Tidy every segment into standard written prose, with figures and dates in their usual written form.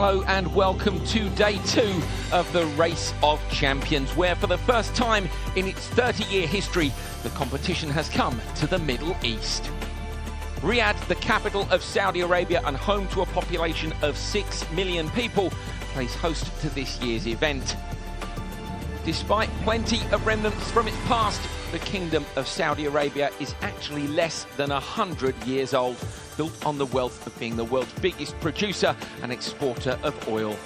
Hello and welcome to day 2 of the Race of Champions, where for the first time in its 30-year history, the competition has come to the Middle East. Riyadh, the capital of Saudi Arabia and home to a population of 6 million people, plays host to this year's event. Despite plenty of remnants from its past, the Kingdom of Saudi Arabia is actually less than 100 years old, built on the wealth of being the world's biggest producer and exporter of oil.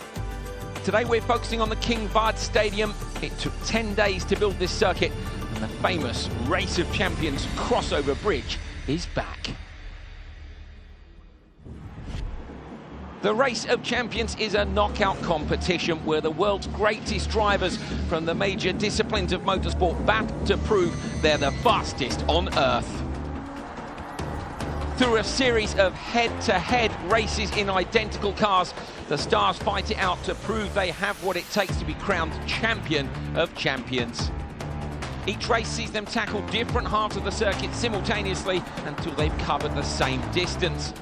Today we're focusing on the King Fahd Stadium. It took 10 days to build this circuit, and the famous Race of Champions crossover bridge is back. The Race of Champions is a knockout competition where the world's greatest drivers from the major disciplines of motorsport battle to prove they're the fastest on Earth. Through a series of head-to-head races in identical cars, the stars fight it out to prove they have what it takes to be crowned champion of champions. Each race sees them tackle different halves of the circuit simultaneously until they've covered the same distance.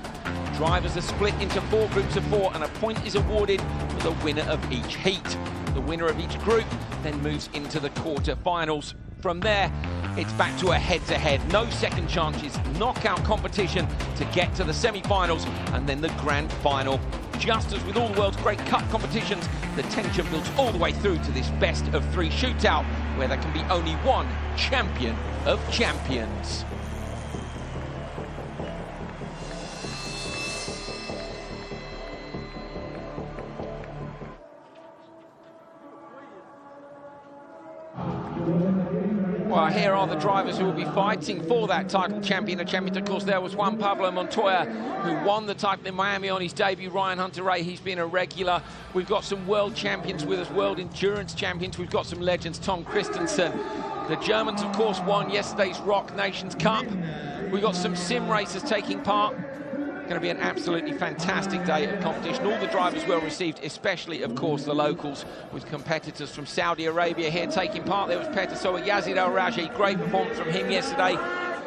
Drivers are split into 4 groups of 4 and a point is awarded for the winner of each heat. The winner of each group then moves into the quarter-finals. From there, it's back to a head-to-head, no second chances, knockout competition to get to the semi-finals and then the grand final. Just as with all the world's great cup competitions, the tension builds all the way through to this best-of-3 shootout, where there can be only one champion of champions. Well, here are the drivers who will be fighting for that title champion. Of course, there was Juan Pablo Montoya, who won the title in Miami on his debut. Ryan Hunter-Reay, he's been a regular. We've got some world champions with us, world endurance champions. We've got some legends, Tom Christensen. The Germans, of course, won yesterday's ROC Nations Cup. We've got some sim racers taking part. Going to be an absolutely fantastic day of competition. All the drivers well received, especially, of course, the locals, with competitors from Saudi Arabia here taking part. There was Petasoa Yazid Al-Raji, great performance from him yesterday.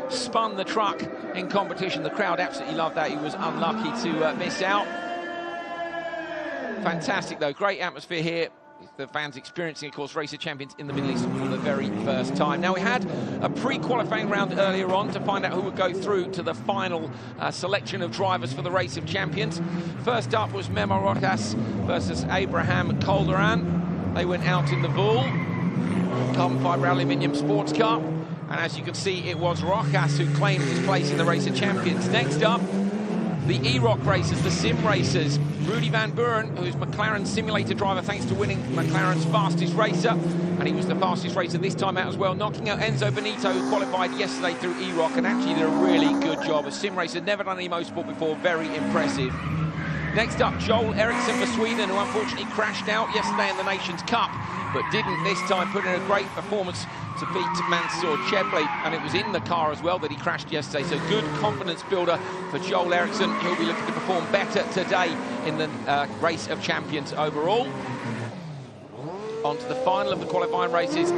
Spun the truck in competition. The crowd absolutely loved that. He was unlucky to miss out. Fantastic, though. Great atmosphere here. The fans experiencing, of course, Race of Champions in the Middle East for the very first time. Now, we had a pre-qualifying round earlier on to find out who would go through to the final selection of drivers for the Race of Champions. First up was Memo Rojas versus Abraham Calderon. They went out in the Bull, carbon fibre aluminium sports car. And as you can see, it was Rojas who claimed his place in the Race of Champions. Next up, the ROC racers, the sim racers. Rudy Van Buren, who's McLaren's simulator driver thanks to winning McLaren's fastest racer, and he was the fastest racer this time out as well, knocking out Enzo Benito, who qualified yesterday through ROC and actually did a really good job. A sim racer, never done any motorsport before, very impressive. Next up, Joel Erickson for Sweden, who unfortunately crashed out yesterday in the Nations Cup, but didn't this time put in a great performance to beat Mansour Chebli, and it was in the car as well that he crashed yesterday. So good confidence builder for Joel Erickson. He'll be looking to perform better today in the Race of Champions overall. On to the final of the qualifying races.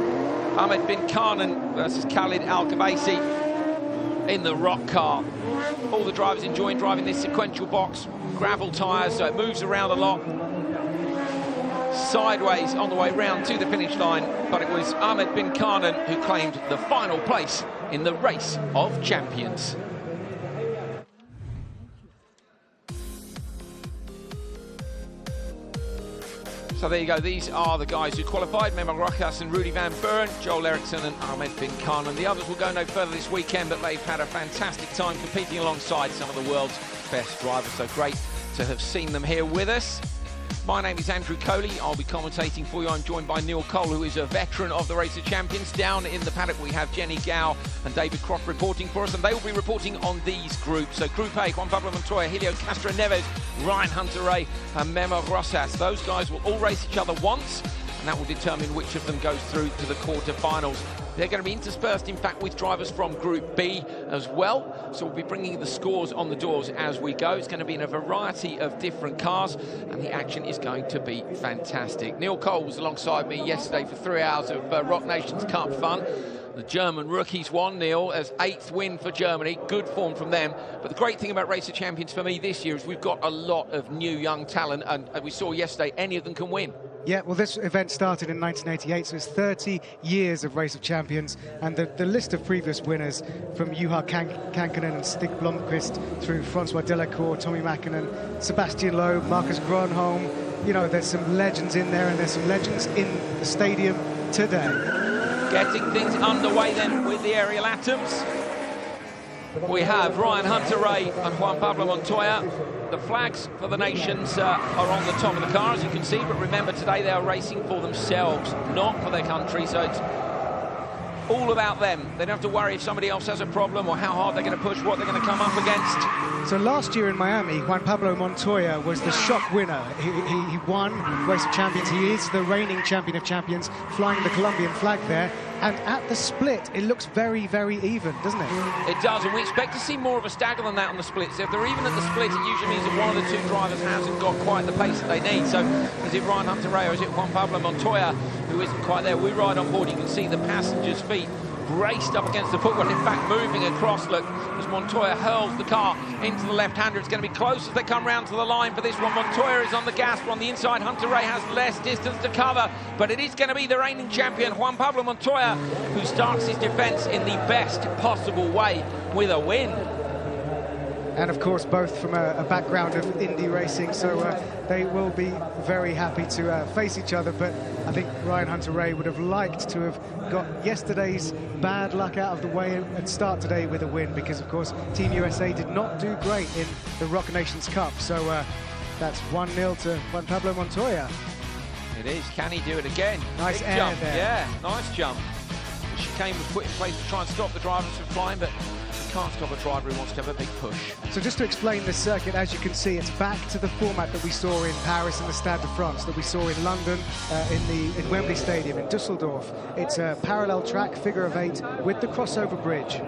Ahmed bin Karnan versus Khalid Al-Kabaisi in the ROC car. All the drivers enjoying driving this sequential box. Gravel tyres, so it moves around a lot. Sideways on the way round to the finish line, but it was Ahmed bin Karnan who claimed the final place in the Race of Champions. So there you go, these are the guys who qualified: Memo Rojas and Rudy Van Buren, Joel Erickson and Ahmed bin Karnan. The others will go no further this weekend, but they've had a fantastic time competing alongside some of the world's best drivers, so great to have seen them here with us. My name is Andrew Coley. I'll be commentating for you. I'm joined by Neil Cole, who is a veteran of the Race of Champions. Down in the paddock, we have Jenny Gow and David Croft reporting for us, and they will be reporting on these groups. So Group A, Juan Pablo Montoya, Helio Castro Neves, Ryan Hunter-Reay and Memo Rojas. Those guys will all race each other once, and that will determine which of them goes through to the quarter-finals. They're going to be interspersed, in fact, with drivers from Group B as well. So we'll be bringing the scores on the doors as we go. It's going to be in a variety of different cars, and the action is going to be fantastic. Neil Cole was alongside me yesterday for 3 hours of ROC Nations Cup fun. The German rookies 1-0 as 8th win for Germany. Good form from them. But the great thing about Race of Champions for me this year is we've got a lot of new young talent, and we saw yesterday any of them can win. Yeah, well, this event started in 1988, so it's 30 years of Race of Champions, and the list of previous winners, from Juha Kankkunen and Stig Blomqvist through Francois Delacour, Tommy Mäkinen, Sebastian Loeb, Marcus Gronholm. You know, there's some legends in there, and there's some legends in the stadium today. Getting things underway then with the aerial atoms. We have Ryan Hunter-Reay and Juan Pablo Montoya. The flags for the nations are on the top of the car, as you can see, but remember today they are racing for themselves, not for their country, so it's all about them. They don't have to worry if somebody else has a problem or how hard they're going to push, what they're going to come up against. So last year in Miami, Juan Pablo Montoya was the shock winner. He won Race of Champions. He is the reigning champion of champions, flying the Colombian flag there. And at the split, it looks very, very even, doesn't it? It does, and we expect to see more of a stagger than that on the splits. If they're even at the split, it usually means that one of the two drivers hasn't got quite the pace that they need. So is it Ryan Hunter-Reay or is it Juan Pablo Montoya who isn't quite there? We ride on board, you can see the passengers' feet braced up against the footwell, in fact moving across, look, as Montoya hurls the car into the left-hander. It's going to be close as they come round to the line for this one. Montoya is on the gas, we're on the inside. Hunter-Reay has less distance to cover, but it is going to be the reigning champion, Juan Pablo Montoya, who starts his defence in the best possible way with a win. And of course, both from a background of Indy racing, so they will be very happy to face each other. But I think Ryan Hunter-Reay would have liked to have got yesterday's bad luck out of the way and start today with a win, because of course Team USA did not do great in the ROC Nations Cup. So that's 1-0 to Juan Pablo Montoya. It is. Can he do it again? Nice Big air jump there. Yeah, nice jump. The chicane was put in place to try and stop the drivers from flying, but you can't stop a driver who wants to have a big push. So just to explain this circuit, as you can see, it's back to the format that we saw in Paris and the Stade de France, that we saw in London, in Wembley Stadium, in Dusseldorf. It's a parallel track, figure of 8, with the crossover bridge.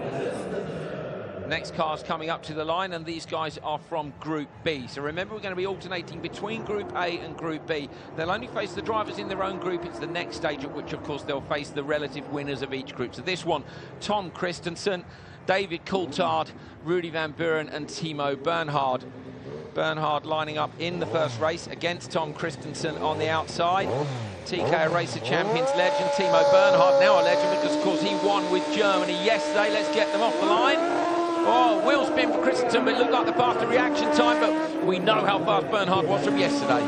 Next car's coming up to the line, and these guys are from Group B. So remember, we're going to be alternating between Group A and Group B. They'll only face the drivers in their own group. It's the next stage at which, of course, they'll face the relative winners of each group. So this one, Tom Kristensen, David Coulthard, Rudy Van Buren and Timo Bernhard. Bernhard lining up in the first race against Tom Kristensen on the outside. TK, a Race of Champions legend. Timo Bernhard, now a legend because, of course, he won with Germany yesterday. Let's get them off the line. Oh, wheel spin for Kristensen, but it looked like the faster reaction time, but we know how fast Bernhard was from yesterday.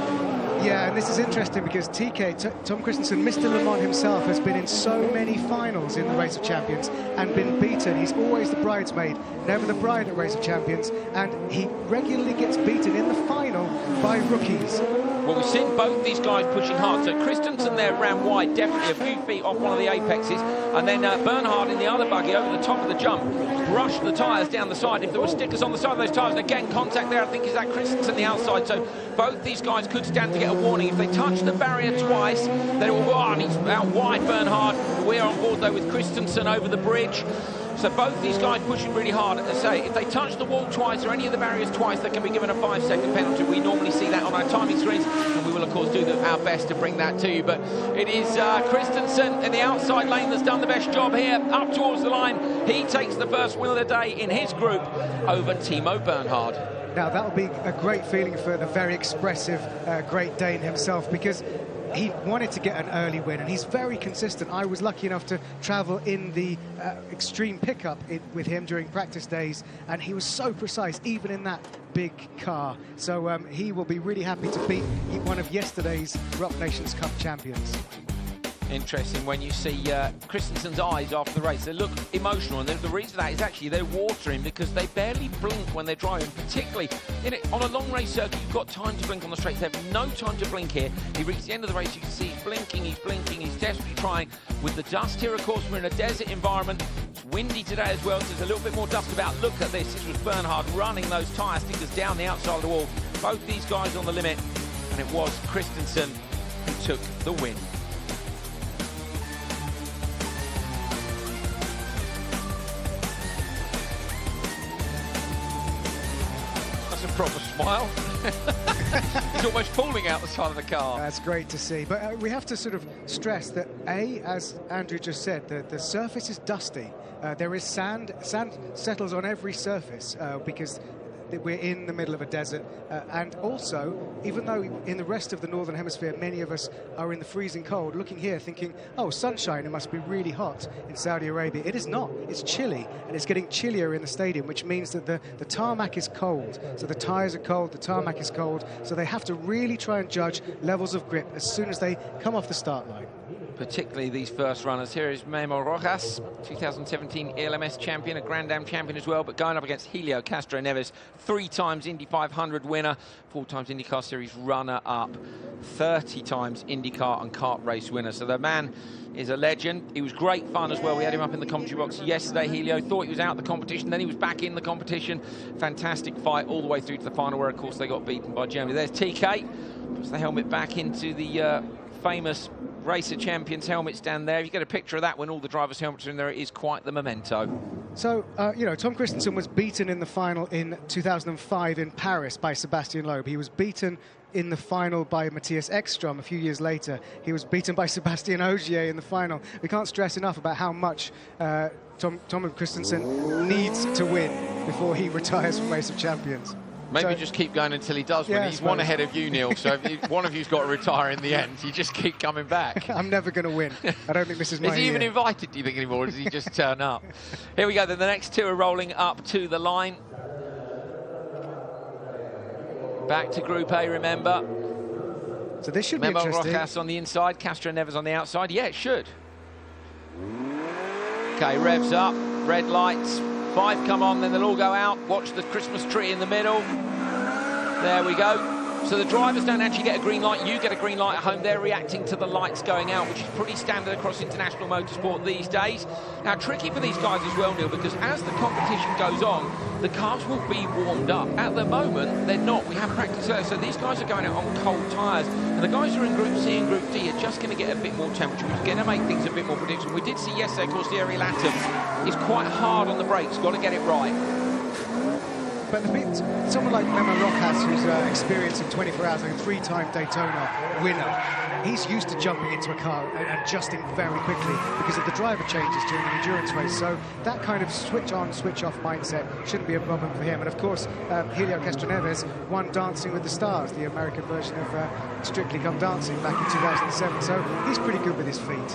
Yeah, and this is interesting because Tom Kristensen, Mr. Le Mans himself, has been in so many finals in the Race of Champions and been beaten. He's always the bridesmaid, never the bride at Race of Champions, and he regularly gets beaten in the final by rookies. Well, we've seen both these guys pushing hard. So Kristensen there ran wide, definitely a few feet off one of the apexes, and then Bernhard in the other buggy over the top of the jump brushed the tyres down the side. If there were stickers on the side of those tyres, and again contact there, I think is that Kristensen the outside. So both these guys could stand to get a warning. If they touch the barrier twice, then it will go on. He's out wide, Bernhard. We're on board though with Kristensen over the bridge. So both these guys pushing really hard. As I say, if they touch the wall twice or any of the barriers twice, they can be given a 5-second penalty. We normally see that on our timing screens, and we will, of course, do our best to bring that to you. But it is Kristensen in the outside lane that's done the best job here, up towards the line. He takes the first win of the day in his group over Timo Bernhard. Now, that will be a great feeling for the very expressive Great Dane himself, because he wanted to get an early win, and he's very consistent. I was lucky enough to travel in the extreme pickup with him during practice days, and he was so precise, even in that big car. So he will be really happy to beat one of yesterday's ROC Nations Cup champions. Interesting when you see Kristensen's eyes after the race. They look emotional, and the reason for that is actually they're watering because they barely blink when they're driving, particularly on a long race circuit. You've got time to blink on the straights. They have no time to blink here. He reaches the end of the race, you can see he's blinking, he's desperately trying. With the dust here, of course, we're in a desert environment. It's windy today as well, so there's a little bit more dust about. Look at this. This was Bernhard running those tyre stickers down the outside of the wall. Both these guys on the limit, and it was Kristensen who took the win. proper smile. He's almost falling out the side of the car. That's great to see. But we have to sort of stress that, as Andrew just said, the surface is dusty. There is sand. Sand settles on every surface because we're in the middle of a desert. And also, even though in the rest of the Northern Hemisphere, many of us are in the freezing cold, looking here thinking, oh, sunshine, it must be really hot in Saudi Arabia. It is not. It's chilly, and it's getting chillier in the stadium, which means that the tarmac is cold. So the tyres are cold, the tarmac is cold, so they have to really try and judge levels of grip as soon as they come off the start line. Particularly these first runners. Here is Memo Rojas, 2017 ELMS champion, a Grand Am champion as well, but going up against Helio Castro Neves, 3 times Indy 500 winner, 4 times IndyCar Series runner-up, 30 times IndyCar and kart race winner. So the man is a legend. He was great fun as well. We had him up in the commentary box yesterday. Helio thought he was out of the competition, then he was back in the competition. Fantastic fight all the way through to the final, where of course they got beaten by Germany. There's TK, puts the helmet back into the famous Racer Champions helmets down there. If you get a picture of that when all the drivers' helmets are in there, it is quite the memento. So, you know, Tom Christensen was beaten in the final in 2005 in Paris by Sebastian Loeb. He was beaten in the final by Matthias Ekstrom a few years later. He was beaten by Sebastian Ogier in the final. We can't stress enough about how much Tom Christensen needs to win before he retires from Race of Champions. Maybe just keep going until he does win. He's one ahead of you, Neil, so if one of you's got to retire in the end, you just keep coming back. I'm never going to win. I don't think this is my Is he even invited, do you think, anymore, or does he just turn up? Here we go, then the next two are rolling up to the line. Back to Group A, remember. So this should be interesting. Rojas on the inside, Castro Neves on the outside. Yeah, it should. Okay, revs up, red lights. 5 come on, then they'll all go out. Watch the Christmas tree in the middle. There we go. So the drivers don't actually get a green light. You get a green light at home. They're reacting to the lights going out, which is pretty standard across international motorsport these days. Now, tricky for these guys as well, Neil, because as the competition goes on, the cars will be warmed up. At the moment, they're not. We have practice there. So these guys are going out on cold tyres. And the guys who are in Group C and Group D are just going to get a bit more temperature, which is going to make things a bit more predictable. We did see yesterday, of course, the Ariel Atom is quite hard on the brakes. Got to get it right. But someone like Memo Rojas, who's experienced in 24 hours, like a 3-time Daytona winner, he's used to jumping into a car and adjusting very quickly because of the driver changes during an endurance race. So that kind of switch-on, switch-off mindset shouldn't be a problem for him. And of course, Helio Castro Neves won Dancing with the Stars, the American version of Strictly Come Dancing back in 2007. So he's pretty good with his feet.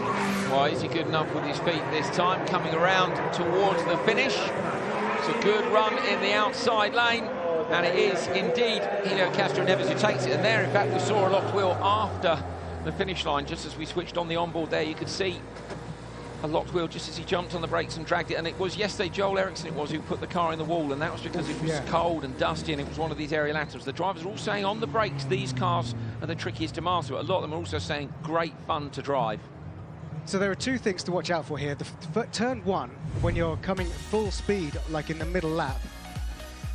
Why is he good enough with his feet this time? Coming around towards the finish. It's a good run in the outside lane, and it is indeed Helio Castro Neves who takes it. And there, in fact, we saw a locked wheel after the finish line, just as we switched on the onboard there. You could see a locked wheel just as he jumped on the brakes and dragged it. And it was yesterday Joel Erickson who put the car in the wall, and that was because it was cold and dusty, and it was one of these Ariel Atoms. The drivers are all saying on the brakes these cars are the trickiest to master, but a lot of them are also saying great fun to drive. So there are 2 things to watch out for here. Turn 1, when you're coming full speed, like in the middle lap,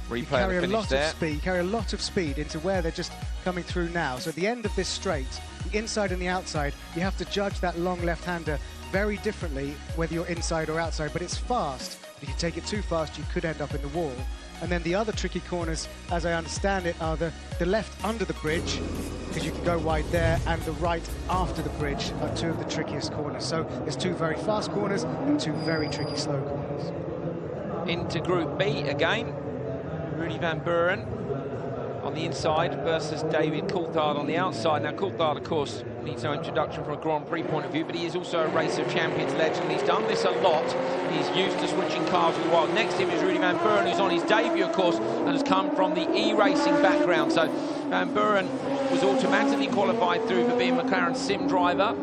you carry a lot of speed into where they're just coming through now. So at the end of this straight, the inside and the outside, you have to judge that long left-hander very differently, whether you're inside or outside, but it's fast. If you take it too fast, you could end up in the wall. And then the other tricky corners, as I understand it, are the left under the bridge, because you can go wide there, and the right after the bridge are 2 of the trickiest corners. So there's 2 very fast corners and 2 very tricky slow corners. Into Group B again. Rudy Van Buren on the inside versus David Coulthard on the outside. Now, Coulthard, of course, needs no introduction from a Grand Prix point of view, but he is also a Race of Champions legend. He's done this a lot. He's used to switching cars for a while. Next to him is Rudy Van Buren, who's on his debut, of course, and has come from the e-racing background. So Van Buren was automatically qualified through for being McLaren's sim driver.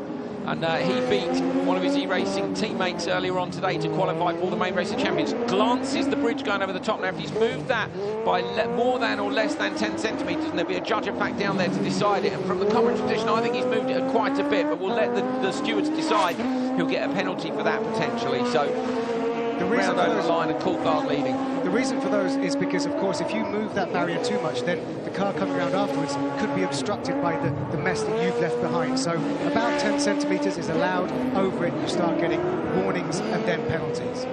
And he beat one of his e-racing teammates earlier on today to qualify for the main Race of Champions. Glances the bridge going over the top. Now, if he's moved that by more than or less than 10 centimetres, and there'll be a judge of fact down there to decide it. And from the common tradition, I think he's moved it quite a bit, but we'll let the stewards decide. He'll get a penalty for that potentially. So the reason over the line and Coulthard leading. The reason for those is because, of course, if you move that barrier too much, then the car coming around afterwards could be obstructed by the mess that you've left behind. So about 10 centimetres is allowed. Over it, you start getting warnings and then penalties.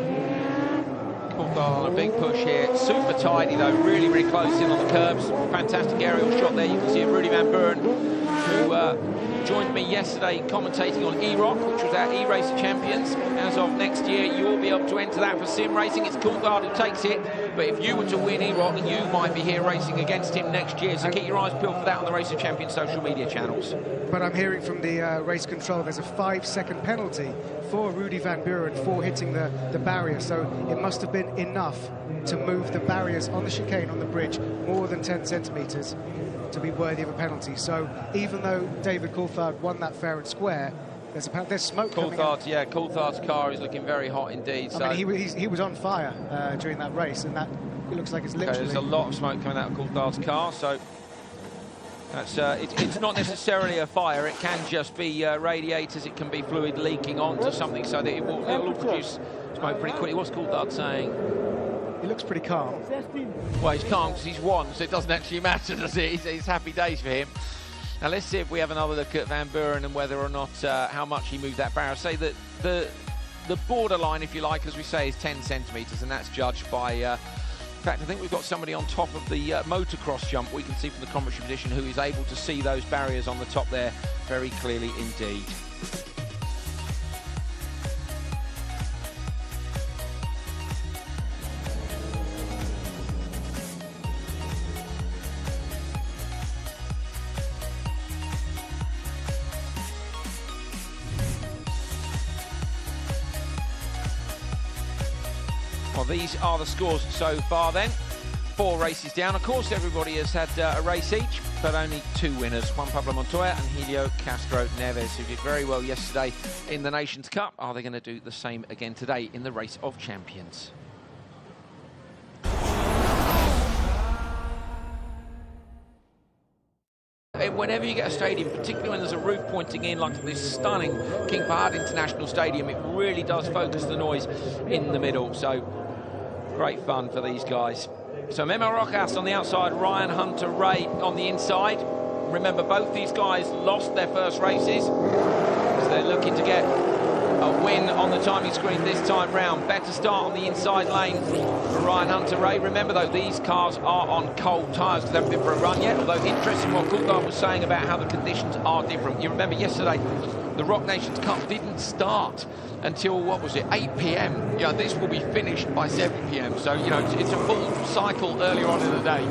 Coulthard on a big push here. Super tidy though, really, really close in on the curbs. Fantastic aerial shot there. You can see it, Rudy Van Buren, who joined me yesterday commentating on ROC, which was our E-Racer Champions. As of next year, you'll be able to enter that for sim racing. It's Coulthard who takes it, but if you were to win ROC, you might be here racing against him next year. So keep your eyes peeled for that on the Racer Champions social media channels. But I'm hearing from the race control there's a 5-second penalty for Rudy Van Buren for hitting the barrier, so it must have been enough to move the barriers on the chicane on the bridge more than 10 centimetres to be worthy of a penalty. So even though David Coulthard won that fair and square, there's smoke coming out. Yeah, Coulthard's car is looking very hot indeed. I mean, he was on fire during that race, and that it looks like it's literally... There's a lot of smoke coming out of Coulthard's car, so that's it's not necessarily a fire. It can just be radiators. It can be fluid leaking onto something, so that it'll produce smoke pretty quickly. What's Coulthard saying? He looks pretty calm. Well, he's calm because he's won, so it doesn't actually matter, does it? It's happy days for him. Now let's see if we have another look at Van Buren and whether or not how much he moved that barrier. Say that the borderline, if you like, as we say, is 10 centimetres, and that's judged by. In fact, I think we've got somebody on top of the motocross jump. We can see from the commentary position who is able to see those barriers on the top there very clearly indeed. Well, these are the scores so far then. 4 races down. Of course, everybody has had a race each, but only 2 winners. Juan Pablo Montoya and Helio Castro Neves, who did very well yesterday in the Nations Cup. Are they going to do the same again today in the Race of Champions? Whenever you get a stadium, particularly when there's a roof pointing in like this stunning King Fahd International Stadium, it really does focus the noise in the middle. So great fun for these guys. So Memo Rojas on the outside, Ryan Hunter-Reay on the inside. Remember, both these guys lost their first races, so they're looking to get a win on the timing screen this time round. Better start on the inside lane for Ryan Hunter-Reay. Remember though, these cars are on cold tyres because they haven't been for a run yet, although interesting what Coulthard was saying about how the conditions are different. You remember yesterday, the ROC Nations Cup didn't start until, what was it, 8 p.m. Yeah, this will be finished by 7 p.m. So, you know, it's a full cycle earlier on in the day.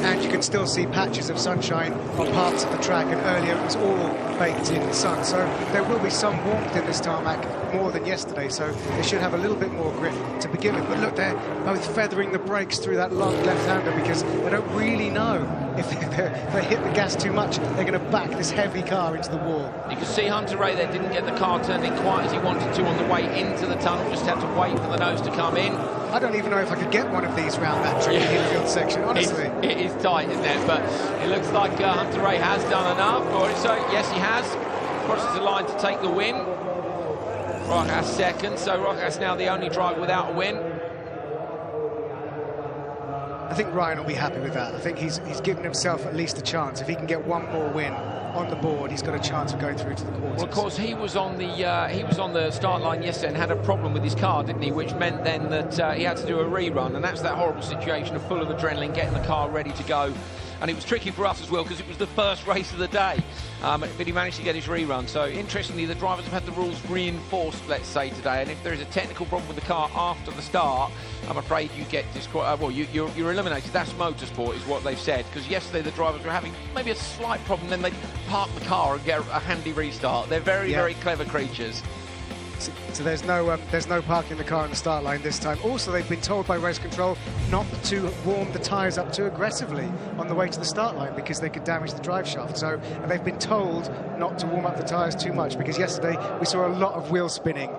And you can still see patches of sunshine on parts of the track, and earlier it was all baked in the sun. So there will be some warmth in this tarmac, more than yesterday, so they should have a little bit more grip to begin with. But look, they're both feathering the brakes through that long left-hander because they don't really know if they hit the gas too much, they're going to back this heavy car into the wall. You can see Hunter-Reay there didn't get the car turned in quite as he wanted to on the way into the tunnel, just had to wait for the nose to come in. I don't even know if I could get one of these round that tricky infield section, honestly. It is tight, isn't it? But it looks like Hunter-Reay has done enough. Or so, yes, he has. Crosses the line to take the win. Rojas second, so Rojas now the only driver without a win. I think Ryan will be happy with that. I think he's given himself at least a chance. If he can get one more win on the board, he's got a chance of going through to the quarters. Well, of course, he was on the start line yesterday and had a problem with his car, didn't he? Which meant then that he had to do a rerun, and that's that horrible situation of full of adrenaline, getting the car ready to go. And it was tricky for us as well because it was the first race of the day, but he managed to get his rerun. So interestingly, the drivers have had the rules reinforced, let's say, today. And if there is a technical problem with the car after the start, I'm afraid you get disqualified. Well, you're eliminated. That's motorsport, is what they've said. Because yesterday the drivers were having maybe a slight problem, then they park the car and get a handy restart. They're very, very clever creatures. So there's no parking the car on the start line this time. Also, they've been told by race control not to warm the tyres up too aggressively on the way to the start line because they could damage the drive shaft. So they've been told not to warm up the tyres too much because yesterday we saw a lot of wheel spinning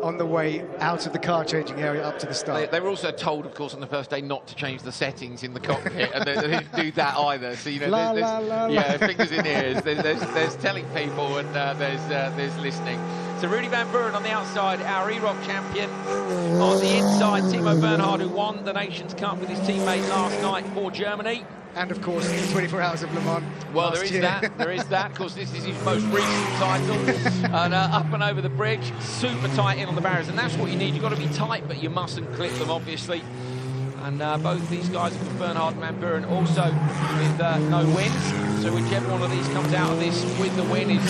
on the way out of the car changing area up to the start. They were also told, of course, on the first day not to change the settings in the cockpit, and they didn't do that either. So, you know, there's fingers in ears. There's telling people, and there's listening. So Rudy Van Buren on the outside, our ROC champion. On the inside, Timo Bernhard, who won the Nations Cup with his teammate last night for Germany. And of course, the 24 Hours of Le Mans. Well, there is that. There is that. Of course, this is his most recent title. And up and over the bridge, super tight in on the barriers. And that's what you need. You've got to be tight, but you mustn't clip them, obviously. And both these guys, Bernhard and Van Buren, also with no wins. So whichever one of these comes out of this with the win is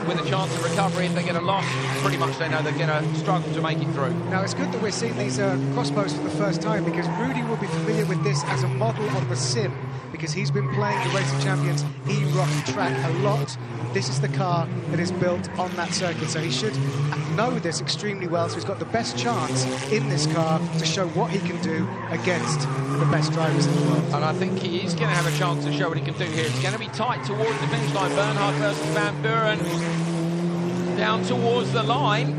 with a chance of recovery. If they get a loss, pretty much they know they're going to struggle to make it through. Now, it's good that we're seeing these crossbows for the first time, because Rudy will be familiar with this as a model on the sim, because he's been playing the Racing Champions ROC track a lot. This is the car that is built on that circuit, so he should know this extremely well. So he's got the best chance in this car to show what he can do against the best drivers in the world. And I think he is going to have a chance to show what he can do here. It's going to be tight towards the finish line. Bernhard versus Van Buren down towards the line.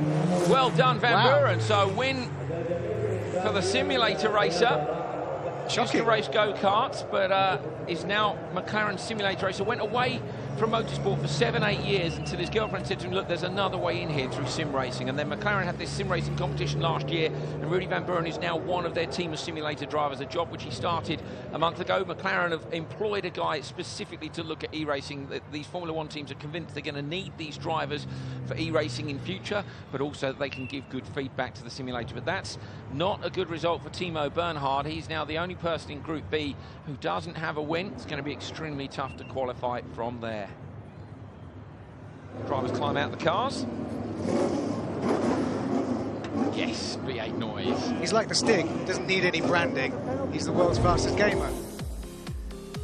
Well done, Van Buren. So win for the simulator racer. Used to race go-karts, but is now McLaren simulator racer. Went away from motorsport for 7-8 years until his girlfriend said to him, look, there's another way in here through sim racing. And then McLaren had this sim racing competition last year, and Rudy Van Buren is now one of their team of simulator drivers, a job which he started a month ago. McLaren have employed a guy specifically to look at e-racing. These Formula One teams are convinced they're going to need these drivers for e-racing in future, but also they can give good feedback to the simulator. But that's not a good result for Timo Bernhard. He's now the only person in Group B who doesn't have a win. It's going to be extremely tough to qualify from there. Drivers climb out the cars. Yes, V8 noise. He's like the Stig, doesn't need any branding. He's the world's fastest gamer.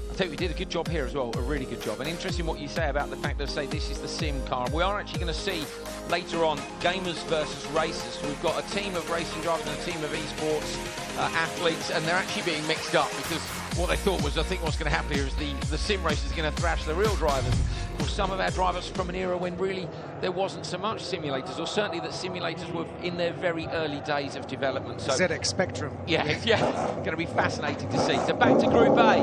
I tell you, we did a good job here as well, a really good job. And interesting what you say about the fact that, say, this is the sim car. We are actually going to see later on gamers versus racers. So we've got a team of racing drivers and a team of esports athletes, and they're actually being mixed up, because what they thought was, I think what's going to happen here is the sim racers are going to thrash the real drivers. Of course, some of our drivers from an era when really there wasn't so much simulators, or certainly that simulators were in their very early days of development. So ZX Spectrum. Yeah, going to be fascinating to see. So back to Group A.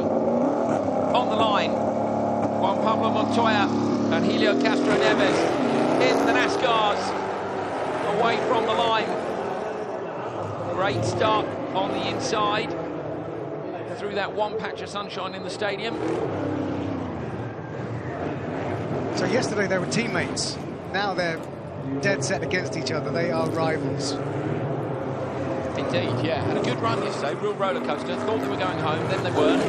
On the line, Juan Pablo Montoya and Helio Castro Neves in the NASCARs, away from the line. Great start on the inside through that one patch of sunshine in the stadium. So yesterday they were teammates. Now they're dead set against each other. They are rivals. Indeed, yeah. Had a good run yesterday, real roller coaster. Thought they were going home, then they weren't.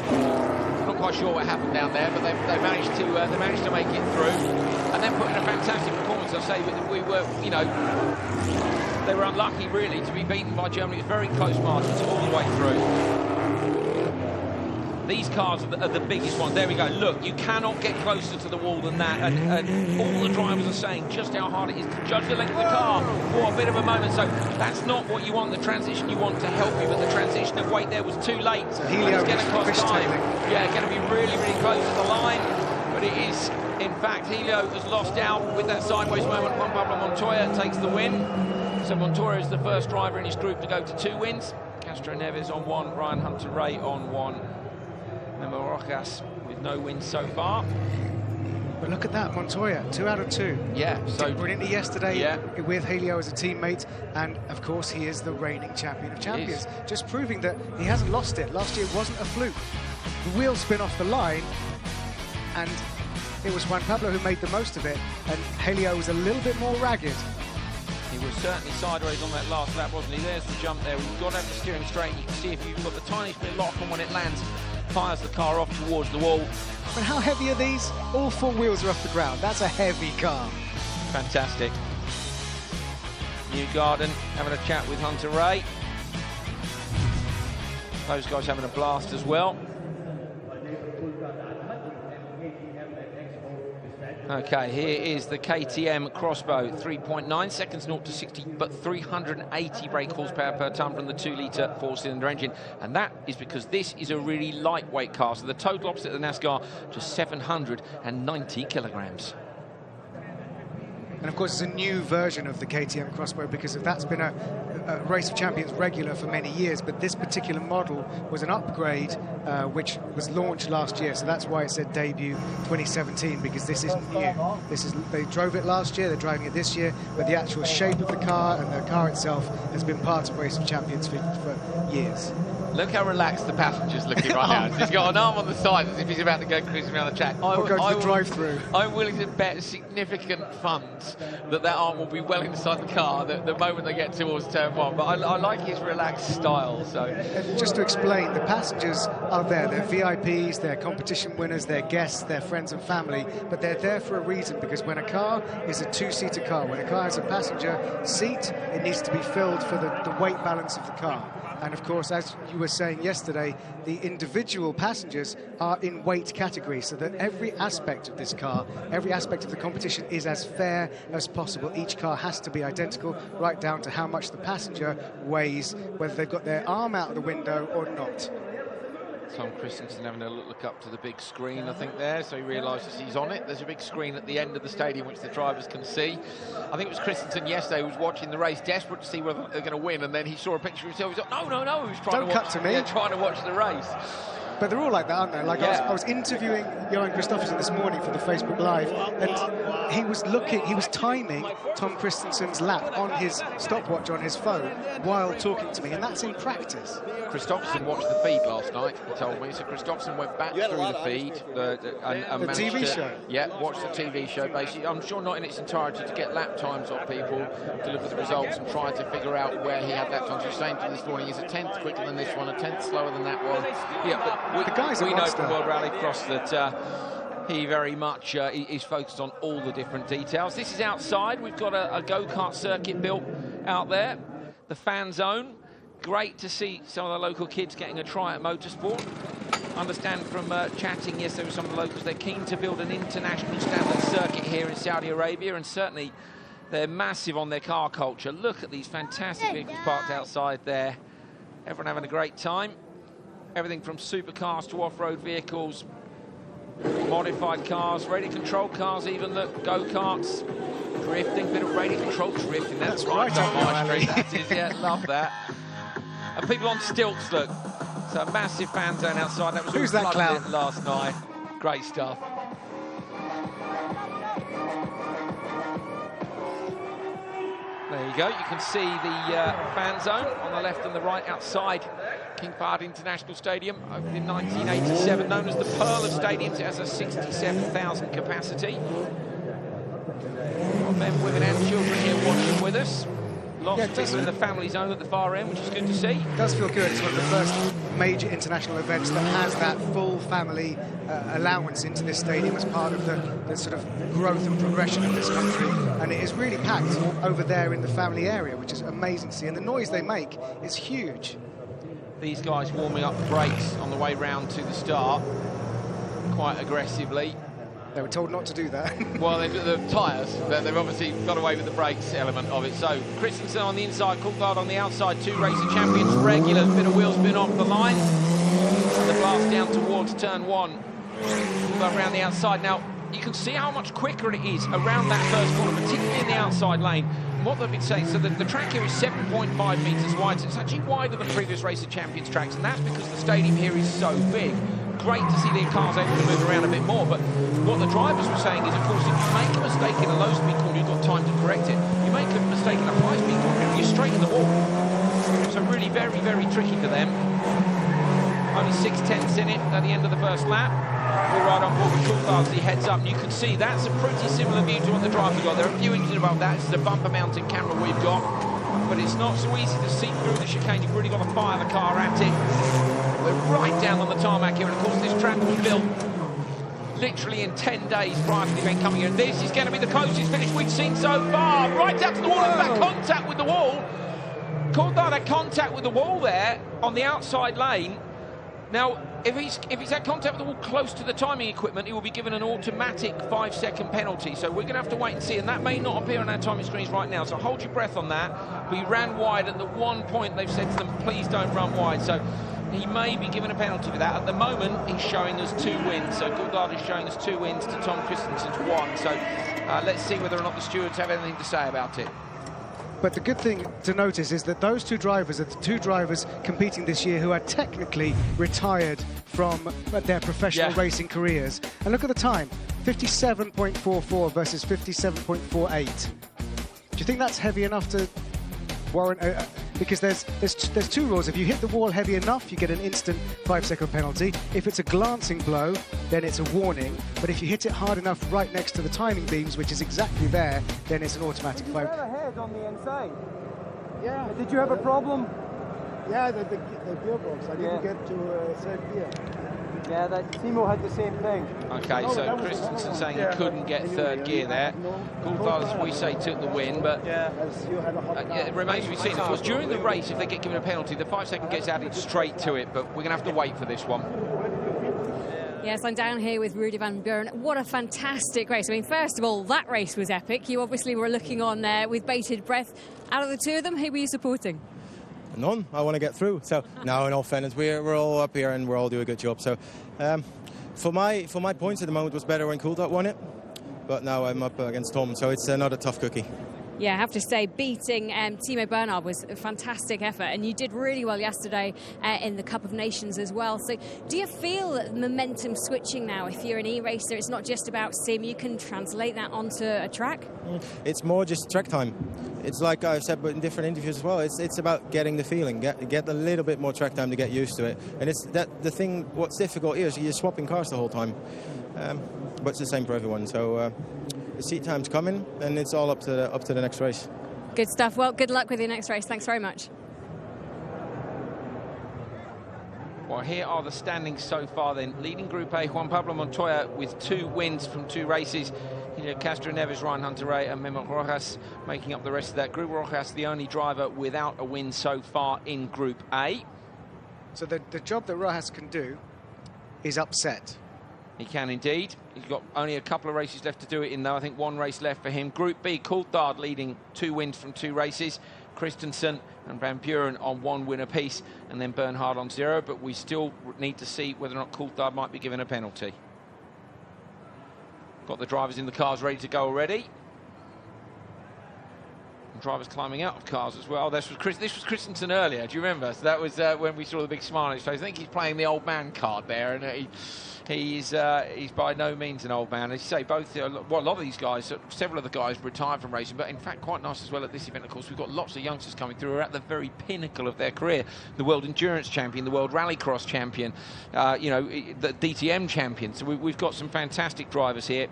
Not quite sure what happened down there, but they managed to make it through, and then put in a fantastic performance. I say we were, you know, they were unlucky really to be beaten by Germany. It was very close margins all the way through. These cars are the biggest ones. There we go. Look, you cannot get closer to the wall than that. And all the drivers are saying just how hard it is to judge the length of the car. For a bit of a moment. So that's not what you want. The transition you want to help you, but the transition of weight there was too late. So Helio going to cost time. Yeah, going to be really, really close to the line. But it is, in fact, Helio has lost out with that sideways moment. Juan Pablo Montoya takes the win. So Montoya is the first driver in his group to go to 2 wins. Castro Neves on 1, Ryan Hunter-Reay on 1. Memo Rojas with no wins so far. But look at that, Montoya, 2 out of 2. Yeah, so did brilliantly yesterday with Helio as a teammate, and of course he is the reigning champion of champions. Just proving that he hasn't lost it. Last year wasn't a fluke. The wheels spin off the line, and it was Juan Pablo who made the most of it, and Helio was a little bit more ragged. He was certainly sideways on that last lap, wasn't he? There's the jump there. We've got to have the steering straight. You can see if you've got the tiniest bit lock, and when it lands, fires the car off towards the wall. But how heavy are these? All 4 wheels are off the ground. That's a heavy car. Fantastic. Newgarden having a chat with Hunter-Reay. Those guys having a blast as well. Okay, here is the KTM Crossbow, 3.9 seconds 0 to 60, but 380 brake horsepower per tonne from the 2-litre 4-cylinder engine. And that is because this is a really lightweight car. So the total opposite of the NASCAR, just 790 kilograms. And of course, it's a new version of the KTM Crossbow, because that's been a Race of Champions regular for many years, but this particular model was an upgrade which was launched last year, so that's why it said debut 2017, because this isn't new. They drove it last year, they're driving it this year, but the actual shape of the car and the car itself has been part of Race of Champions for years. Look how relaxed the passenger's looking right now. He's got an arm on the side as if he's about to go cruising around the track. Or go to the drive-through. I'm willing to bet significant funds that arm will be well inside the car the moment they get towards turn one. But I like his relaxed style. So, and just to explain, the passengers are there. They're VIPs, they're competition winners, they're guests, they're friends and family. But they're there for a reason, because when a car is a two-seater car, when a car has a passenger seat, it needs to be filled for the weight balance of the car. And of course, as you were saying yesterday, the individual passengers are in weight categories, so that every aspect of this car, every aspect of the competition is as fair as possible. Each car has to be identical, right down to how much the passenger weighs, whether they've got their arm out of the window or not. Tom Christensen having a look up to the big screen, I think, there, so he realises he's on it. There's a big screen at the end of the stadium which the drivers can see. I think it was Christensen yesterday who was watching the race, desperate to see whether they're going to win, and then he saw a picture of himself. He's like, no, he was trying trying to watch the race. But they're all like that, aren't they? Like, I was interviewing Johan Kristoffersen this morning for the Facebook Live, and he was timing Tom Christensen's lap on his stopwatch on his phone while talking to me, and that's in practice. Kristoffersen watched the feed last night, he told me. So Kristoffersen went back through the feed. And the TV show? Yeah, watched the TV show, basically. I'm sure not in its entirety, to get lap times off people, to look at the results and try to figure out where he had lap times. He was saying to me this morning, he's a 10th quicker than this one, a 10th slower than that one. Yeah, but we know from World Rallycross that he very much is focused on all the different details. This is outside. We've got a go-kart circuit built out there, the fan zone. Great to see some of the local kids getting a try at motorsport. Understand from chatting yesterday with some of the locals, they're keen to build an international standard circuit here in Saudi Arabia, and certainly they're massive on their car culture. Look at these fantastic vehicles parked outside there. Everyone having a great time. Everything from supercars to off-road vehicles, modified cars, radio control cars, even the go-karts, drifting, bit of radio control drifting. That's right on my street. That is, yeah, love that. And people on stilts, look. So a massive fan zone outside. That was Who's that clown? Last night. Great stuff. There you go. You can see the fan zone on the left and the right outside King Fahd International Stadium, opened in 1987, known as the Pearl of Stadiums. It has a 67,000 capacity. Men, women and children here watching with us. Lots of people in the family zone at the far end, which is good to see. It does feel good. It's one of the first major international events that has that full family allowance into this stadium as part of the sort of growth and progression of this country. And it is really packed over there in the family area, which is amazing to see. And the noise they make is huge. These guys warming up the brakes on the way round to the start quite aggressively. They were told not to do that. Well, the tyres, they've obviously got away with the brakes element of it. So Christensen on the inside, Coulthard on the outside, two racing champions, regular bit of wheel spin off the line. And the blast down towards turn one. Coulthard around the outside. Now, you can see how much quicker it is around that first corner, particularly in the outside lane. And what they've been saying, so the track here is 7.5 metres wide, so it's actually wider than previous Racing Champions tracks, and that's because the stadium here is so big. Great to see the cars able to move around a bit more, but what the drivers were saying is, of course, if you make a mistake in a low-speed corner, you've got time to correct it. You make a mistake in a high-speed corner, you're straight in the wall. So really very, very tricky for them. Only 6/10 in it at the end of the first lap. We're right on board with Coulthard as he heads up, and you can see that's a pretty similar view to what the driver got. There are a few inches above that. This is a bumper-mounted camera we've got, but it's not so easy to see through the chicane. You've really got to fire the car at it. We're right down on the tarmac here, and of course this track was built literally in 10 days prior to the event coming in. This is going to be the closest finish we've seen so far. Right up to the wall, and that contact with the wall. Coulthard had contact with the wall there on the outside lane. Now, if he's had contact with the wall close to the timing equipment, he will be given an automatic 5-second penalty. So we're going to have to wait and see, and that may not appear on our timing screens right now. So hold your breath on that. We ran wide, and the one point they've said to them, please don't run wide. So he may be given a penalty for that. At the moment, he's showing us 2 wins. So Coulthard is showing us 2 wins to Tom Christensen's 1. So let's see whether or not the stewards have anything to say about it. But the good thing to notice is that those 2 drivers are the 2 drivers competing this year who are technically retired from their professional racing careers. And look at the time, 57.44 versus 57.48. Do you think that's heavy enough to warrant because there's two rules. If you hit the wall heavy enough, you get an instant 5-second penalty. If it's a glancing blow, then it's a warning. But if you hit it hard enough right next to the timing beams, which is exactly there, then it's an automatic 5. Did you have a head on the inside? Yeah. Did you have a problem? Yeah, the gearbox. I didn't get to third gear. Yeah, that Timo had the same thing. Okay, so Christensen saying he couldn't get third gear there. Coulthard, as we say, took the win, but it remains to be seen. Of course, during the race, if they get given a penalty, the 5-second gets added straight to it, but we're going to have to wait for this one. Yes, I'm down here with Rudy Van Buren. What a fantastic race. I mean, first of all, that race was epic. You obviously were looking on with bated breath. Out of the two of them, who were you supporting? None. I want to get through. So now, in all fairness, we're all up here and we're all doing a good job. So for my points at the moment, it was better when Coulthard won it, but now I'm up against Tom, so it's another tough cookie. Yeah, I have to say, beating Timo Bernhard was a fantastic effort, and you did really well yesterday in the Cup of Nations as well. So do you feel momentum switching now? If you're an e-racer, it's not just about sim, you can translate that onto a track? It's more just track time. It's like I've said but in different interviews as well, it's about getting the feeling, get a little bit more track time to get used to it. And it's that the thing, what's difficult is you're swapping cars the whole time. But it's the same for everyone. So the seat time's coming, and it's all up to the next race. Good stuff. Well, good luck with your next race. Thanks very much. Well, here are the standings so far then. Leading Group A, Juan Pablo Montoya with 2 wins from 2 races. Castro Neves, Ryan Hunter-Reay and Memo Rojas making up the rest of that group. Rojas, the only driver without a win so far in Group A. So the job that Rojas can do is upset. He can indeed. He's got only a couple of races left to do it in, though. I think 1 race left for him. Group B, Coulthard leading 2 wins from 2 races. Christensen and Van Buren on 1 win apiece, and then Bernhard on 0. But we still need to see whether or not Coulthard might be given a penalty. Got the drivers in the cars ready to go already. And drivers climbing out of cars as well. This was Christensen earlier, do you remember? So that was when we saw the big smile on his face. I think he's playing the old man card there, and he's by no means an old man. As you say, both, well, a lot of these guys, several of the guys retired from racing, but in fact quite nice as well at this event. Of course, we've got lots of youngsters coming through who are at the very pinnacle of their career. The World Endurance Champion, the World Rallycross Champion, you know, the DTM Champion. So we've got some fantastic drivers here.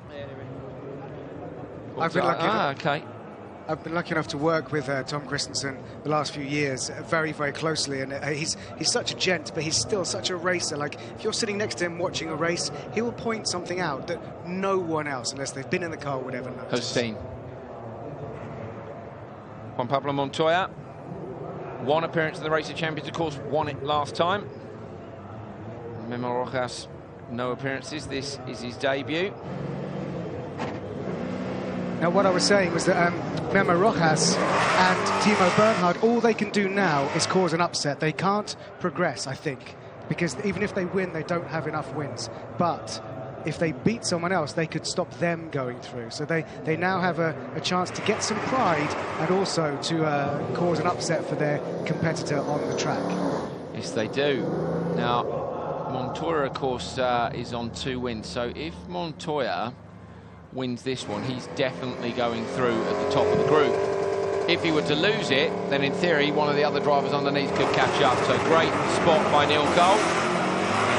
I've been lucky. Okay. I've been lucky enough to work with Tom Christensen the last few years very, very closely, and he's such a gent, but he's still such a racer. Like, if you're sitting next to him watching a race, he will point something out that no one else, unless they've been in the car, would ever notice. Has seen. Juan Pablo Montoya, 1 appearance in the Race of Champions, of course, won it last time. Memo Rojas, no appearances. This is his debut. Now, what I was saying was that Memo Rojas and Timo Bernhard, all they can do now is cause an upset. They can't progress, I think, because even if they win, they don't have enough wins. But if they beat someone else, they could stop them going through. So they now have a chance to get some pride and also to cause an upset for their competitor on the track. Yes, they do. Now, Montoya, of course, is on 2 wins. So if Montoya wins this one, he's definitely going through at the top of the group. If he were to lose it, then in theory one of the other drivers underneath could catch up. So great spot by Neil Cole.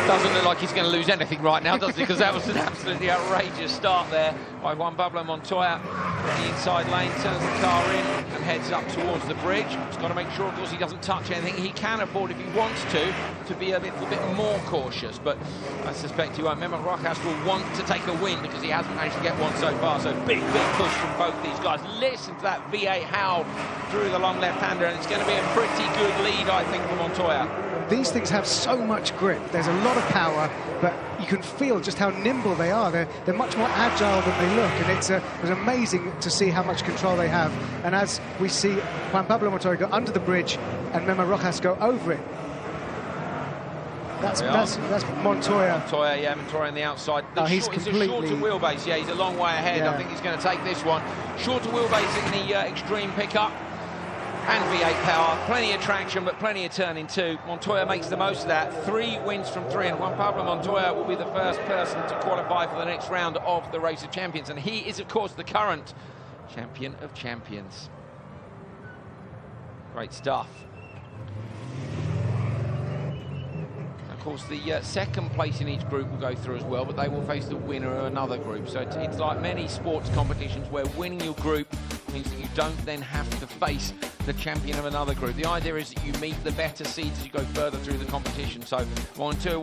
Doesn't look like he's going to lose anything right now, does it? Because that was an absolutely outrageous start there by Juan Pablo Montoya. The inside lane, turns the car in and heads up towards the bridge. He's got to make sure, of course, he doesn't touch anything. He can afford, if he wants to be a little bit more cautious. But I suspect he won't. Memo Rojas will want to take a win because he hasn't managed to get one so far. So big push from both these guys. Listen to that V8 howl through the long left-hander, and it's going to be a pretty good lead, I think, for Montoya. These things have so much grip. There's a lot of power, but you can feel just how nimble they are. They're much more agile than they look, and it was amazing to see how much control they have. And as we see Juan Pablo Montoya go under the bridge and Memo Rojas go over it, that's Montoya. Montoya on the outside. He's a shorter wheelbase. Yeah, he's a long way ahead. Yeah. I think he's going to take this one. Shorter wheelbase in the extreme pickup. And V8 power, plenty of traction, but plenty of turning too. Montoya makes the most of that. 3 wins from 3, and Juan Pablo Montoya will be the first person to qualify for the next round of the Race of Champions. And he is, of course, the current champion of champions. Great stuff. Of course, the second place in each group will go through as well, but they will face the winner of another group. So it's like many sports competitions where winning your group means that you don't then have to face the champion of another group. The idea is that you meet the better seeds as you go further through the competition. So Montoya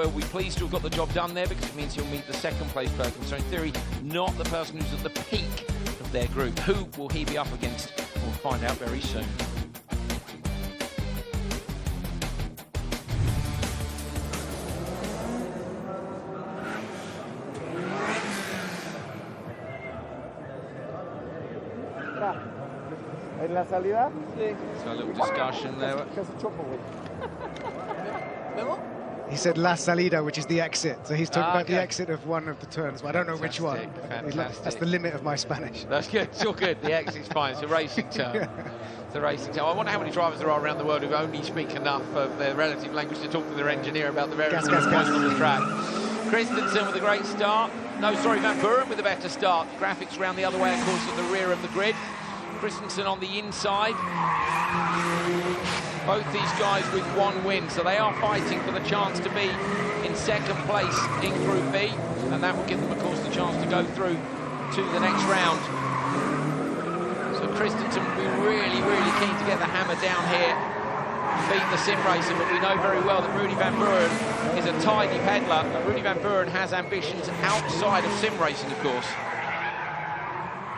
will be pleased to have got the job done there because it means he'll meet the second place person. So in theory, not the person who's at the peak of their group. Who will he be up against? We'll find out very soon. ¿En la salida? Sí. So a little discussion there. He said La Salida, which is the exit. So he's talking about the exit of one of the turns. But I don't know which one. Fantastic. That's the limit of my Spanish. That's good. It's all good. The exit's fine. It's a racing turn. It's a racing turn. I wonder how many drivers there are around the world who only speak enough of their relative language to talk to their engineer about the various points on the track. Christensen with a great start. No, sorry, Van Buren with a better start. Graphics around the other way, of course, at the rear of the grid. Christensen on the inside. Both these guys with one win, so they are fighting for the chance to be in second place in Group B, and that will give them, of course, the chance to go through to the next round. So Christensen will be really, really keen to get the hammer down here, beat the sim racer, but we know very well that Rudy Van Buren is a tidy peddler, and Rudy Van Buren has ambitions outside of sim racing, of course.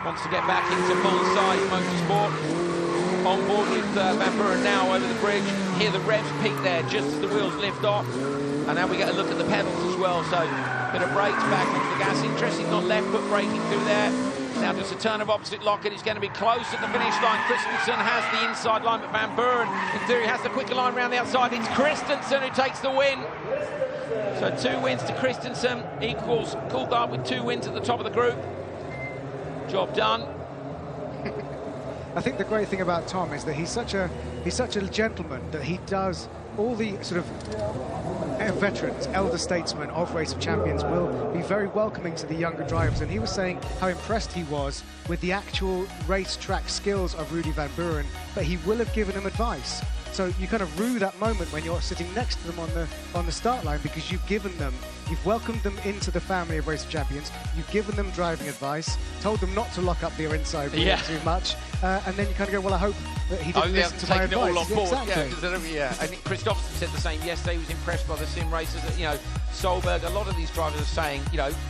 Wants to get back into full-size motorsport. On board with Van Buren now over the bridge. Hear the revs peak there just as the wheels lift off. And now we get a look at the pedals as well. So a bit of brakes back onto the gas. Interesting, not left foot braking through there. Now just a turn of opposite lock, and it's going to be close at the finish line. Christensen has the inside line, but Van Buren, in theory, has the quicker line around the outside. It's Christensen who takes the win. So 2 wins to Christensen equals Coulthard with 2 wins at the top of the group. Job done. I think the great thing about Tom is that he's such a gentleman that he does all the sort of veterans, elder statesmen of Race of Champions will be very welcoming to the younger drivers, and he was saying how impressed he was with the actual racetrack skills of Rudy Van Buren, but he will have given him advice. So you kind of rue that moment when you're sitting next to them on the start line, because you've welcomed them into the family of Race of Champions, you've given them driving advice, told them not to lock up their inside wheel too much, and then you kind of go, well, I hope that he didn't listen to my advice. It all on board. Exactly. Yeah. I think Christopherson said the same yesterday. He was impressed by the sim races. Solberg, a lot of these drivers are saying,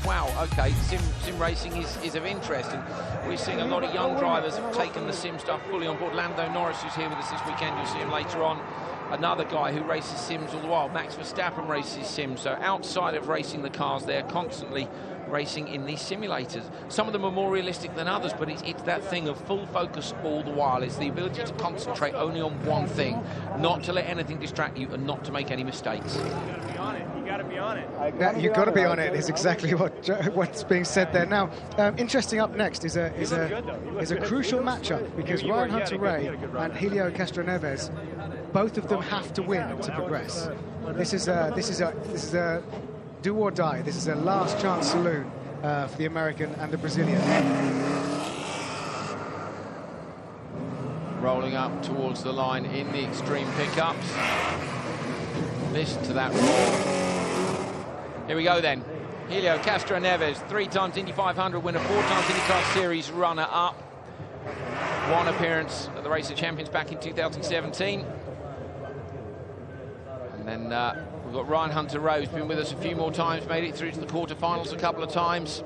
wow, okay, sim racing is of interest, and we're seeing a lot of young drivers have taken the sim stuff fully on board. Lando Norris, who's here with us this weekend, you'll see him later on. Another guy who races sims all the while. Max Verstappen races sims. So outside of racing the cars, they're constantly racing in these simulators. Some of them are more realistic than others, but it's that thing of full focus all the while. It's the ability to concentrate only on one thing, not to let anything distract you, and not to make any mistakes. You gotta be on it. You gotta be on it. Yeah, you've got to be on it is exactly what's being said there. Now, interesting up next is a crucial matchup, because Ryan Hunter-Reay and Helio Castroneves, both of them have to win to progress. This is a do or die. This is a last chance saloon for the American and the Brazilian. Rolling up towards the line in the extreme pickups. Listen to that roar. Here we go then. Helio Castroneves, 3 times Indy 500 winner, 4 times IndyCar Series runner-up. 1 appearance at the Race of Champions back in 2017. And then we've got Ryan Hunter-Reay, who's been with us a few more times, made it through to the quarterfinals a couple of times.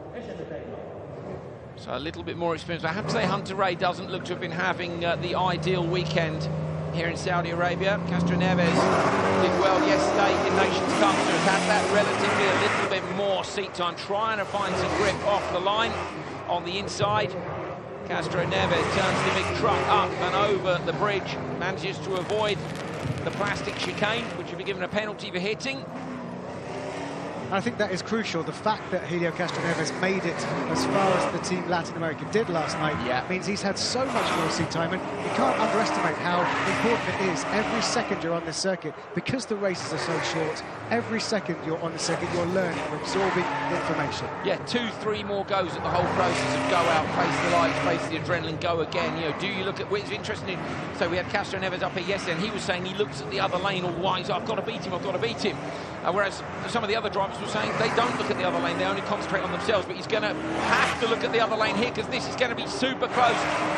So a little bit more experience. I have to say Hunter-Reay doesn't look to have been having the ideal weekend here in Saudi Arabia. Castroneves did well yesterday in Nations Cup, so has had that relatively a little bit more seat time, trying to find some grip off the line on the inside. Castroneves turns the big truck up and over the bridge, manages to avoid the plastic chicane, which will be given a penalty for hitting. And I think that is crucial. The fact that Helio Castroneves made it as far as the Team Latin America did last night means he's had so much more seat time, and you can't underestimate how important it is every second you're on this circuit, because the races are so short. Every second you're on the circuit, you're learning, you're absorbing information. Yeah, 2-3 more goes at the whole process of go out, face the lights, face the adrenaline, go again. You know, do you look at what's interesting? So we had Castroneves up here yesterday, and he was saying he looks at the other lane all the while. He's like, I've got to beat him, I've got to beat him. Whereas some of the other drivers were saying they don't look at the other lane, they only concentrate on themselves. But he's going to have to look at the other lane here, because this is going to be super close.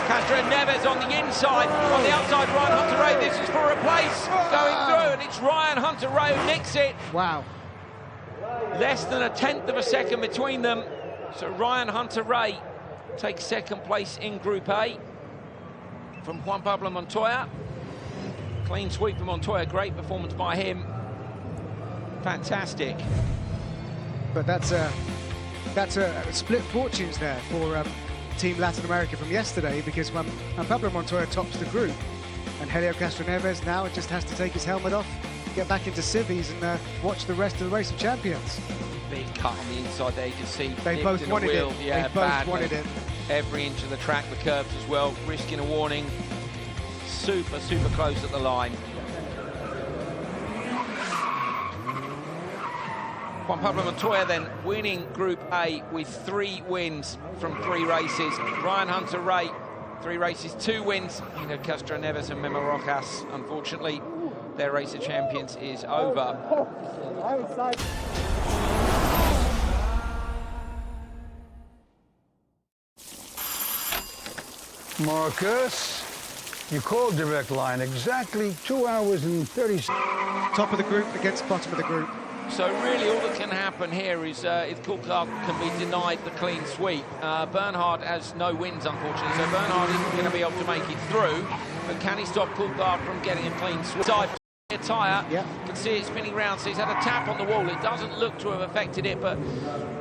Castroneves on the inside, on the outside, Ryan Hunter-Reay. This is for a place going through, and it's Ryan Hunter-Reay who nicks it. Wow. Less than 1/10 of a second between them. So Ryan Hunter-Reay takes second place in Group A from Juan Pablo Montoya. Clean sweep of Montoya, great performance by him. Fantastic. But that's a split fortunes there for Team Latin America from yesterday, because when Pablo Montoya tops the group, and Helio Castroneves now just has to take his helmet off, get back into civvies, and watch the rest of the Race of Champions. Big cut on the inside there, you can see. They both wanted it. Yeah, they both wanted it. Every inch of the track, the curves as well, risking a warning. Super, super close at the line. Juan Pablo Montoya then winning Group A with 3 wins from 3 races. Ryan Hunter-Reay, 3 races, 2 wins. You know, Castroneves and Memo Rojas, unfortunately, their Race of Champions is over. Marcus, you called direct line exactly 2 hours and 30 seconds. Top of the group against bottom of the group. So really all that can happen here is if Coulthard can be denied the clean sweep. Bernhard has no wins, unfortunately, so Bernhard isn't going to be able to make it through. But can he stop Coulthard from getting a clean sweep? Tyre, you can see it spinning round, so he's had a tap on the wall. It doesn't look to have affected it, but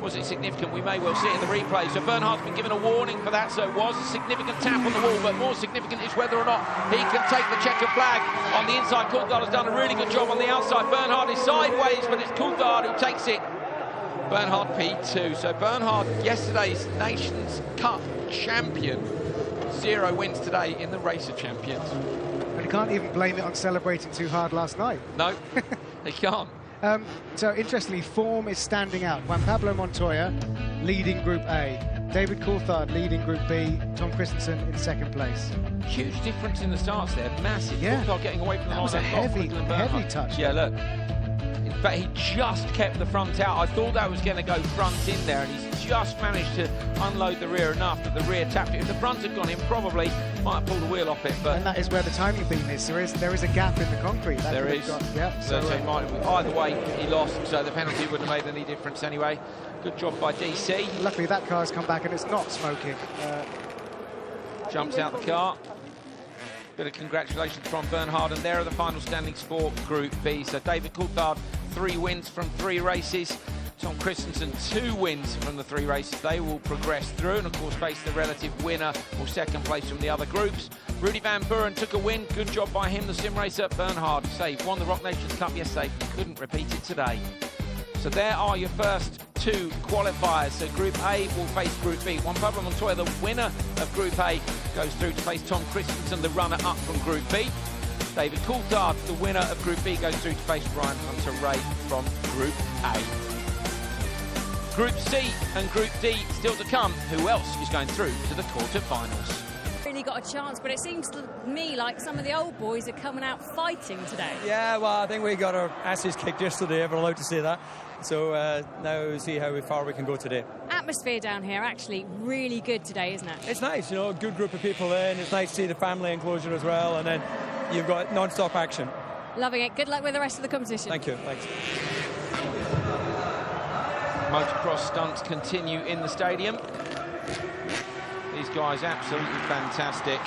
was it significant? We may well see it in the replay. So Bernhard's been given a warning for that, so it was a significant tap on the wall, but more significant is whether or not he can take the checkered flag on the inside. Coulthard has done a really good job on the outside. Bernhard is sideways, but it's Coulthard who takes it. Bernhard P2. So Bernhard, yesterday's Nations Cup champion, 0 wins today in the Race of Champions. And you can't even blame it on celebrating too hard last night. No, they can't. So interestingly, form is standing out. Juan Pablo Montoya leading Group A. David Coulthard leading Group B. Tom Christensen in second place. Huge difference in the starts there, massive. Yeah. Coulthard getting away from the line. That was a heavy touch. Yeah, look. In fact, he just kept the front out. I thought that was going to go front in there, and he's just managed to unload the rear enough that the rear tapped it. If the front had gone in, probably might have pulled the wheel off it. But and that is where the timing beam is. There is a gap in the concrete. That there is. So either way, he lost, so the penalty wouldn't have made any difference anyway. Good job by DC. Luckily, that car's come back and it's not smoking. Jumps out the car. Bit of congratulations from Bernhard, and there are the final standings for Group B. So David Coulthard, 3 wins from 3 races. Tom Christensen, 2 wins from the 3 races. They will progress through and, of course, face the relative winner or second place from the other groups. Rudy Van Buren took a win. Good job by him, the sim racer. Bernhard saved, won the Rock Nations Cup yesterday. Couldn't repeat it today. So there are your first 2 qualifiers. So Group A will face Group B. Juan Pablo Montoya, the winner of Group A, goes through to face Tom Christensen, the runner-up from Group B. David Coulthard, the winner of Group B, goes through to face Ryan Hunter-Reay from Group A. Group C and Group D still to come. Who else is going through to the quarter-finals? Really got a chance, but it seems to me like some of the old boys are coming out fighting today. Yeah, well, I think we got our asses kicked yesterday, if we're allowed to say that. So now we'll see how far we can go today. Atmosphere down here actually really good today, isn't it? It's nice, you know, a good group of people in. It's nice to see the family enclosure as well, and then you've got non-stop action. Loving it. Good luck with the rest of the competition. Thank you. Thanks. Motocross stunts continue in the stadium. These guys absolutely fantastic.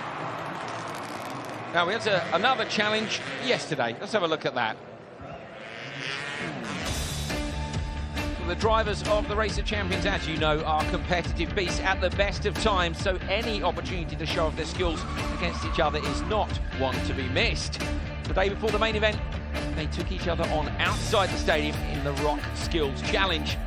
Now we had another challenge yesterday. Let's have a look at that. The drivers of the Race of Champions, as you know, are competitive beasts at the best of times, so any opportunity to show off their skills against each other is not one to be missed. The day before the main event, They took each other on outside the stadium in the ROC Skills Challenge.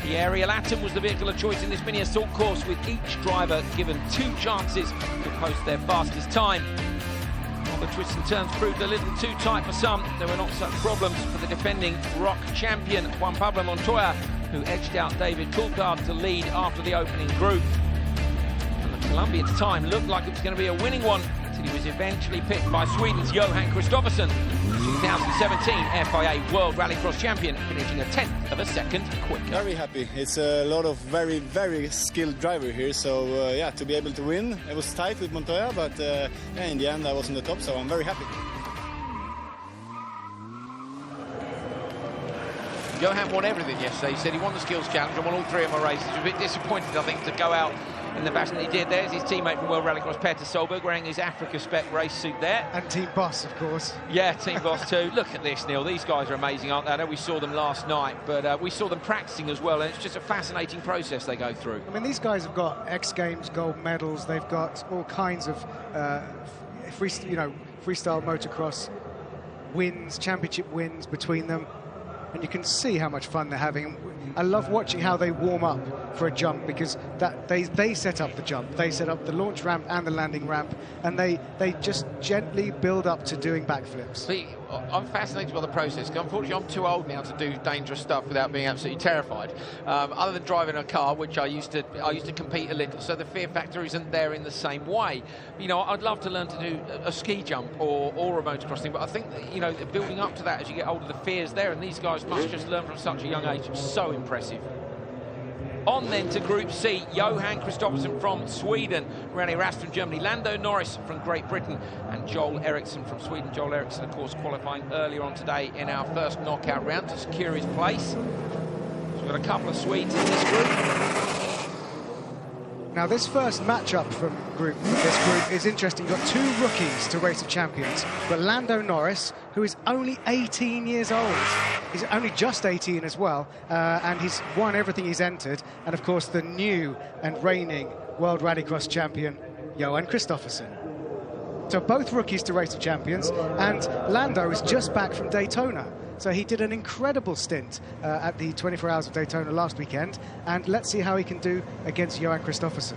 The Aerial Atom was the vehicle of choice in this mini assault course, with each driver given 2 chances to post their fastest time. While the twists and turns proved a little too tight for some, there were not such problems for the defending ROC champion, Juan Pablo Montoya, who edged out David Coulthard to lead after the opening group. And the Colombian's time looked like it was going to be a winning one, until he was eventually pipped by Sweden's Johan Kristoffersson, 2017 FIA World Rallycross champion, finishing a 10th of a second quicker. Very happy. It's a lot of very, very skilled driver here, so yeah, to be able to win. It was tight with Montoya, but yeah, in the end I was on the top, so I'm very happy. Johan won everything yesterday. He said he won the skills challenge and won all 3 of my races. He was a bit disappointed, I think, to go out in the fashion that he did. There's his teammate from World Rallycross, Peter Solberg, wearing his Africa Spec race suit there. And Team Boss, of course. Yeah, Team Boss too. Look at this, Neil. These guys are amazing, aren't they? I know we saw them last night, but we saw them practicing as well, and it's just a fascinating process they go through. I mean, these guys have got X Games gold medals. They've got all kinds of freestyle motocross wins, championship wins between them. And you can see how much fun they're having. I love watching how they warm up for a jump, because they set up the jump, they set up the launch ramp and the landing ramp, and they just gently build up to doing backflips. See, I'm fascinated by the process. Unfortunately, I'm too old now to do dangerous stuff without being absolutely terrified. Other than driving a car, which I used to compete a little, so the fear factor isn't there in the same way. You know, I'd love to learn to do a ski jump or a motocross thing, but I think that, you know, building up to that as you get older, the fear's there, and these guys must just learn from such a young age. So impressive. On then to Group C, Johan Kristoffersson from Sweden, René Rast from Germany, Lando Norris from Great Britain, and Joel Erickson from Sweden. Joel Erickson, of course, qualifying earlier on today in our first knockout round to secure his place. So we've got a couple of Swedes in this group. Now, this first matchup from this group is interesting. You've got 2 rookies to Race of Champions, but Lando Norris, who is only 18 years old. He's only just 18 as well, and he's won everything he's entered. And, of course, the new and reigning World Rallycross champion, Johan Kristoffersson. So both rookies to Race of Champions, and Lando is just back from Daytona. So he did an incredible stint at the 24 Hours of Daytona last weekend, and let's see how he can do against Johan Kristoffersson.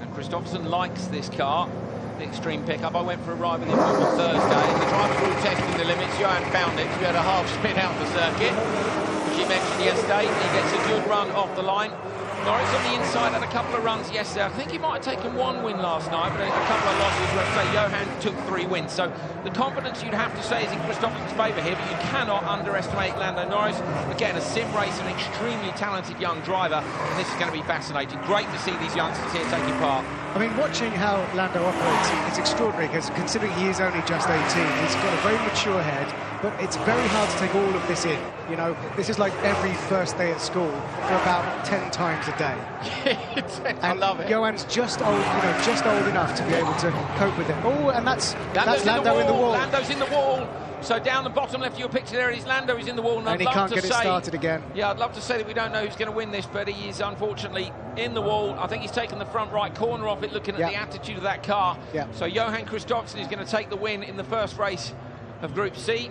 And Kristoffersson likes this car, the Extreme pickup. I went for a ride with him on Thursday. The drivers were all testing the limits. Johan found it. We had a half spin out the circuit, which he mentioned yesterday. He gets a good run off the line. Norris on the inside had a couple of runs yesterday. I think he might have taken 1 win last night, but a couple of losses. Let's say Johan took 3 wins. So the confidence you'd have to say is in Kristoffersson's favour here, but you cannot underestimate Lando Norris. Again, a sim race, an extremely talented young driver, and this is going to be fascinating. Great to see these youngsters here taking part. I mean, watching how Lando operates, it's extraordinary, because considering he is only just 18, he's got a very mature head, but it's very hard to take all of this in. You know, this is like every first day at school for about 10 times a day. I love it. Johan's just old, just old enough to be able to cope with it. Oh, and that's Lando in the wall. Lando's in the wall. So down the bottom left of your picture there, it is Lando is in the wall. And he can't get it started again. Yeah, I'd love to say that we don't know who's going to win this, but he is unfortunately in the wall. I think he's taken the front right corner off it, looking at the attitude of that car. So Johan Kristoffersson is going to take the win in the first race of Group C.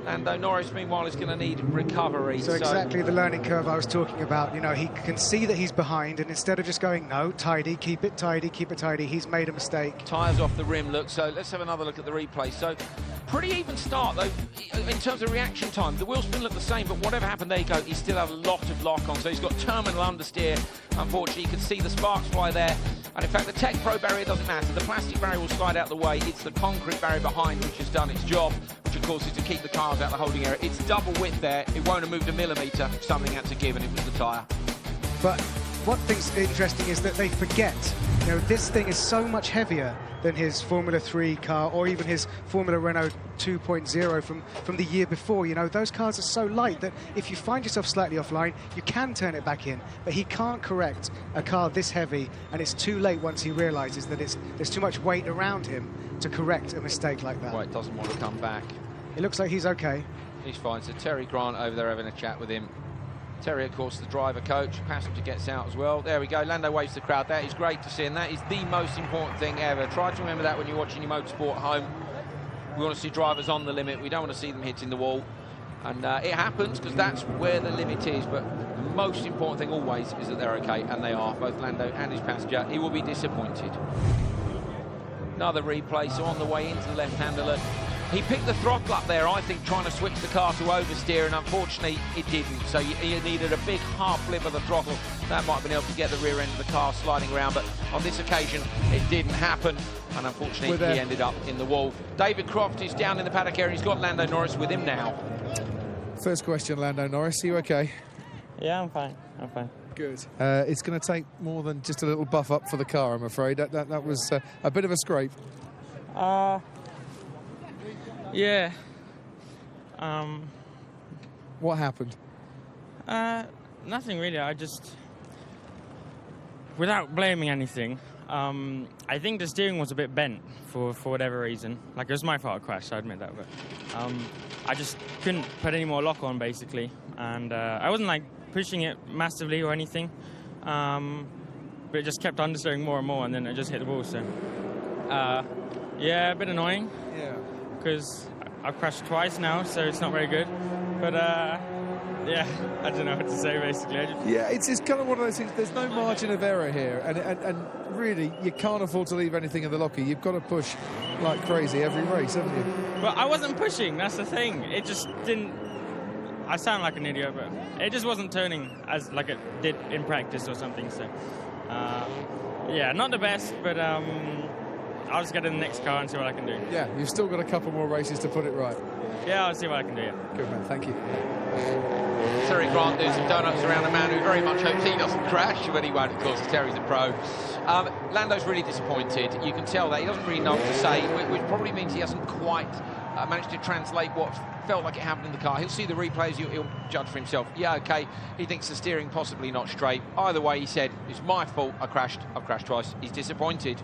Lando Norris, meanwhile, is going to need recovery. So exactly the learning curve I was talking about. You know, he can see that he's behind, and instead of just going, no, tidy, keep it tidy, he's made a mistake. Tyres off the rim, look. So let's have another look at the replay. So pretty even start, though, in terms of reaction time. The wheel spin looked the same, but whatever happened, there you go. He still had a lot of lock on, so he's got terminal understeer. Unfortunately, you can see the sparks fly there. And in fact, the Tech Pro barrier doesn't matter. The plastic barrier will slide out the way. It's the concrete barrier behind which has done its job, which of course is to keep the cars out of the holding area. It's double width there. It won't have moved a millimetre. Something had to give, and it was the tyre. But what thing's interesting is that they forget, this thing is so much heavier than his Formula 3 car or even his Formula Renault 2.0 from the year before. Those cars are so light that if you find yourself slightly offline, you can turn it back in. But he can't correct a car this heavy, and it's too late once he realises that there's too much weight around him to correct a mistake like that. Right, doesn't want to come back. It looks like he's okay. He's fine. So Terry Grant over there having a chat with him. Terry, of course, the driver coach. Passenger gets out as well. There we go. Lando waves to the crowd. That is great to see, and that is the most important thing ever. Try to remember that when you're watching your motorsport at home. We want to see drivers on the limit. We don't want to see them hitting the wall. And it happens because that's where the limit is. But the most important thing always is that they're okay, and they are, both Lando and his passenger. He will be disappointed. Another replay, so on the way into the left-hand alert. He picked the throttle up there, I think, trying to switch the car to oversteer, and unfortunately it didn't. So you needed a big half flip of the throttle. That might have been able to get the rear end of the car sliding around, but on this occasion it didn't happen, and unfortunately he ended up in the wall. David Croft is down in the paddock area. He's got Lando Norris with him now. First question, Lando Norris, are you okay? Yeah, I'm fine. I'm fine. Good. It's going to take more than just a little buff up for the car, I'm afraid. That was a bit of a scrape. Yeah. What happened? Nothing really. I just, without blaming anything, I think the steering was a bit bent for whatever reason. Like, it was my fault I crashed, I admit that, but I just couldn't put any more lock on, basically. And I wasn't, like, pushing it massively or anything, but it just kept understeering more and more, and then it just hit the wall, so... yeah, a bit annoying. Yeah. Because I've crashed twice now, so it's not very good. But, yeah, I don't know what to say, basically. Yeah, it's kind of one of those things. There's no margin of error here, and really, you can't afford to leave anything in the locker. You've got to push like crazy every race, haven't you? But I wasn't pushing, that's the thing. It just didn't... I sound like an idiot, but it just wasn't turning as like it did in practice or something, so... yeah, not the best, but... I'll just get in the next car and see what I can do. Yeah, you've still got a couple more races to put it right. Yeah, I'll see what I can do, yeah. Good, man. Thank you. Terry Grant doing some donuts around a man who very much hopes he doesn't crash, but he won't, of course, Terry's a pro. Lando's really disappointed. You can tell that. He doesn't really know what to say, which probably means he hasn't quite managed to translate what felt like it happened in the car. He'll see the replays, he'll judge for himself. Yeah, okay, he thinks the steering possibly not straight. Either way, he said, it's my fault, I've crashed twice. He's disappointed.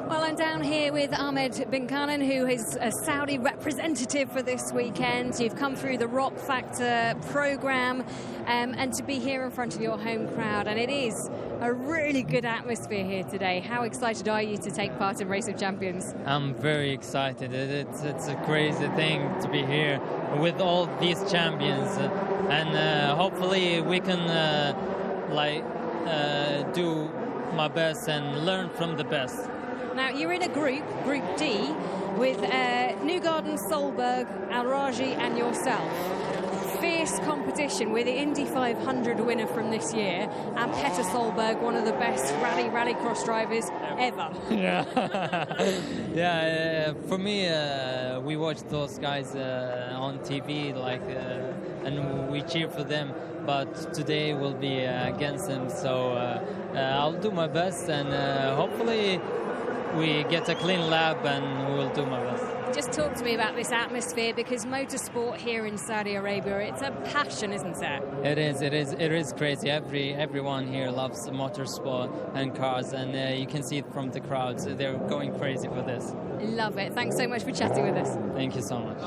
Well, I'm down here with Ahmed Bin Khanan, who is a Saudi representative for this weekend. You've come through the ROC Factor programme and to be here in front of your home crowd. And it is a really good atmosphere here today. How excited are you to take part in Race of Champions? I'm very excited. It's a crazy thing to be here with all these champions. And hopefully we can do my best and learn from the best. Now, you're in a Group D, with Newgarden, Solberg, Al-Raji and yourself. Fierce competition with the Indy 500 winner from this year and Petter Solberg, one of the best rallycross drivers ever. Yeah, yeah. For me, we watch those guys on TV, and we cheer for them. But today will be against them, so I'll do my best, and hopefully we get a clean lap and we'll do my best. Just talk to me about this atmosphere, because motorsport here in Saudi Arabia, it's a passion, isn't it? It is crazy. Everyone here loves motorsport and cars, and you can see it from the crowds. They're going crazy for this. Love it. Thanks so much for chatting with us. Thank you so much.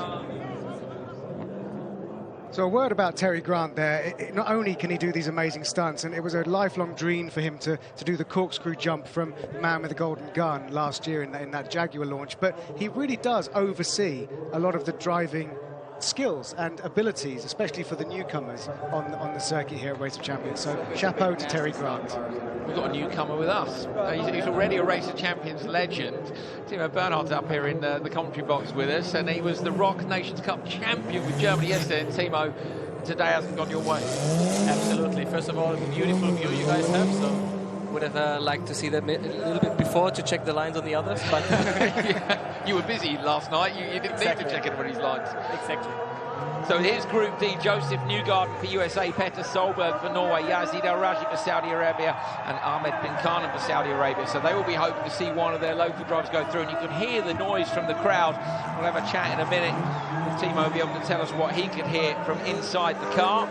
So a word about Terry Grant there. Not only can he do these amazing stunts, and it was a lifelong dream for him to do the corkscrew jump from Man with the Golden Gun last year in that Jaguar launch, but he really does oversee a lot of the driving skills and abilities, especially for the newcomers on the circuit here at Race of Champions. So chapeau to Terry Grant. We've got a newcomer with us. He's already a Race of Champions legend. Timo Bernhard's up here in the commentary box with us, and he was the ROC Nations Cup champion with Germany yesterday. And Timo, today hasn't gone your way. Absolutely. First of all, beautiful view you guys have. So would have liked to see them a little bit before to check the lines on the others, but yeah, you were busy last night. You didn't need to check anybody's lines. Exactly. So here's Group D: Joseph Newgarden for USA, Petter Solberg for Norway, Yazid Al-Raji for Saudi Arabia, and Ahmed Bin Khanan for Saudi Arabia. So they will be hoping to see one of their local drivers go through, and you can hear the noise from the crowd. We'll have a chat in a minute. Timo will be able to tell us what he could hear from inside the car.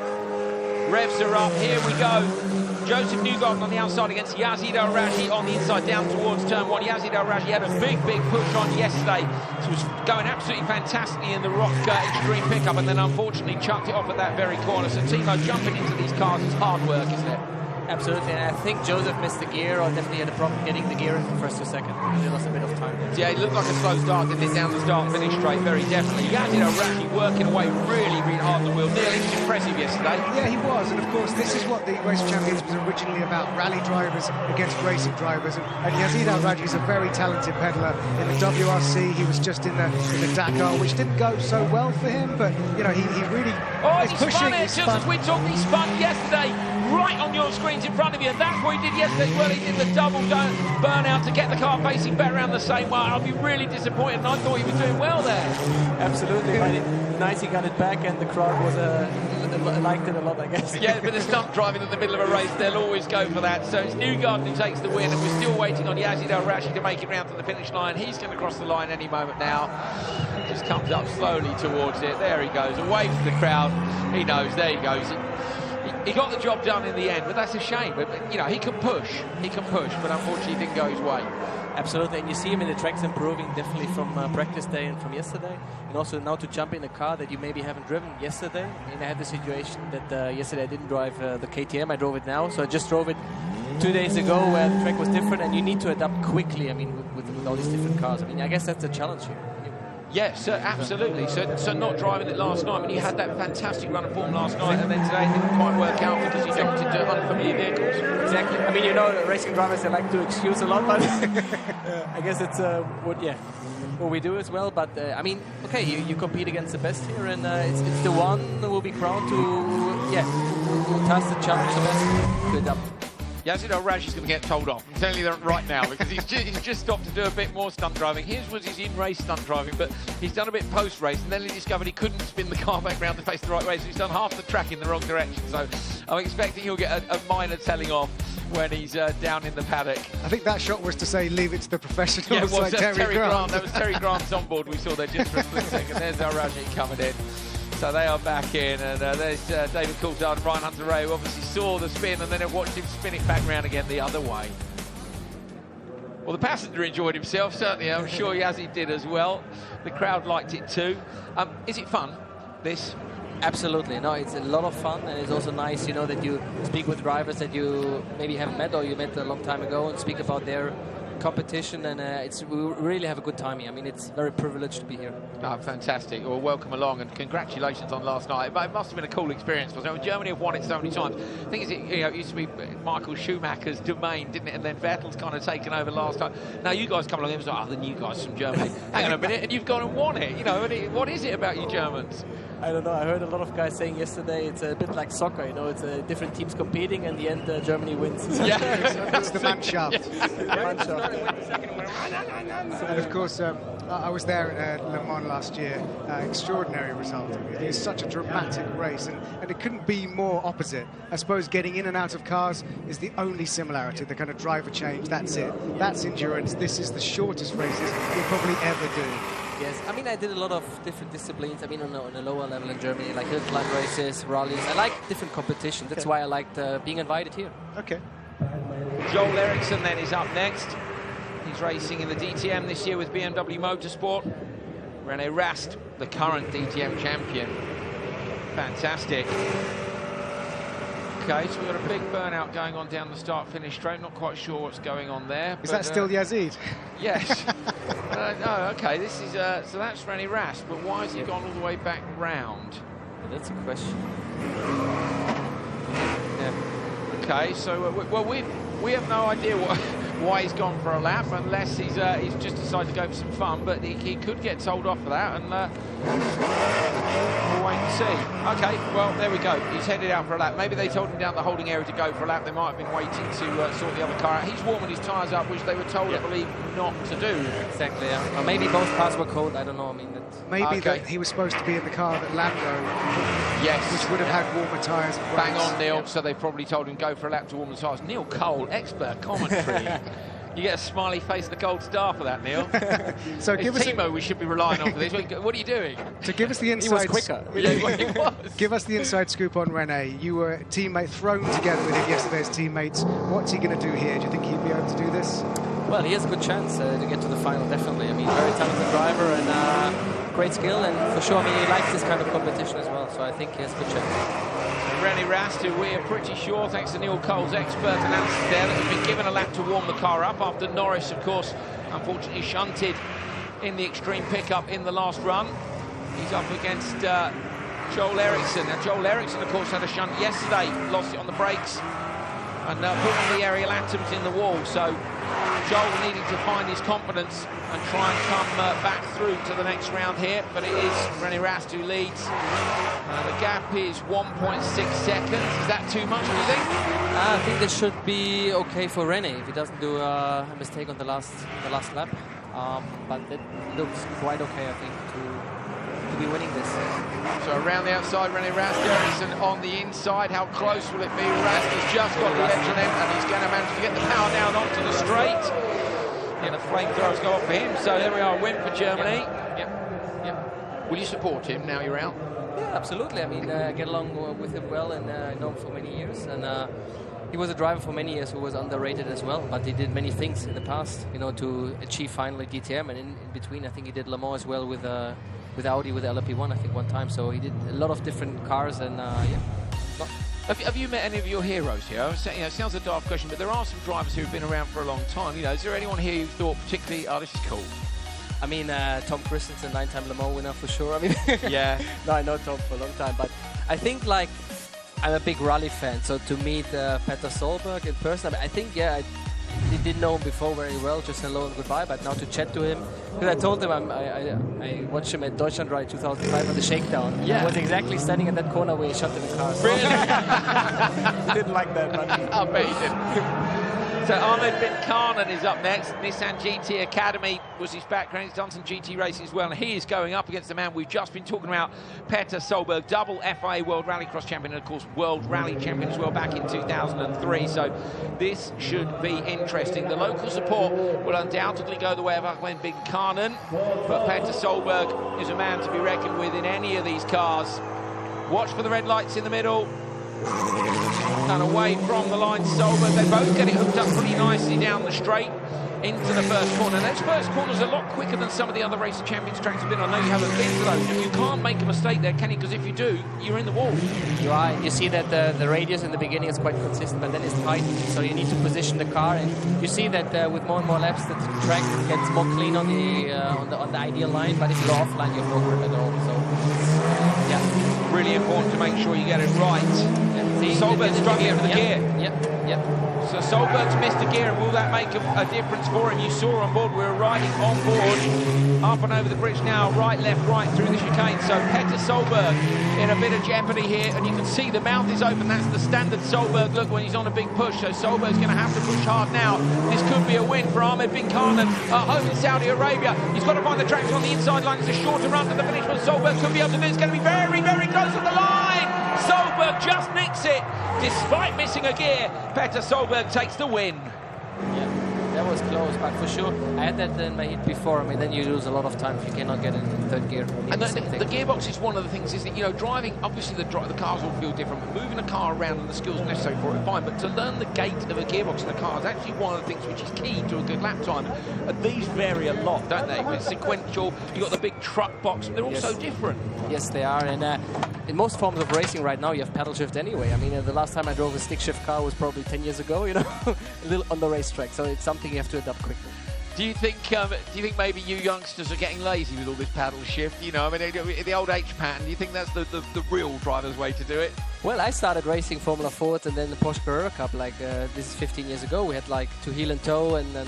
Revs are up. Here we go. Joseph Newgarden on the outside against Yazid Al-Raji on the inside down towards turn one. Yazid Al-Raji had a big push on yesterday. It was going absolutely fantastically in the ROC Extreme pickup, and then unfortunately chucked it off at that very corner. So Timo, jumping into these cars is hard work, isn't it? Absolutely, and I think Joseph missed the gear, or definitely had a problem getting the gear in from first to second. He lost a bit of time. Yeah, it looked like a slow start, didn't it, down the start-finish straight, very definitely. Yazid Al-Rashi working away really hard on the wheel. Neil, he was impressive yesterday. Yeah, he was, and of course, this is what the Race Champions was originally about, rally drivers against racing drivers, and Yazid Al-Rashi is a very talented peddler. In the WRC, he was just in the Dakar, which didn't go so well for him, but, you know, he really is pushing. Just as we talked, he spun yesterday, right on your screens in front of you, and that's what he did yesterday. Well, he did the double burnout to get the car facing back around the same way. I'll be really disappointed, and I thought he was doing well there. Absolutely, nice he got it back, and the crowd was liked it a lot, I guess. Yeah, but the stunt driving in the middle of a race, they'll always go for that. So it's Newgarden who takes the win, and we're still waiting on Yazid Al-Rashi to make it round to the finish line. He's going to cross the line any moment now. Just comes up slowly towards it. There he goes, away from the crowd. He knows, there he goes. He got the job done in the end, but that's a shame. But you know, he can push, but unfortunately it didn't go his way. Absolutely, and you see him in the tracks improving definitely from practice day and from yesterday, and also now to jump in a car that you maybe haven't driven yesterday. I mean, I had the situation that yesterday I didn't drive the KTM, I drove it now, so I just drove it 2 days ago where the track was different, and you need to adapt quickly, I mean, with all these different cars. I mean, I guess that's a challenge here. Yes, absolutely. So not driving it last night, when you had that fantastic run of form last night, and then today it didn't quite work out because you jumped into unfamiliar vehicles. Exactly. I mean, you know, racing drivers, they like to excuse a lot, but I guess it's what we do as well. But I mean, okay, you compete against the best here, and it's the one who will be crowned to who task the challenge the best to adapt. Yazid Al-Rashi is going to get told off. I'm telling you that right now, because he's just stopped to do a bit more stunt driving. His was his in-race stunt driving, but he's done a bit post-race, and then he discovered he couldn't spin the car back round to face the right way, so he's done half the track in the wrong direction. So I'm expecting he'll get a minor telling off when he's down in the paddock. I think that shot was to say, leave it to the professionals. Yeah, it was like Terry Grant. That was Terry Grant's on board. We saw there just for a split second. There's Al-Rashi coming in. So they are back in, and there's David Coulthard and Ryan Hunter-Reay, who obviously saw the spin and then have watched him spin it back round again the other way. Well, the passenger enjoyed himself, certainly. I'm sure Yazid did as well. The crowd liked it too. Is it fun, this? Absolutely. No, it's a lot of fun, and it's also nice, you know, that you speak with drivers that you maybe haven't met or you met a long time ago and speak about their competition, and we really have a good time here. I mean, it's very privileged to be here. Oh, fantastic. Well, welcome along, and congratulations on last night. It must have been a cool experience, wasn't it? Germany have won it so many times. The thing is, it used to be Michael Schumacher's domain, didn't it? And then Vettel's kind of taken over last time. Now you guys come along, it was like, the new guys from Germany. Hang on a minute, and you've gone and won it. You know, what is it about you Germans? I don't know. I heard a lot of guys saying yesterday it's a bit like soccer. You know, it's different teams competing, and in the end, Germany wins. Yeah, that's the Mannschaft. And of course, I was there at Le Mans last year. Extraordinary result. It is such a dramatic race, and it couldn't be more opposite. I suppose getting in and out of cars is the only similarity. The kind of driver change. That's it. That's endurance. This is the shortest races you'll probably ever do. Yes, I mean, I did a lot of different disciplines. I mean, on a lower level in Germany, like hill climb races, rallies. I like different competitions. That's why I liked being invited here. Okay. Joel Erickson then is up next. He's racing in the DTM this year with BMW Motorsport. René Rast, the current DTM champion. Fantastic. Okay, so we've got a big burnout going on down the start-finish straight. Not quite sure what's going on there. Is that still Yazid? Yes. No, okay, this is so that's René Rast, but why has he gone all the way back round? Well, that's a question. Yeah. Okay, so well, we have no idea why he's gone for a lap, unless he's just decided to go for some fun. But he could get told off for that, and we'll wait and see. Okay, well, there we go. He's headed out for a lap. Maybe they told him down the holding area to go for a lap. They might have been waiting to sort the other car out. He's warming his tyres up, which they were told, I believe, not to do. Exactly, yeah. Or maybe both cars were cold. I don't know. I mean, maybe that he was supposed to be in the car that Lando, yes, which would have had warmer tyres. Bang on, Neil. So they probably told him go for a lap to warm the tyres. Neil Cole, expert commentary. You get a smiley face and a gold star for that, Neil. So give us Timo we should be relying on for this. What are you doing? To give us the inside. He was quicker. He was. Give us the inside scoop on René. You were thrown together with him yesterday as teammates. What's he going to do here? Do you think he'd be able to do this? Well, he has a good chance to get to the final, definitely. I mean, very talented driver, and great skill, and for sure, I mean, he likes this kind of competition as well. So I think he has a good chance. René Rast, who we're pretty sure, thanks to Neil Cole's expert analysis there, that has been given a lap to warm the car up after Norris, of course, unfortunately shunted in the extreme pickup in the last run. He's up against Joel Erickson. Now, Joel Erickson, of course, had a shunt yesterday, lost it on the brakes, and put on the aerial atoms in the wall. So Joel needing to find his confidence and try and come back through to the next round here, but it is René Rast who leads. The gap is 1.6 seconds. Is that too much, do you think? I think this should be okay for René if he doesn't do a mistake on the last lap. But it looks quite okay, I think, to be winning this. So around the outside, René Rast, Erickson on the inside. How close will it be? Rast has just got the edge on him, and he's going to manage to get the power down onto the straight. And the flamethrowers go off for him. So there we are, win for Germany. Yep. Will you support him now you're out? Yeah, absolutely. I mean, I get along with him well, and I know him for many years. And he was a driver for many years who was underrated as well, but he did many things in the past, you know, to achieve finally DTM. And in between, I think he did Le Mans as well with Audi, with LMP1, I think, one time. So he did a lot of different cars, and yeah. Have you met any of your heroes here? You know, it sounds a daft question, but there are some drivers who have been around for a long time. You know, is there anyone here you thought particularly, oh, this is cool? I mean, Tom Christensen, 9-time Le Mans winner for sure. I mean, yeah. No, I know Tom for a long time, but I think, like, I'm a big rally fan, so to meet Peter Solberg in person, I think, yeah, I didn't know him before very well, just hello and goodbye, but now to chat to him, because I told him I watched him at Deutschland Rally 2005 on the shakedown. Yeah. I was exactly standing in that corner where he shot in the car. So Really? he didn't like that, but I bet he didn't. So Ahmed bin Karnan is up next. Nissan GT Academy was his background. He's done some GT racing as well, and he is going up against the man we've just been talking about, Peter Solberg, double FIA World Rallycross champion, and of course World Rally champion as well back in 2003. So this should be interesting. The local support will undoubtedly go the way of Ahmed bin Karnan, but Peter Solberg is a man to be reckoned with in any of these cars. Watch for the red lights in the middle. And away from the line, Solberg. They both get it hooked up pretty nicely down the straight into the first corner. Those first corners are a lot quicker than some of the other Racing Champions tracks have been. I know you haven't been to those. You can't make a mistake there, can you? Because if you do, you're in the wall. You're right. You see that the radius in the beginning is quite consistent, but then it's tight. So you need to position the car, and you see that with more and more laps, the track gets more clean on the ideal line. But if you're offline, you have no grip at all. So yeah, really important to make sure you get it right. Solberg's struggling for the gear. Yep. So Solberg's missed a gear, and will that make a difference for him? You saw on board, we were riding on board, up and over the bridge now, right, left, right, through the chicane. So Peter Solberg in a bit of jeopardy here, and you can see the mouth is open. That's the standard Solberg look when he's on a big push. So Solberg's going to have to push hard now. This could be a win for Ahmed bin Karnan at home in Saudi Arabia. He's got to find the traction on the inside line. It's a shorter run to the finish, but Solberg could be able to do it. It's going to be very, very close to the line. Solberg just nicks it. Despite missing a gear, Peter Solberg takes the win. Yeah, that was close, but for sure, I had that in my heat before. I mean, then you lose a lot of time if you cannot get in third gear. And the gearbox is one of the things, isn't it? You know, driving, obviously the cars all feel different, but moving a car around and the skills necessary for it, fine. But to learn the gait of a gearbox in a car is actually one of the things which is key to a good lap time. And these vary a lot, don't they? It's sequential, you've got the big truck box, and they're all so different. Yes, they are. And in most forms of racing right now, you have pedal shift anyway. I mean, the last time I drove a stick shift car was probably 10 years ago, you know, a little on the racetrack. So it's something you have to adapt quickly. Do you think maybe you youngsters are getting lazy with all this paddle shift? You know, I mean, the old H pattern, do you think that's the real driver's way to do it? Well, I started racing Formula Ford and then the Porsche Carrera Cup, like, this is 15 years ago. We had, like, 2 heel and toe and then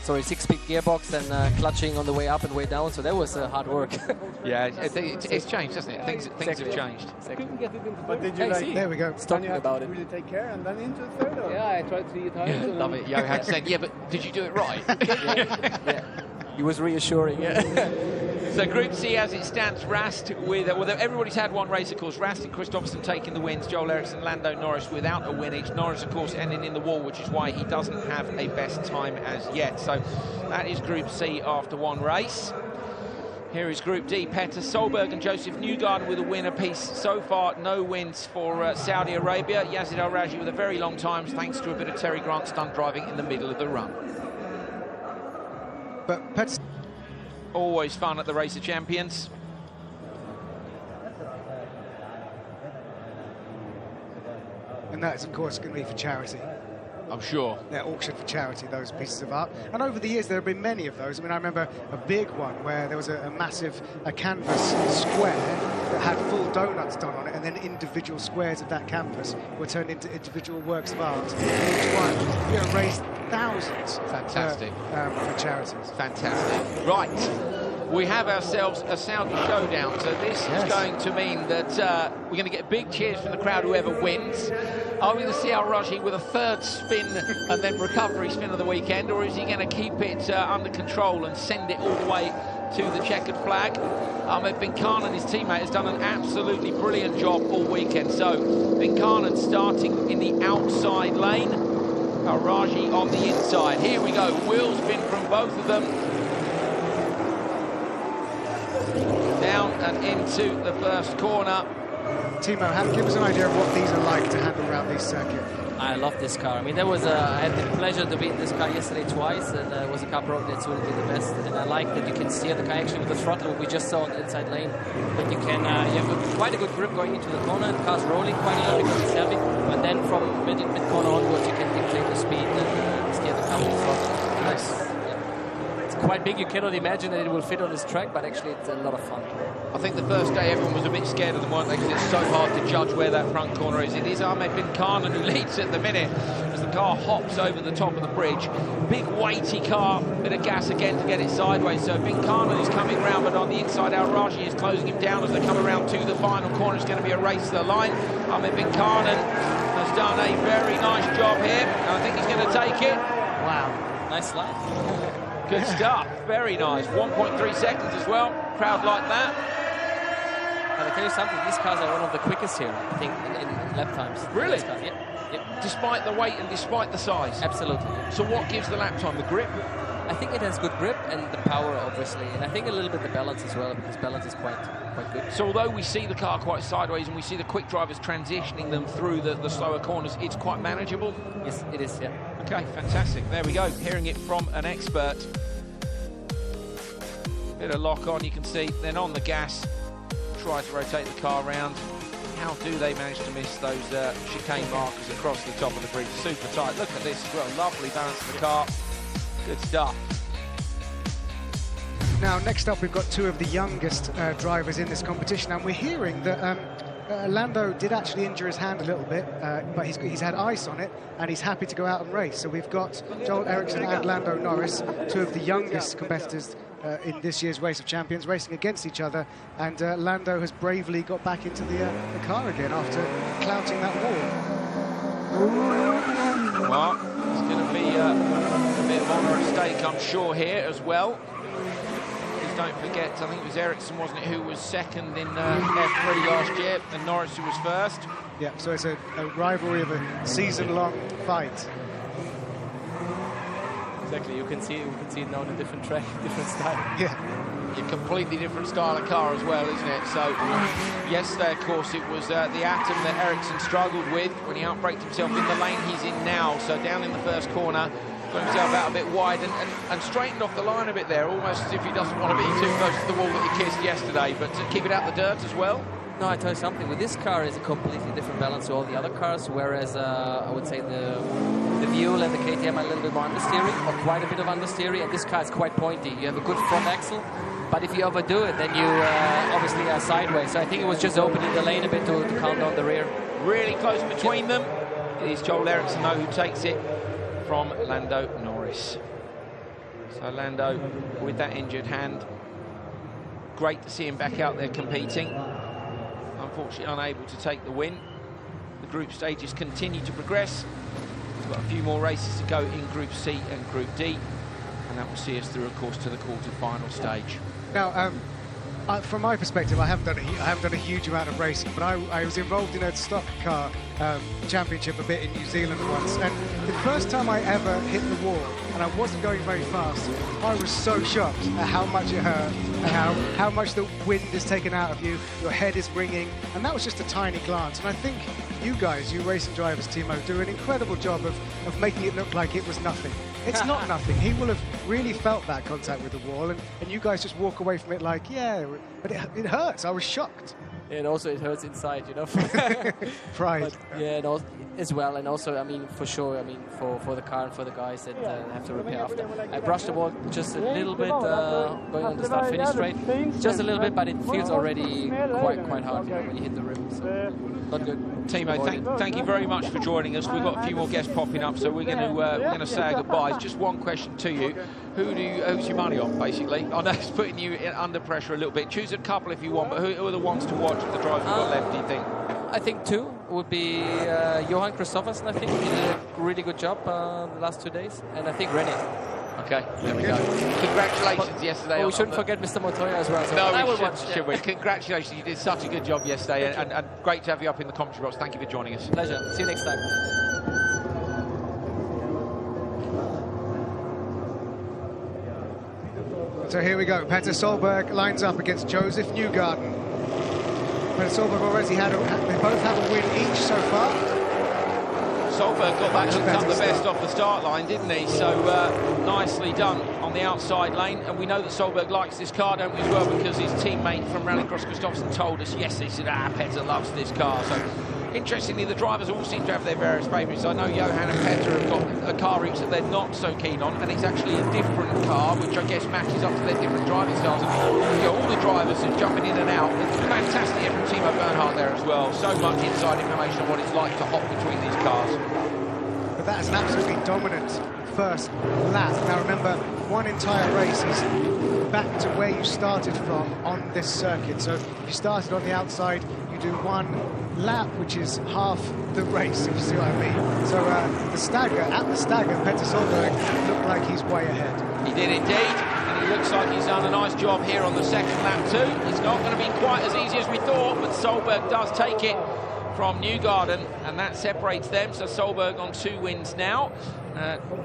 6-speed gearbox and clutching on the way up and way down. So that was hard work. Yeah, it's changed, hasn't it? Things have changed. Exactly. But did you there we go. Talking about it. Really take care and then into third? Or? Yeah, I tried 3 times. Yeah, love it. Johan said, yeah, but did you do it right? Yeah. He was reassuring. Yeah. So Group C, as it stands, Rast with everybody's had one race, of course. Rast and Kristoffersson taking the wins. Joel Erickson, Lando Norris without a win. It's Norris, of course, ending in the wall, which is why he doesn't have a best time as yet. So that is Group C after one race. Here is Group D. Peter Solberg and Joseph Newgarden with a win apiece. So far, no wins for Saudi Arabia. Yazid Al-Raji with a very long time, thanks to a bit of Terry Grant stunt driving in the middle of the run. But Peter... Always fun at the Race of Champions. And that's, of course, going to be for charity. I'm sure. They're auctioned for charity, those pieces of art. And over the years, there have been many of those. I mean, I remember a big one where there was a massive canvas square that had full donuts done on it, and then individual squares of that canvas were turned into individual works of art. Each one, raised thousands. Fantastic. For charities. Fantastic. Right. We have ourselves a Saudi showdown, so this is going to mean that we're going to get big cheers from the crowd whoever wins. Are we going to see Al-Raji with a third spin and then recovery spin of the weekend, or is he going to keep it under control and send it all the way to the checkered flag? Ahmed Bin Khan and his teammate has done an absolutely brilliant job all weekend. So Bin Khan starting in the outside lane, Al-Raji on the inside. Here we go, wheel spin from both of them. Down and into the first corner. Timo, give us an idea of what these are like to handle around this circuit. I love this car. I mean, I had the pleasure to be in this car yesterday twice, and it was a car probably that's really the best. And I like that you can steer the car actually with the throttle we just saw on the inside lane. But you can, you have quite a good grip going into the corner. The car's rolling quite a lot because it's heavy. But then from mid corner onwards, you can dictate the speed and steer the car with the throttle. Nice. It's quite big. You cannot imagine that it will fit on this track, but actually it's a lot of fun. I think the first day everyone was a bit scared of them, weren't they? Because it's so hard to judge where that front corner is. It is Ahmed Bin Khan who leads at the minute as the car hops over the top of the bridge. Big weighty car, bit of gas again to get it sideways. So Bin Khan is coming round, but on the inside Al-Raji is closing him down as they come around to the final corner. It's going to be a race to the line. Ahmed Bin Khan has done a very nice job here. And I think he's going to take it. Wow. Nice slide. Good stuff. Very nice. 1.3 seconds as well. Crowd like that. And I tell you something, these cars are one of the quickest here, I think, in lap times. Really? Yeah. Despite the weight and despite the size? Absolutely. So what gives the lap time? The grip? I think it has good grip and the power, obviously. And I think a little bit the balance as well, because balance is quite good. So although we see the car quite sideways and we see the quick drivers transitioning them through the slower corners, it's quite manageable? Yes, it is, yeah. Okay, fantastic. There we go, hearing it from an expert. Bit of lock on, you can see. Then on the gas, try to rotate the car around. How do they manage to miss those chicane markers across the top of the bridge? Super tight. Look at this as well. Lovely balance of the car. Good stuff. Now, next up, we've got two of the youngest drivers in this competition, and we're hearing that Lando did actually injure his hand a little bit, but he's had ice on it, and he's happy to go out and race. So we've got Joel Erickson and Lando Norris, two of the youngest competitors in this year's Race of Champions, racing against each other, and Lando has bravely got back into the car again after clouting that wall. Well, it's going to be a bit of honour at stake, I'm sure, here as well. Because don't forget, I think it was Erickson, wasn't it, who was second in F3 last year, and Norris who was first. Yeah, so it's a rivalry of a season-long fight. Exactly, you can see it now on a different track, different style. Yeah. A completely different style of car as well, isn't it? So yesterday, of course, it was the Atom that Erickson struggled with when he outbraked himself in the lane he's in now. So down in the first corner, got himself out a bit wide and straightened off the line a bit there, almost as if he doesn't want to be too close to the wall that he kissed yesterday, but to keep it out the dirt as well. No, I tell you something, with this car is a completely different balance to all the other cars, whereas I would say the Buell and the KTM are a little bit more understeering, or quite a bit of understeering, and this car is quite pointy. You have a good front axle, but if you overdo it, then you obviously are sideways. So I think it was just opening the lane a bit to calm down the rear. Really close between them. It is Joel Erickson, though, who takes it from Lando Norris. So Lando with that injured hand. Great to see him back out there competing. Unfortunately unable to take the win. The group stages continue to progress. We've got a few more races to go in Group C and Group D, and that will see us through, of course, to the quarter-final stage. Now, from my perspective, I haven't done a huge amount of racing, but I was involved in a stock car championship a bit in New Zealand once, and the first time I ever hit the wall, and I wasn't going very fast, I was so shocked at how much it hurt, and how much the wind is taken out of you, your head is ringing, and that was just a tiny glance. And I think you guys, you racing drivers, Timo, do an incredible job of making it look like it was nothing. It's not nothing. He will have really felt that contact with the wall, and you guys just walk away from it like, yeah, but it hurts. I was shocked. And also it hurts inside, you know. Pride. But, yeah, and also, as well, and also, I mean, for sure, I mean, for the car and for the guys that have to repair after. I brushed the wall just a little bit going on the start-finish straight, just a little bit, but it feels already quite hard, you know, when you hit the rim. So not good. Timo, thank you very much for joining us. We've got a few more guests popping up, so we're going to say our goodbyes. Just one question to you: who's your money on, basically? I know it's putting you under pressure a little bit. Choose a couple if you want, but who are the ones to watch of the drivers we've got left, do you think? I think two would be Johan Kristoffersen. I think he did a really good job the last 2 days, and I think René. Okay, there we go. Congratulations yesterday. We shouldn't forget Mr. Montoya as well. So no, I will watch, should we? Congratulations, you did such a good job yesterday, and great to have you up in the commentary box. Thank you for joining us. Pleasure. See you next time. So here we go. Petter Solberg lines up against Joseph Newgarden. Petter Solberg already they both have a win each so far. Solberg got that hooked up the best off the start line, didn't he? So nicely done on the outside lane. And we know that Solberg likes this car, don't we, as well, because his teammate from Rallycross Kristoffersen told us, yes, he said, Petter loves this car. So interestingly, the drivers all seem to have their various favourites. I know Johan and Petter have got a car each that they're not so keen on, and it's actually a different car, which I guess matches up to their different driving styles. And all the drivers are jumping in and out. It's fantastic from Timo Bernhard there as well. So much inside information on what it's like to hop between these cars. But that's an absolutely dominant first lap. Now remember, one entire race is back to where you started from on this circuit. So if you started on the outside, you do one lap, which is half the race, if you see what I mean. So at the stagger, Petter Solberg looked like he's way ahead. He did indeed, and he looks like he's done a nice job here on the second lap too. It's not going to be quite as easy as we thought, but Solberg does take it from Newgarden, and that separates them. So Solberg on 2 wins now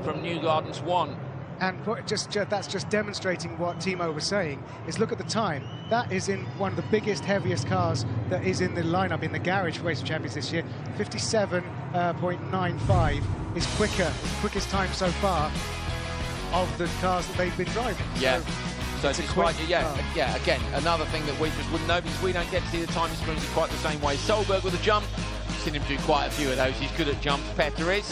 from Newgarden's 1. And that's just demonstrating what Timo was saying, is look at the time. That is in one of the biggest, heaviest cars that is in the lineup in the garage for Race of Champions this year. 57.95 is quickest time so far of the cars that they've been driving. Yeah. So it's quite, yeah, again, another thing that we just wouldn't know because we don't get to see the timing screens in quite the same way. Solberg with a jump. I've seen him do quite a few of those. He's good at jumps. Petter is.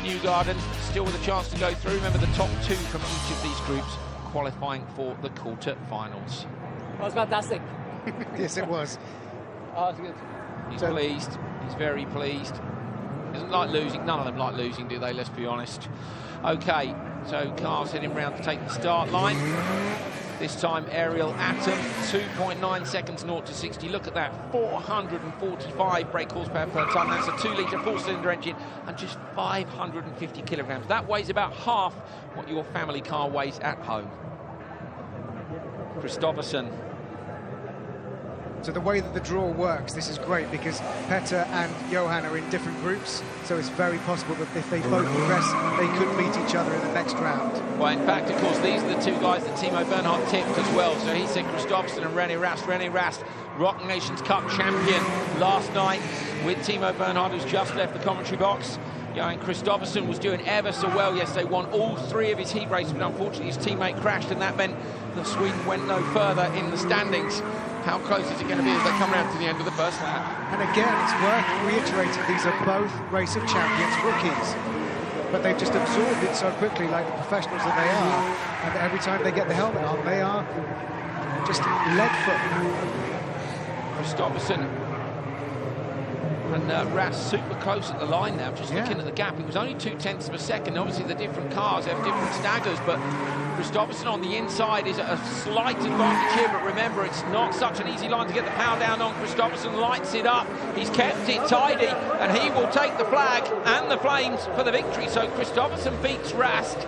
Newgarden still with a chance to go through. Remember, the top 2 from each of these groups qualifying for the quarter-finals. That was fantastic. Yes, it was. Oh, it's good. He's pleased. He's very pleased. Doesn't like losing. None of them like losing, do they? Let's be honest. Okay, so cars heading round to take the start line. This time, Ariel Atom, 2.9 seconds 0 to 60. Look at that, 445 brake horsepower per tonne. That's a 2-litre 4-cylinder engine and just 550 kilograms. That weighs about half what your family car weighs at home. Kristoffersen. So the way that the draw works, this is great because Petter and Johan are in different groups, so it's very possible that if they both progress, they could meet each other in the next round. Well, in fact, of course, these are the 2 guys that Timo Bernhard tipped as well. So he said Kristoffersen and René Rast. René Rast, ROC Nations Cup champion last night with Timo Bernhard, who's just left the commentary box. Johan Kristoffersen was doing ever so well yesterday, won all 3 of his heat races, but unfortunately his teammate crashed, and that meant that Sweden went no further in the standings. How close is it going to be as they come around to the end of the first lap? And again, it's worth reiterating, these are both Race of Champions rookies. But they've just absorbed it so quickly, like the professionals that they are. And every time they get the helmet on, they are just leg foot. Kristoffersen and Rast super close at the line now, just looking at the gap. It was only 0.2 of a second. Obviously, the different cars have different staggers, but Kristoffersen on the inside is at a slight advantage here, but remember, it's not such an easy line to get the power down on. Kristoffersen lights it up. He's kept it tidy, and he will take the flag and the flames for the victory. So Kristoffersen beats Rast,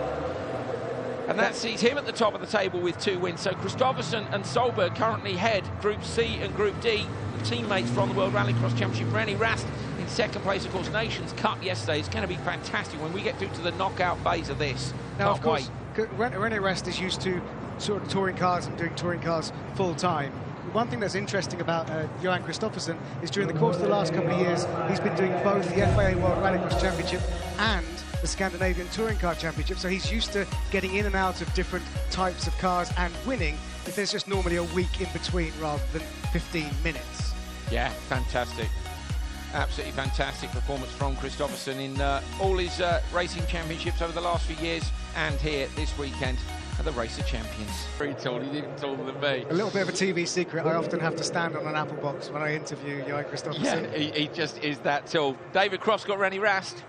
and that sees him at the top of the table with 2 wins. So Kristoffersen and Solberg currently head Group C and Group D. Teammates from the World Rallycross Championship. René Rast in 2nd place, of course. Nations Cup yesterday. It's going to be fantastic when we get through to the knockout phase of this. Now, of course, René Rast is used to sort of touring cars and doing touring cars full time. One thing that's interesting about Johan Kristoffersen is during the course of the last couple of years, he's been doing both the FIA World Rallycross Championship and the Scandinavian Touring Car Championship, so he's used to getting in and out of different types of cars and winning. If there's just normally a week in between rather than 15 minutes. Yeah, fantastic. Absolutely fantastic performance from Kristoffersson in all his racing championships over the last few years and here this weekend at the Race of Champions. Very tall, he's even taller than me. A little bit of a TV secret, I often have to stand on an apple box when I interview Johan Kristoffersson. Yeah, he just is that tall. David Cross got Rennie Rast.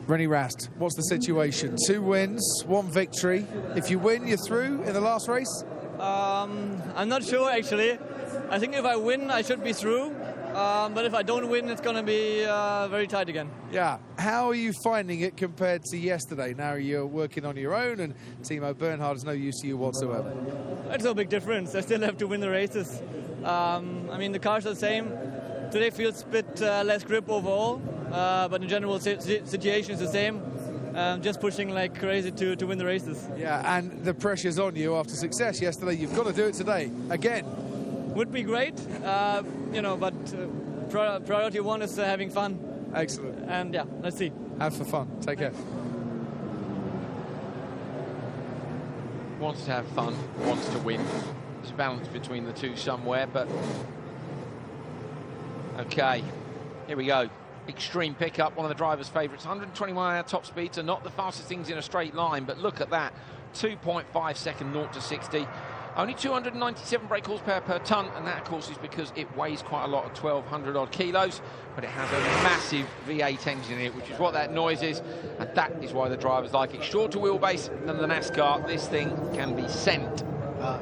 Rennie Rast, what's the situation? 2 wins, 1 victory. If you win, you're through in the last race? I'm not sure, actually. I think if I win, I should be through. But if I don't win, it's going to be very tight again. Yeah. How are you finding it compared to yesterday? Now you're working on your own and Timo Bernhard is no use to you whatsoever. It's no big difference. I still have to win the races. I mean, the cars are the same. Today feels a bit less grip overall, but in general, situation is the same. Just pushing like crazy to win the races. Yeah, and the pressure's on you after success yesterday. You've got to do it today, again. Would be great, you know, but priority 1 is having fun. Excellent. And yeah, let's see. Have for fun. Take care. Wants to have fun, wants to win. There's a balance between the two somewhere, but... Okay, here we go. Extreme pickup, one of the driver's favourites. 121 hour top speeds are not the fastest things in a straight line, but look at that. 2.5 second 0 to 60. Only 297 brake horsepower per tonne, and that, of course, is because it weighs quite a lot, of 1,200 odd kilos, but it has a massive V8 engine in it, which is what that noise is, and that is why the drivers like it. Shorter wheelbase than the NASCAR, this thing can be sent.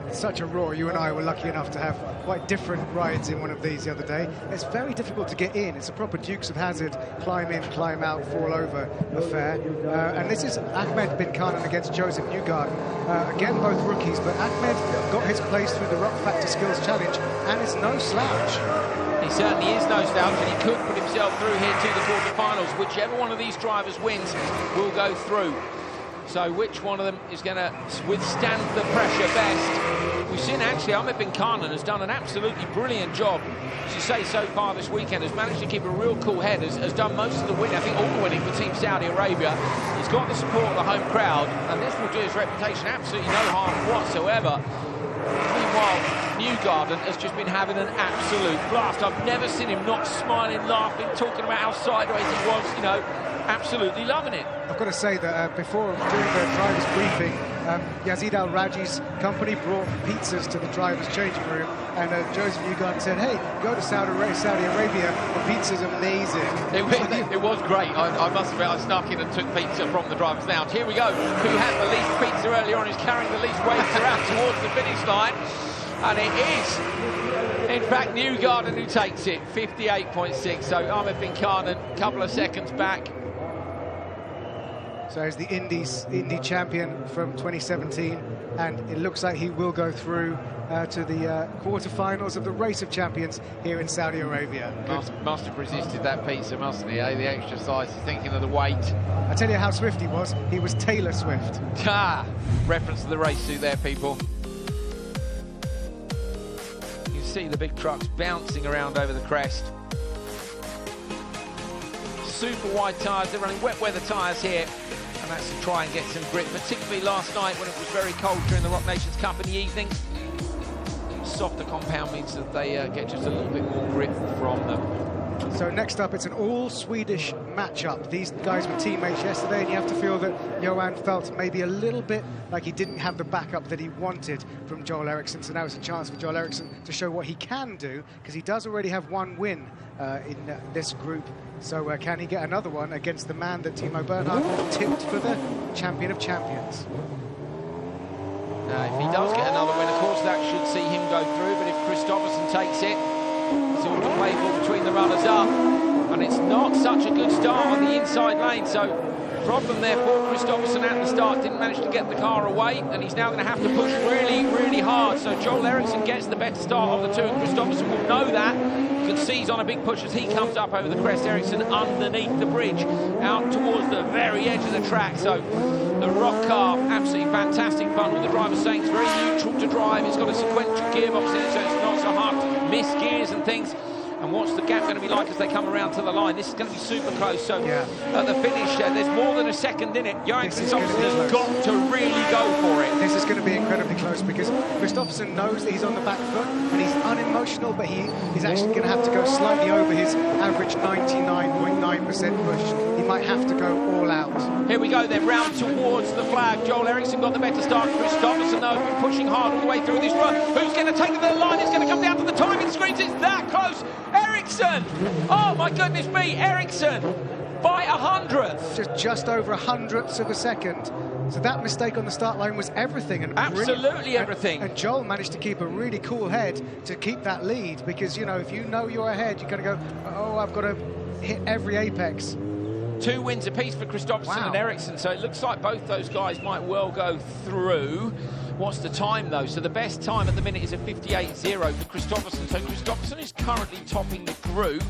It's such a roar. You and I were lucky enough to have quite different rides in one of these the other day. It's very difficult to get in. It's a proper Dukes of Hazzard, climb in, climb out, fall over affair. And this is Ahmed bin Kanan against Joseph Newgarden. Again, both rookies, but Ahmed got his place through the ROC Factor Skills Challenge and is no slouch. He certainly is no slouch, and he could put himself through here to the quarterfinals. Whichever one of these drivers wins will go through. So which one of them is going to withstand the pressure best? We've seen actually Ahmed bin Kanan has done an absolutely brilliant job, as you say, so far this weekend. Has managed to keep a real cool head, has done most of the winning, I think all the winning for Team Saudi Arabia. He's got the support of the home crowd, and this will do his reputation absolutely no harm whatsoever. Meanwhile, Newgarden has just been having an absolute blast. I've never seen him not smiling, laughing, talking about how sideways he was, you know, absolutely loving it. I've got to say that before, during the driver's briefing, Yazid Al-Raji's company brought pizzas to the driver's changing room, and Joseph Newgarden said, hey, go to Saudi Arabia, the pizza's amazing. It was great. I must admit, I snuck in and took pizza from the driver's lounge. Here we go. Who had the least pizza earlier on is carrying the least weight out towards the finish line. And it is, in fact, Newgarden who takes it, 58.6. So Ahmed bin Kanan, a couple of seconds back. So he's the Indy champion from 2017, and it looks like he will go through to the quarterfinals of the Race of Champions here in Saudi Arabia. Must have resisted that pizza, mustn't he? The extra size, thinking of the weight. I tell you how swift he was. He was Taylor Swift. Reference to the race suit there, people. You can see the big trucks bouncing around over the crest. Super wide tyres. They're running wet weather tyres here. And that's to try and get some grip, particularly last night when it was very cold during the Rock Nations Cup in the evening. Softer compound means that they get just a little bit more grip from them. So next up, it's an all-Swedish matchup. These guys were teammates yesterday, and you have to feel that Johan felt maybe a little bit like he didn't have the backup that he wanted from Joel Erickson. So now it's a chance for Joel Erickson to show what he can do, because he does already have one win in this group. So can he get another one against the man that Timo Bernhard tipped for the Champion of Champions? If he does get another win, of course, that should see him go through. But if Kristoffersson takes it, it's all to play for between the runners-up. And it's not such a good start on the inside lane. So problem there for Kristoffersson at the start, didn't manage to get the car away, and he's now going to have to push really, really hard. So Joel Erickson gets the better start of the two, and Kristoffersson will know that. You can see he's on a big push as he comes up over the crest. Erickson underneath the bridge, out towards the very edge of the track. So the ROC car, absolutely fantastic fun. All the drivers saying it's very neutral to drive. It's got a sequential gearbox in it, so it's not so hard to miss gears and things. And what's the gap going to be like as they come around to the line? This is going to be super close. So at the finish, there's more than a second in it. Johan Kristoffersen has got to really go for it. This is going to be incredibly close because Kristoffersen knows that he's on the back foot and he's unemotional, but he's actually going to have to go slightly over his average 99.9% push. He might have to go all out. Here we go then, round towards the flag. Joel Eriksson got the better start. Kristoffersen, though, been pushing hard all the way through this run. Who's going to take it to the line? It's going to come down to the timing screens. It's that close. Erickson! Oh, my goodness me, Erickson by 100th. Just over 100ths of a second. So that mistake on the start line was everything. And absolutely everything. And Joel managed to keep a really cool head to keep that lead because, you know, if you know you're ahead, you're going to go, oh, I've got to hit every apex. 2 wins apiece for Kristoffersen and Erickson, so it looks like both those guys might well go through. What's the time, though? So the best time at the minute is a 58.0 for Kristoffersen. So Kristoffersen is currently topping the group,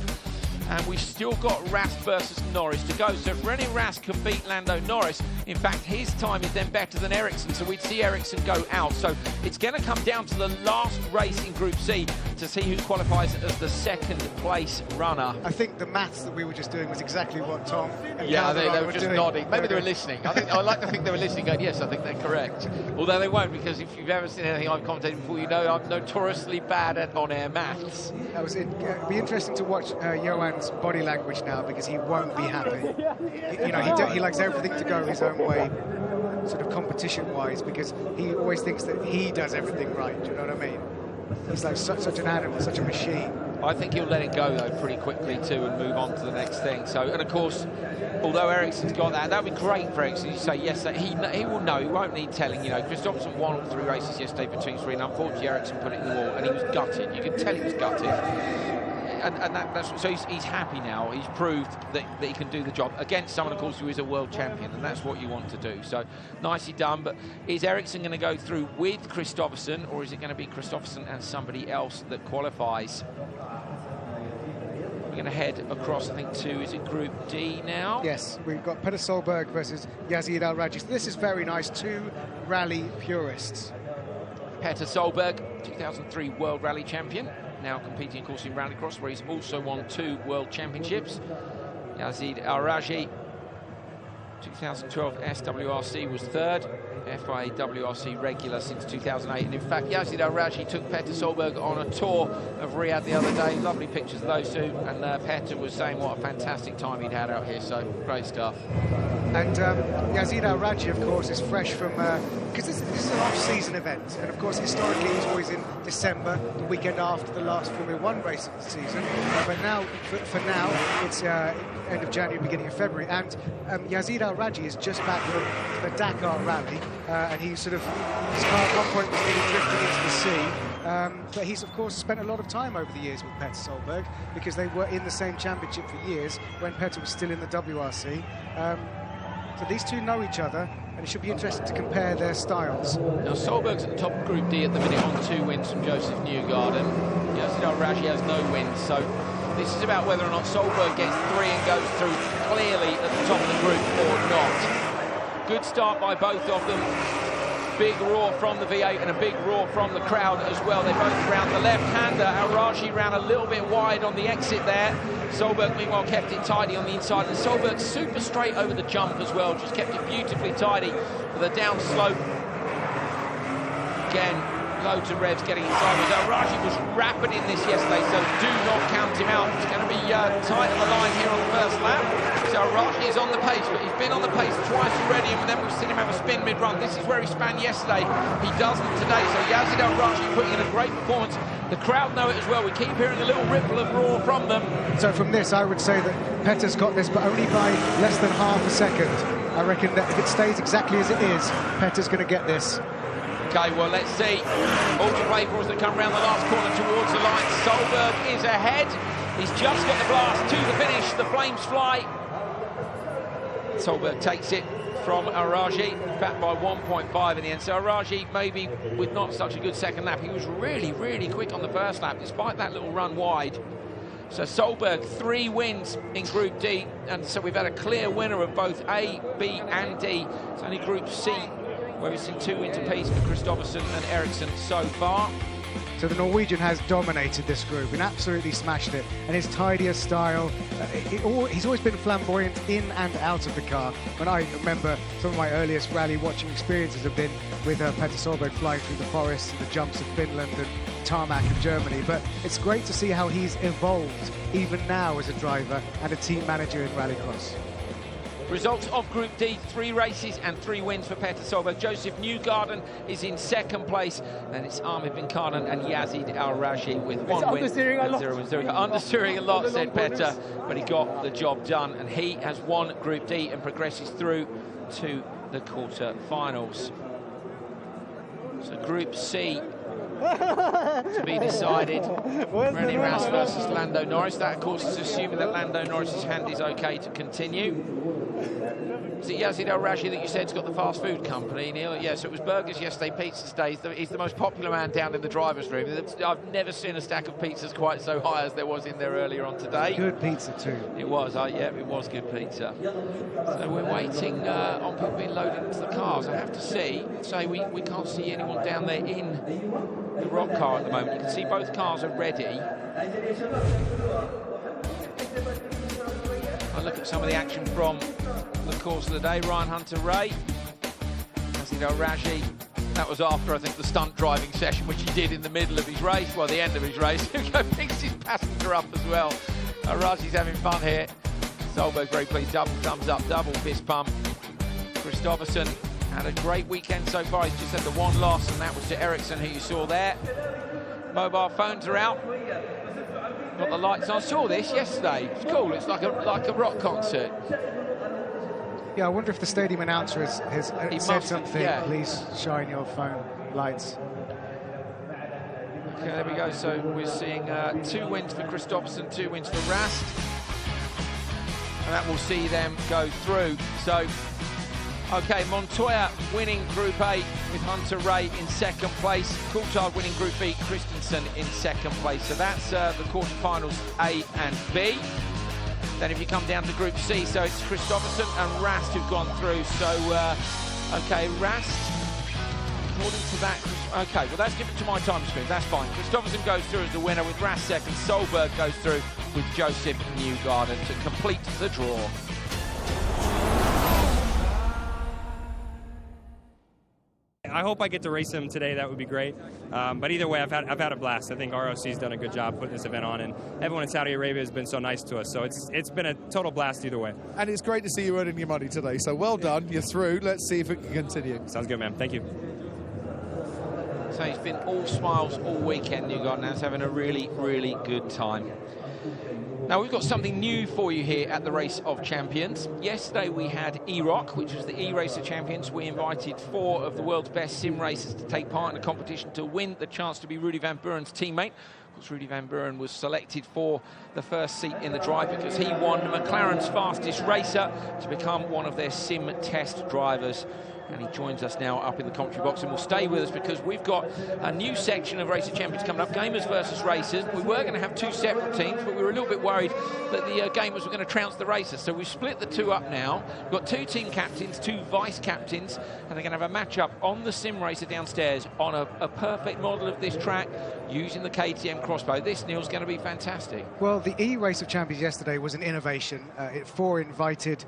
and we've still got Rask versus Norris to go. So if René Rask can beat Lando Norris, in fact, his time is then better than Erickson, so we'd see Erickson go out. So it's going to come down to the last race in Group C to see who qualifies as the second place runner. I think the maths that we were just doing was exactly what Tom and they were just doing. nodding. Maybe they were listening. I like to think they were listening, going, yes, I think they're correct. Although they won't, because if you've ever seen anything I've commentated before, you know I'm notoriously bad at on-air maths. It'll be interesting to watch Johan's body language now, because he won't be happy. He likes everything to go his own way, sort of competition-wise, because he always thinks that he does everything right. Do you know what I mean? He's like such an animal, such a machine. I think he'll let it go, though, pretty quickly, too, and move on to the next thing. So, and of course, although Eriksson's got that would be great for Erickson. You say, yes, he will know. He won't need telling. You know, Kristoffersen won all 3 races yesterday for 2-3, and unfortunately, Erickson put it in the wall, and he was gutted. You could tell he was gutted. So he's happy now. He's proved that he can do the job against someone, of course, who is a world champion, and that's what you want to do. So nicely done. But is Erickson going to go through with Kristoffersen, or is it going to be Kristoffersen and somebody else that qualifies? We're going to head across, I think, to, is it Group D now? Yes, we've got Petter Solberg versus Yazid Al-Rajhi. So this is very nice. 2 rally purists. Petter Solberg, 2003 World Rally Champion, now competing, of course, in Rallycross, where he's also won 2 World Championships. Yazid Al-Rajhi, 2012 SWRC was 3rd, FIA WRC regular since 2008. And in fact, Yazid Al-Rajhi took Petter Solberg on a tour of Riyadh the other day. Lovely pictures of those 2. And Petter was saying what a fantastic time he'd had out here. So great stuff. And Yazid Al-Rajhi, of course, is fresh from... because this is an off-season event. And, of course, historically, it's always in December, the weekend after the last Formula 1 race of the season. But now, for now, it's end of January, beginning of February. And Yazid Al-Rajhi is just back from the Dakar Rally. And he sort of, his car at one point was really drifting into the sea. But he's, of course, spent a lot of time over the years with Petter Solberg, because they were in the same championship for years when Petter was still in the WRC. So these 2 know each other, and it should be interesting to compare their styles. Now, Solberg's at the top of Group D at the minute on 2 wins from Joseph Newgarden. Yazid Al-Rajhi has no wins, so this is about whether or not Solberg gets 3 and goes through clearly at the top of the group or not. Good start by both of them. Big roar from the V8 and a big roar from the crowd as well. They both round the left-hander. Al-Rajhi ran a little bit wide on the exit there. Solberg, meanwhile, kept it tidy on the inside. And Solberg super straight over the jump as well. Just kept it beautifully tidy for the down slope. Again, loads of revs getting inside. Al-Rajhi was rapid in this yesterday, so do not count him out. It's going to be tight on the line here on the first lap. So Al-Rajhi is on the pace, but he's been on the pace twice already, and then we've seen him have a spin mid-run. This is where he span yesterday. He doesn't today, so Yazid Al-Rajhi putting in a great performance. The crowd know it as well. We keep hearing a little ripple of roar from them. So from this, I would say that Petter's got this, but only by less than half a second. I reckon that if it stays exactly as it is, Petter's going to get this. Okay, well, let's see. All to play for as they come round the last corner towards the line. Solberg is ahead. He's just got the blast to the finish. The flames fly. Solberg takes it from Al-Rajhi, in fact by 1.5 in the end. So Al-Rajhi, maybe with not such a good second lap, he was really, really quick on the first lap, despite that little run wide. So Solberg, 3 wins in Group D, and so we've had a clear winner of both A, B and D. It's only Group C where we've seen 2 wins apiece for Kristoffersen and Erickson so far. So the Norwegian has dominated this group and absolutely smashed it. And his tidier style, he's always been flamboyant in and out of the car. When I remember some of my earliest rally watching experiences have been with Petter Solberg flying through the forests and the jumps of Finland and tarmac of Germany. But it's great to see how he's evolved even now as a driver and a team manager in rallycross. Results of Group D, 3 races and 3 wins for Petter Solberg. Joseph Newgarden is in 2nd place. Then it's Armin Van Karnen and Yazid Al-Raji with 1 win and 0 wins. Understeering a lot, said Petter, but he got the job done. And he has won Group D and progresses through to the quarter-finals. So Group C to be decided. René Rast versus Lando Norris. That, of course, is assuming that Lando Norris's hand is okay to continue. Is it Yazid Al-Raji that you said's got the fast food company, Neil? Yeah, so it was burgers yesterday, pizzas today. He's the most popular man down in the driver's room. I've never seen a stack of pizzas quite so high as there was in there earlier on today. Good pizza too. It was, yeah, it was good pizza. So we're waiting on people being loaded into the cars. I have to say we can't see anyone down there in the ROC car at the moment. You can see both cars are ready. I'll look at some of the action from the course of the day. Ryan Hunter-Reay, Yazid Al-Raji. That was after, I think, the stunt driving session, which he did in the middle of his race, well, the end of his race. Picks his passenger up as well. Al-Raji's having fun here. Solberg very pleased, double thumbs up, double fist pump. Kristoffersson had a great weekend so far. He's just had the 1 loss, and that was to Erickson, who you saw there. Mobile phones are out. Got the lights on. I saw this yesterday. It's cool. It's like a rock concert. Yeah, I wonder if the stadium announcer has said something. Yeah. Please shine your phone lights. Okay, there we go. So we're seeing 2 wins for Kristoffersson, 2 wins for Rast. And that will see them go through. So, okay, Montoya winning Group A with Hunter-Reay in 2nd place. Coulthard winning Group B, Christensen in 2nd place. So that's the quarterfinals A and B. Then if you come down to Group C, so it's Kristoffersson and Rast who've gone through. So, okay, Rast, according to that, okay, well that's different to my time screen, that's fine. Kristoffersson goes through as the winner with Rast 2nd. Solberg goes through with Joseph Newgarden to complete the draw. I hope I get to race him today. That would be great. But either way, I've had a blast. I think ROC's done a good job putting this event on, and everyone in Saudi Arabia has been so nice to us. So it's been a total blast either way. And it's great to see you earning your money today. So well done. You're through. Let's see if it can continue. Sounds good, man. Thank you. So he's been all smiles all weekend, Newgarden. He's having a really, really good time. Now, we've got something new for you here at the Race of Champions. Yesterday, we had ROC, which was the E-Racer Champions. We invited 4 of the world's best sim racers to take part in the competition to win the chance to be Rudy Van Buren's teammate. Of course, Rudy Van Buren was selected for the first seat in the drive because he won McLaren's fastest racer to become one of their sim test drivers. And he joins us now up in the commentary box and will stay with us because we've got a new section of Racer Champions coming up, gamers versus racers. We were going to have 2 separate teams, but we were a little bit worried that the gamers were going to trounce the racers. So we've split the 2 up now. We've got 2 team captains, 2 vice captains, and they're going to have a match-up on the sim racer downstairs on a perfect model of this track using the KTM crossbow. This, Neil's going to be fantastic. Well, the E-Race of Champions yesterday was an innovation. 4 invited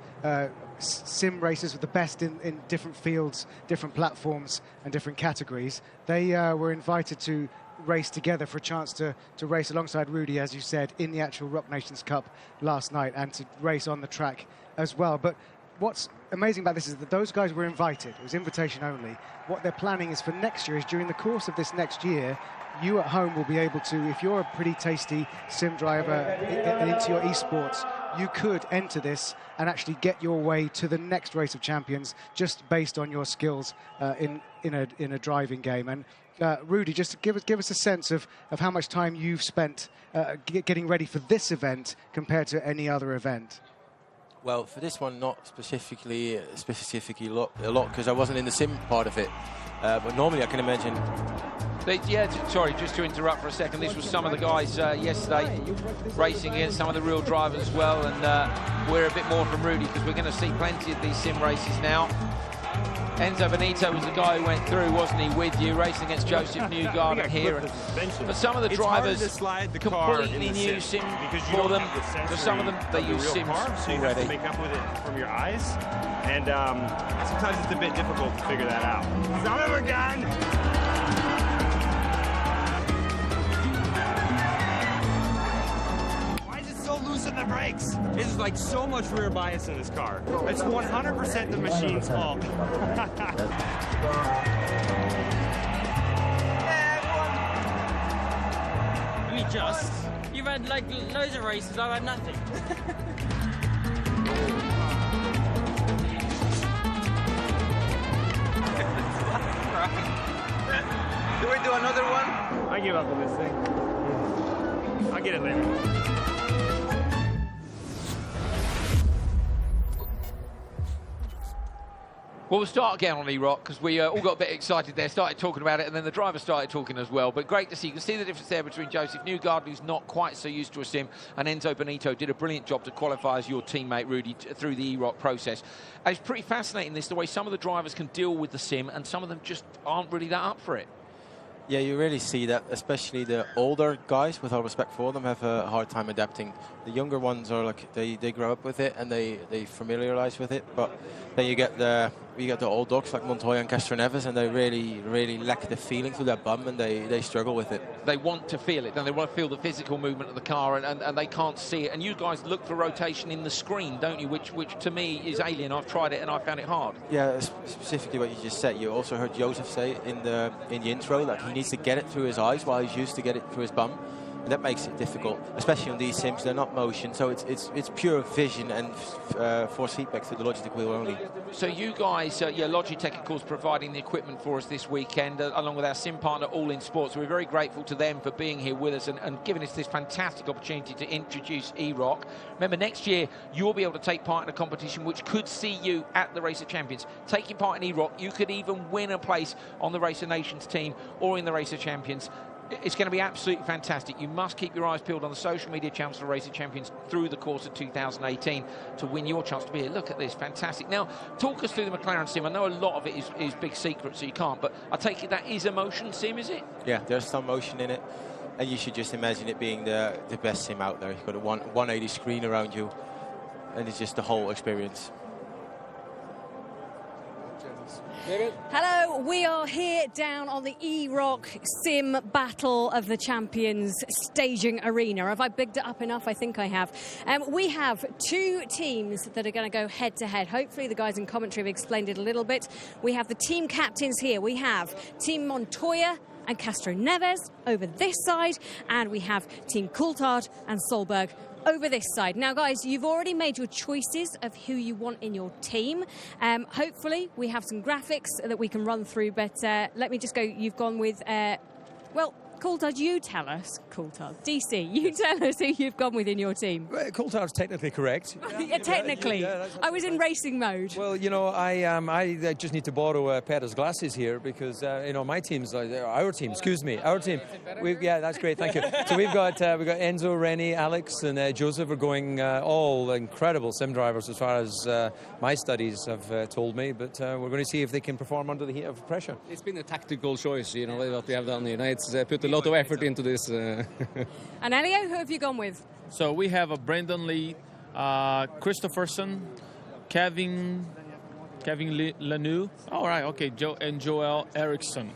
sim racers with the best in different fields, different platforms and different categories. They were invited to race together for a chance to race alongside Rudy, as you said, in the actual Rock Nations Cup last night and to race on the track as well. But what's amazing about this is that those guys were invited. It was invitation only. What they're planning is for next year is during the course of this next year, you at home will be able to, if you're a pretty tasty sim driver and into your esports, you could enter this and actually get your way to the next Race of Champions just based on your skills in a driving game. And Rudy, just give us a sense of how much time you've spent getting ready for this event compared to any other event. Well, for this one, not specifically a lot, because I wasn't in the sim part of it. But normally, I can imagine. Sorry, just to interrupt for a second. This was some of the guys yesterday racing against some of the real drivers as well, and we're a bit more from Rudy because we're going to see plenty of these sim races now. Enzo Benito was the guy who went through, wasn't he, with you, racing against Joseph Newgarden here. For some of the drivers, completely new sim for them. For some of them, they use sims already. To make up with it from your eyes, and sometimes it's a bit difficult to figure that out. Son of a gun! So loose in the brakes. It's like so much rear bias in this car. It's 100% the machine's fault. You've had like loads of races, I've had nothing. Do we do another one? I give up on this thing. I'll get it later. Well, we'll start again on E-Rock because we all got a bit excited there, started talking about it, and then the driver started talking as well. But great to see. You can see the difference there between Joseph Newgarden, who's not quite so used to a sim, and Enzo Benito did a brilliant job to qualify as your teammate, Rudy, through the E-Rock process. And it's pretty fascinating, the way some of the drivers can deal with the sim, and some of them just aren't really that up for it. Yeah, you really see that, especially the older guys, with all respect for them, have a hard time adapting. The younger ones are like, they grow up with it and they familiarize with it. But then you get the old dogs like Montoya and Castroneves, and they really lack the feeling through their bum, and they struggle with it. They want to feel it, and they want to feel the physical movement of the car, and they can't see it. And you guys look for rotation in the screen, don't you? Which to me is alien. I've tried it and I found it hard. Yeah, specifically what you just said. You also heard Joseph say in the intro that he needs to get it through his eyes while he's used to get it through his bum. And that makes it difficult, especially on these sims. They're not motion, so it's pure vision and force feedback through the Logitech wheel only. So you guys, Logitech, of course, providing the equipment for us this weekend, along with our sim partner, All In Sports. We're very grateful to them for being here with us and giving us this fantastic opportunity to introduce E-Rock. Remember, next year, you'll be able to take part in a competition which could see you at the Race of Champions. Taking part in E-Rock, you could even win a place on the Race of Nations team or in the Race of Champions. It's going to be absolutely fantastic. You must keep your eyes peeled on the social media channels for Race of Champions through the course of 2018 to win your chance to be here. Look at this, fantastic. Now, talk us through the McLaren sim. I know a lot of it is big secret, so you can't, but I take it that is a motion sim, is it? Yeah, there's some motion in it, and you should just imagine it being the best sim out there. You've got a 180 screen around you, and it's just the whole experience. Hello, we are here down on the E-Rock Sim Battle of the Champions staging arena. Have I bigged it up enough? I think I have. We have two teams that are going to go head-to-head. Hopefully the guys in commentary have explained it a little bit. We have the team captains here. We have Team Montoya and Castroneves over this side, and we have Team Coulthard and Solberg over this side. Now, guys, you've already made your choices of who you want in your team. Hopefully, we have some graphics that we can run through, but let me just go. You've gone with, well, Coulthard, you tell us. Coulthard, DC, you tell us who you've gone with in your team. Well, Coulthard's technically correct. Yeah, technically. Yeah, I was in racing mode. Well, you know, I just need to borrow Peter's glasses here because, you know, my team's, our team, yeah, that's great, thank you. So we've got Enzo, Rennie, Alex, and Joseph are going all incredible sim drivers as far as my studies have told me, but we're going to see if they can perform under the heat of pressure. It's been a tactical choice, you know, what we have done. You know, it's put a lot of effort into this. And Elio, who have you gone with? So we have a Brendan Lee, Christopherson, Kevin Lanu. All right, okay, and Joel Erickson.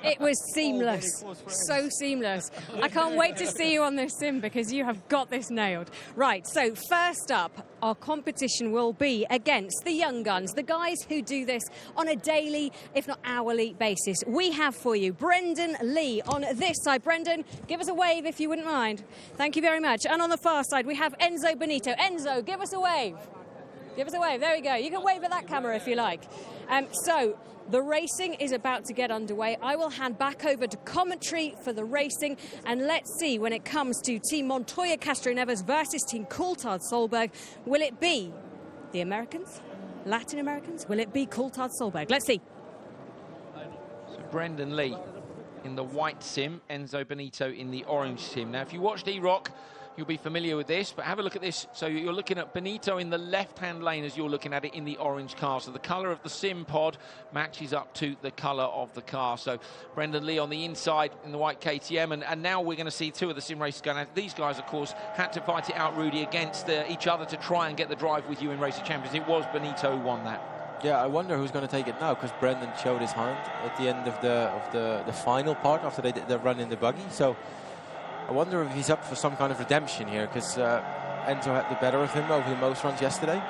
It was seamless, so seamless. I can't wait to see you on this sim because you have got this nailed. Right, so first up, our competition will be against the young guns, the guys who do this on a daily, if not hourly basis. We have for you Brendan Lee on this side. Brendan, give us a wave if you wouldn't mind. Thank you very much. And on the far side, we have Enzo Benito. Enzo, give us a wave. Give us a wave. There we go. You can wave at that camera if you like. So the racing is about to get underway. I will hand back over to commentary for the racing, and let's see when it comes to Team Montoya Castroneves versus Team Coulthard Solberg. Will it be the Americans, Latin Americans? Will it be Coulthard Solberg? Let's see. So Brendan Lee in the white sim, Enzo Benito in the orange sim. Now, if you watched E-Rock, You'll be familiar with this, but have a look at this. So you're looking at Benito in the left-hand lane as you're looking at it in the orange car. So the colour of the sim pod matches up to the colour of the car. So Brendan Lee on the inside in the white KTM, and now we're going to see two of the sim races going out. These guys, of course, had to fight it out, Rudy, against each other to try and get the drive with you in Racer Champions. It was Benito who won that. Yeah, I wonder who's going to take it now, because Brendan showed his hand at the end of the final part after they did the run in the buggy. So I wonder if he's up for some kind of redemption here, because Enzo had the better of him over the most runs yesterday.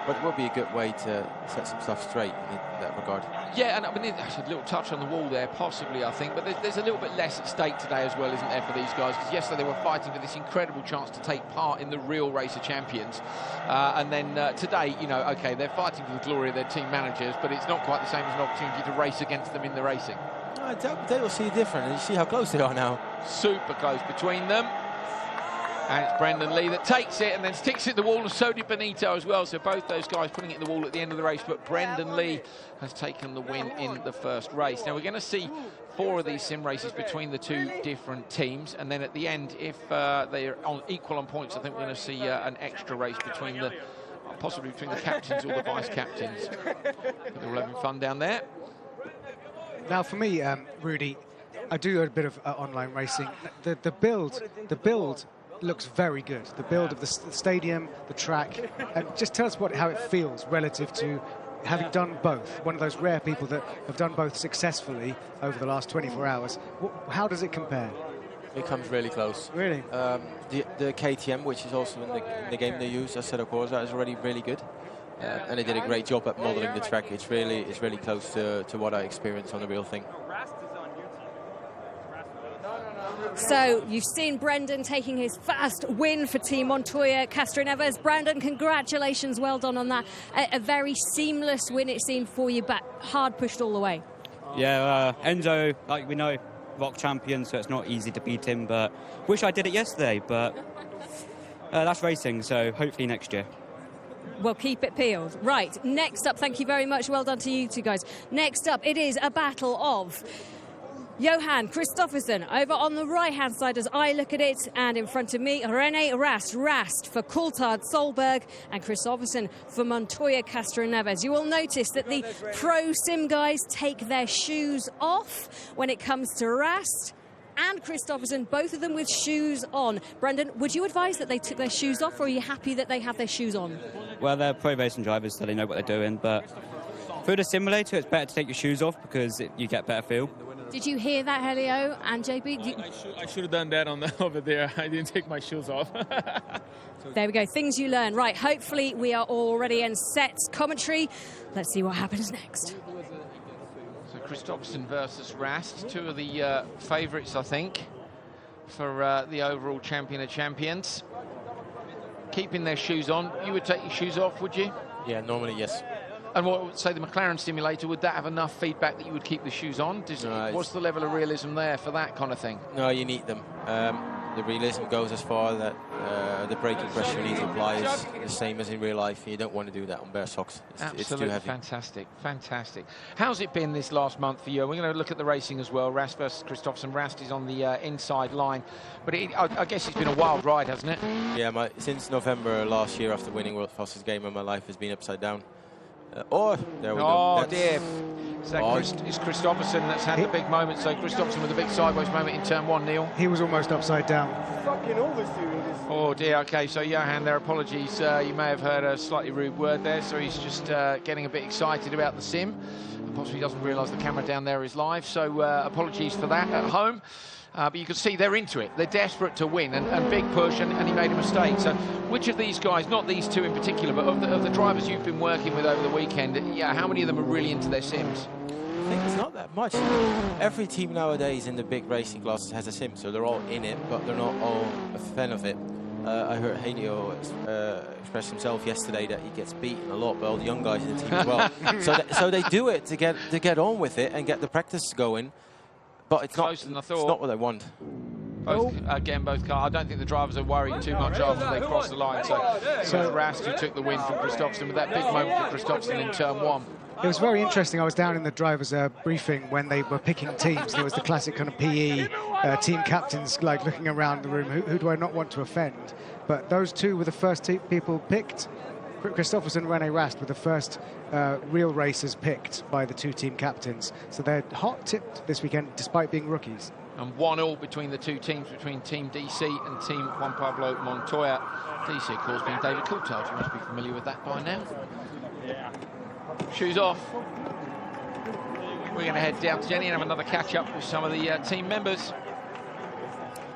But it will be a good way to set some stuff straight in that regard. Yeah, and I mean, there's a little touch on the wall there, possibly, I think. But there's a little bit less at stake today as well, isn't there, for these guys? Because yesterday they were fighting for this incredible chance to take part in the real Racer Champions. And then today, you know, OK, they're fighting for the glory of their team managers, but it's not quite the same as an opportunity to race against them in the racing. They will see different, and you see how close they are now. Super close between them. And it's Brendan Lee that takes it and then sticks it to the wall, and so did Benito as well. So both those guys putting it in the wall at the end of the race, but Brendan Lee has taken the win in the first race. Now we're going to see 4 of these sim races between the 2 different teams, and then at the end, if they're equal on points, I think we're going to see an extra race between possibly between the captains or the vice captains. They're all having fun down there. Now for me, Rudy, I do a bit of online racing. The build looks very good. The build of the stadium, the track, and just tell us how it feels relative to having done both. One of those rare people that have done both successfully over the last 24 hours. How does it compare? It comes really close. Really? The KTM, which is also in the game they use, Assetto Corsa, is already really good. And they did a great job at modeling the track. It's really close to what I experienced on the real thing. So you've seen Brendan taking his first win for Team Montoya Castroneves. Brendan, congratulations, well done on that. A very seamless win it seemed for you, but hard pushed all the way. Yeah, Enzo, like we know, ROC champion, so it's not easy to beat him, but wish I did it yesterday, but that's racing, so hopefully next year. Well, keep it peeled. Right, next up, thank you very much, well done to you two guys. Next up, it is a battle of Johan Kristoffersen over on the right-hand side as I look at it, and in front of me, René Rast for Coulthard Solberg and Kristoffersen for Montoya Castroneves. You will notice that the pro sim guys take their shoes off when it comes to Rast and Kristoffersen, both of them with shoes on. Brendan, would you advise that they took their shoes off, or are you happy that they have their shoes on? Well, they're pro racing drivers, so they know what they're doing, but for the simulator, it's better to take your shoes off because you get better feel. Did you hear that, Helio and JB? I should have done that over there. I didn't take my shoes off. There we go, things you learn. Right, hopefully we are all ready and set. Commentary, let's see what happens next. So Kristoffersen versus Rast, 2 of the favourites, I think, for the overall champion of champions. Keeping their shoes on. You would take your shoes off, would you? Yeah, normally, yes. And what would say the McLaren simulator, would that have enough feedback that you would keep the shoes on? What's the level of realism there for that kind of thing? No, you need them. The realism goes as far that the braking pressure you need to apply is the same as in real life. You don't want to do that on bare socks. It's too heavy. Fantastic, fantastic. How's it been this last month for you? We're going to look at the racing as well. Rast versus Kristoffersen. Rast is on the inside line, but I guess it's been a wild ride, hasn't it? Yeah, since November last year, after winning World's Fastest Game, my life has been upside down. There we go. Oh, dear. It's Kristoffersen that's had the big moment. So Kristoffersen with a big sideways moment in turn 1, Neil. He was almost upside down. Fucking oversteering this. Oh, dear. OK, so Johan, their apologies. You may have heard a slightly rude word there. So he's just getting a bit excited about the sim. Possibly doesn't realise the camera down there is live. So apologies for that at home. But you can see they're into it. They're desperate to win, and big push, and he made a mistake. So which of these guys, not these 2 in particular, but of the drivers you've been working with over the weekend, how many of them are really into their sims? I think it's not that much. Every team nowadays in the big racing classes has a sim, so they're all in it, but they're not all a fan of it. I heard Helio express himself yesterday that he gets beaten a lot by all the young guys in the team as well. So they do it to get on with it and get the practice going. But it's closer than I thought. It's not what I want. Both cars. I don't think the drivers are worried too much after they cross the line. So Rast, who took the win from Kristoffersen with that big moment for Kristoffersen in turn 1. It was very interesting. I was down in the drivers' briefing when they were picking teams. There was the classic kind of PE team captains, like looking around the room. Who do I not want to offend? But those two were the first people picked. Christopherson and Rene Rast were the first real racers picked by the two team captains. So they're hot-tipped this weekend, despite being rookies. And 1-1 between the two teams, between Team DC and Team Juan Pablo Montoya. DC, of course, being David Coulthard. You must be familiar with that by now. Yeah. Shoes off. We're going to head down to Jenny and have another catch-up with some of the team members.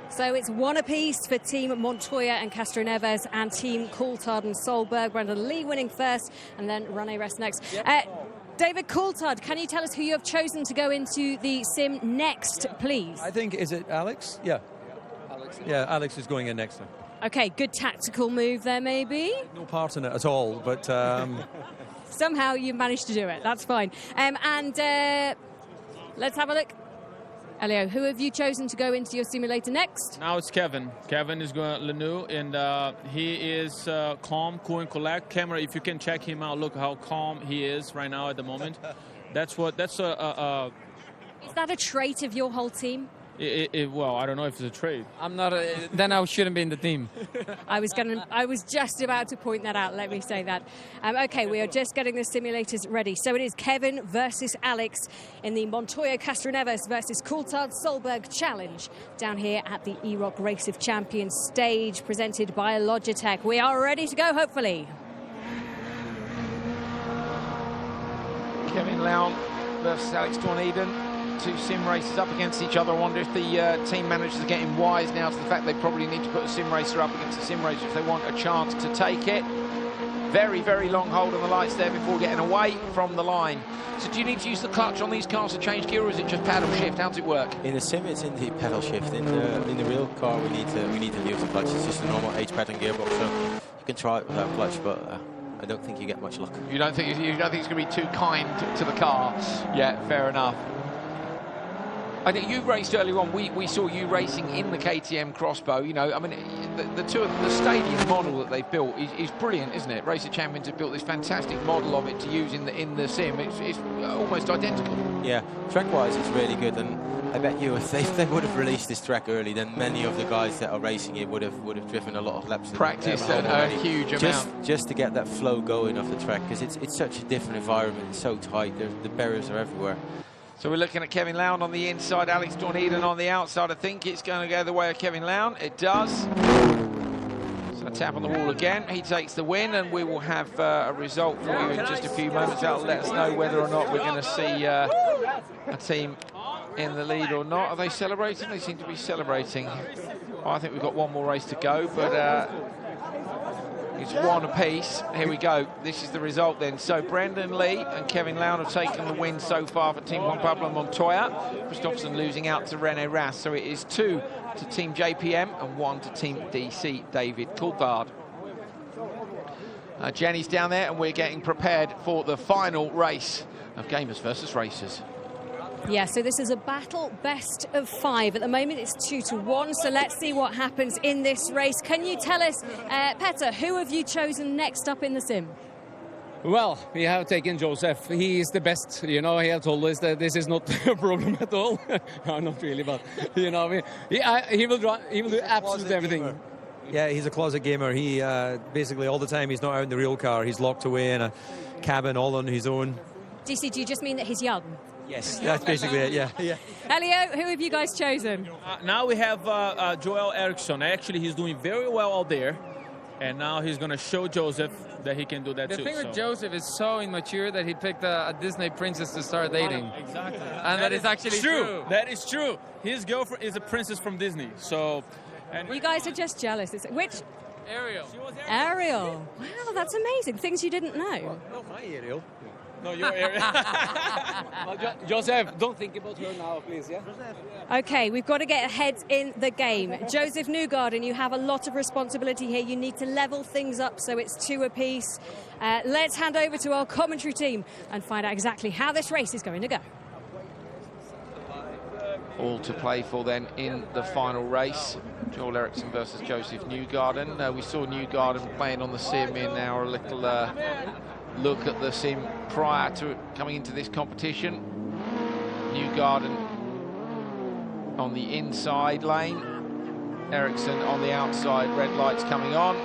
So it's 1 apiece for Team Montoya and Castroneves and Team Coulthard and Solberg. Brandon Lee winning first, and then Rene Rast next. David Coulthard, can you tell us who you have chosen to go into the sim next, please? I think, is it Alex? Yeah. Alex is going in next time. OK, good tactical move there, maybe. No part in it at all, but... Somehow you managed to do it. That's fine. Let's have a look. Elio, who have you chosen to go into your simulator next? Now it's Kevin. Kevin is going Lanu, and he is calm, cool, and collect. Camera, if you can check him out, look how calm he is right now at the moment. Is that a trait of your whole team? Well, I don't know if it's a trade. I'm not. Then I shouldn't be in the team. I was just about to point that out. Let me say that. Okay, we are just getting the simulators ready. So it is Kevin versus Alex in the Montoya Castroneves versus Coulthard Solberg Challenge down here at the ROC Race of Champions stage, presented by Logitech. We are ready to go, hopefully. Kevin Lown versus Alex Dorneden. Two sim racers up against each other. I wonder if the team managers are getting wise now to the fact they probably need to put a sim racer up against a sim racer if they want a chance to take it. Very, very long hold on the lights there before getting away from the line. So do you need to use the clutch on these cars to change gear, or is it just paddle shift? How does it work? In the sim, it's in the pedal shift. In the real car, we need to use the clutch. It's just a normal H-pattern gearbox, so you can try it without clutch, but I don't think you get much luck. You don't think it's going to be too kind to the car? Yeah, fair enough. I think you raced earlier on. We saw you racing in the KTM Crossbow. You know, I mean, the stadium model that they've built is brilliant, isn't it? Racer Champions have built this fantastic model of it to use in the sim. It's almost identical. Yeah, track-wise, it's really good, and I bet you if they would have released this track early, then many of the guys that are racing it would have driven a lot of laps. Practice a huge amount. Just to get that flow going off the track, because it's such a different environment. It's so tight. The barriers are everywhere. So we're looking at Kevin Lown on the inside, Alex Dorneden on the outside. I think it's going to go the way of Kevin Lown. It does. So a tap on the wall again. He takes the win, and we will have a result for you in just a few moments. That'll let us know whether or not we're going to see a team in the lead or not. Are they celebrating? They seem to be celebrating. Oh, I think we've got one more race to go, but it's 1 apiece. Here we go. This is the result then. So Brendan Lee and Kevin Lown have taken the win so far for Team Juan Pablo Montoya. Christopherson losing out to Rene Rast. So it is 2 to Team JPM and 1 to Team DC, David Coulthard. Jenny's down there, and we're getting prepared for the final race of Gamers versus Racers. Yeah, so this is a battle best of 5. At the moment, it's 2-1, so let's see what happens in this race. Can you tell us, Petter, who have you chosen next up in the sim? Well, we have taken Joseph. He is the best. You know, he has told us that this is not a problem at all. No, not really, but, you know, he will do absolutely everything. Yeah, he's a closet gamer. He basically all the time he's not out in the real car. He's locked away in a cabin all on his own. DC, do you just mean that he's young? Yes, that's basically it, yeah. Elio, who have you guys chosen? Now we have Joel Erickson. Actually, he's doing very well out there. And now he's going to show Joseph that he can do that too. The thing with Joseph is so immature that he picked a Disney princess to start dating. Exactly. And that is actually true. That is true. His girlfriend is a princess from Disney. So, you guys are just jealous. Which? Ariel. Ariel. Wow, that's amazing. Things you didn't know. Well, not my Ariel. No, your Ariel. Well, Joseph, don't think about her now, please, yeah? Okay, we've got to get ahead in the game. Joseph Newgarden, you have a lot of responsibility here. You need to level things up so it's 2 apiece. Let's hand over to our commentary team and find out exactly how this race is going to go. All to play for then in the final race. Joel Erickson versus Joseph Newgarden. We saw Newgarden playing on the sim in our little look at the sim prior to coming into this competition. Newgarden on the inside lane, Erickson on the outside, red lights coming on.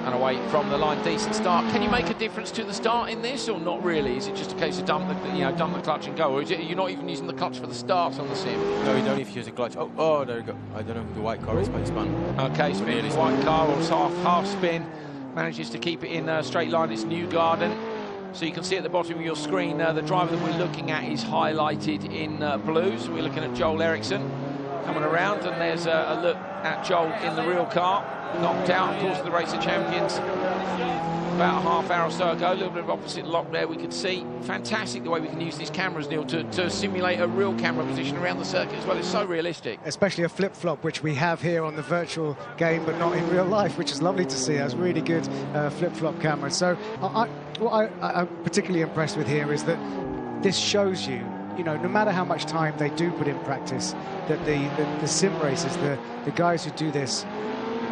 And away from the line, decent start. Can you make a difference to the start in this, or not really? Is it just a case of dump the clutch and go, or is it you're not even using the clutch for the start on the sim? No, you don't even use a clutch. Oh, there we go. I don't know who the white car is, but it's spun. Okay, spin. The white car, or it's half spin, manages to keep it in a straight line. It's Newgarden. So you can see at the bottom of your screen, the driver that we're looking at is highlighted in blue. So we're looking at Joel Erickson coming around, and there's a look at Joel in the real car. Knocked out, of course, the Racer Champions about a half hour or so ago. A little bit of opposite lock there we could see. Fantastic the way we can use these cameras, Neil, to simulate a real camera position around the circuit as well. It's so realistic. Especially a flip-flop, which we have here on the virtual game, but not in real life, which is lovely to see. That's really good flip-flop camera. So what I'm particularly impressed with here is that this shows you, no matter how much time they do put in practice, that the sim racers, the guys who do this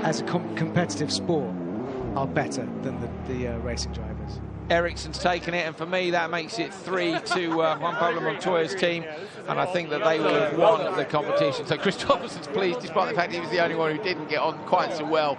as a competitive sport, are better than the racing drivers. Ericsson's taken it, and for me that makes it 3 to Juan Pablo Montoya's team, and I think that they will have won the competition. So Christopherson's pleased, despite the fact he was the only one who didn't get on quite so well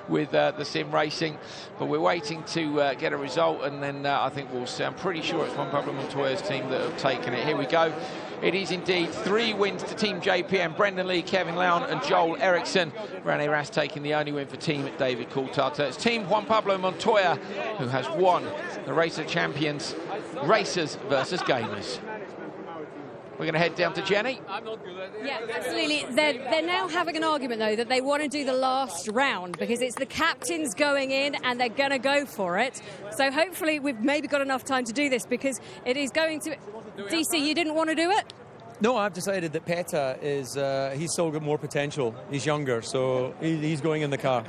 with the sim racing. But we're waiting to get a result, and then I think we'll see. I'm pretty sure it's Juan Pablo Montoya's team that have taken it. Here we go. It is indeed 3 wins to Team JPM. Brendan Lee, Kevin Lown and Joel Erickson. Rene Rast taking the only win for Team David Coulthard. So it's Team Juan Pablo Montoya who has won the Racer Champions, Racers versus Gamers. We're going to head down to Jenny. Yeah, absolutely. They're now having an argument, though, that they want to do the last round because it's the captains going in and they're going to go for it. So hopefully we've maybe got enough time to do this because it is going to... DC, you didn't want to do it? No, I've decided that Peta is, he's still got more potential. He's younger, so he's going in the car.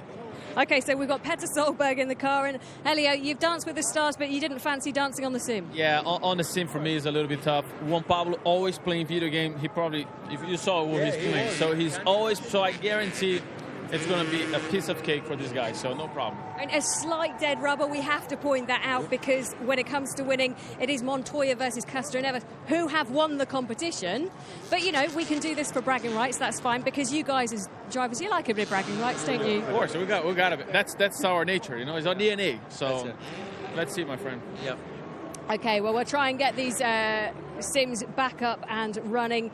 Okay, so we've got Petter Solberg in the car, and Helio, you've danced with the stars, but you didn't fancy dancing on the sim. Yeah, on the sim for me is a little bit tough. Juan Pablo always playing video game. He probably, if you saw what he's playing, so he's always. So I guarantee it's going to be a piece of cake for this guy. So no problem. And a slight dead rubber, we have to point that out because when it comes to winning, it is Montoya versus Custer and Evans who have won the competition. But we can do this for bragging rights. That's fine because you guys as drivers, you like a bit of bragging rights, don't you? Of course, we got a bit. That's our nature, it's our DNA. So let's see, my friend. Yep. Okay, well, we'll try and get these sims back up and running.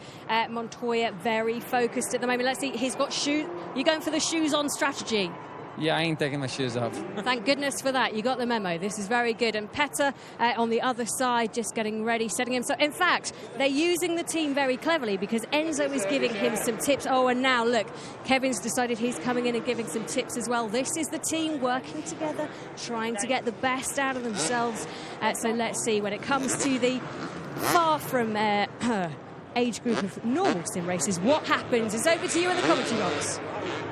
Montoya very focused at the moment. Let's see, he's got shoes. You're going for the shoes-on strategy. Yeah, I ain't taking my shoes off. Thank goodness for that. You got the memo. This is very good. And Petter on the other side, just getting ready, setting him. So, in fact, they're using the team very cleverly because Enzo is giving him some tips. Oh, and now, look, Kevin's decided he's coming in and giving some tips as well. This is the team working together, trying to get the best out of themselves. So let's see, when it comes to the far from age group of normal sim races, what happens? It's over to you in the commentary box.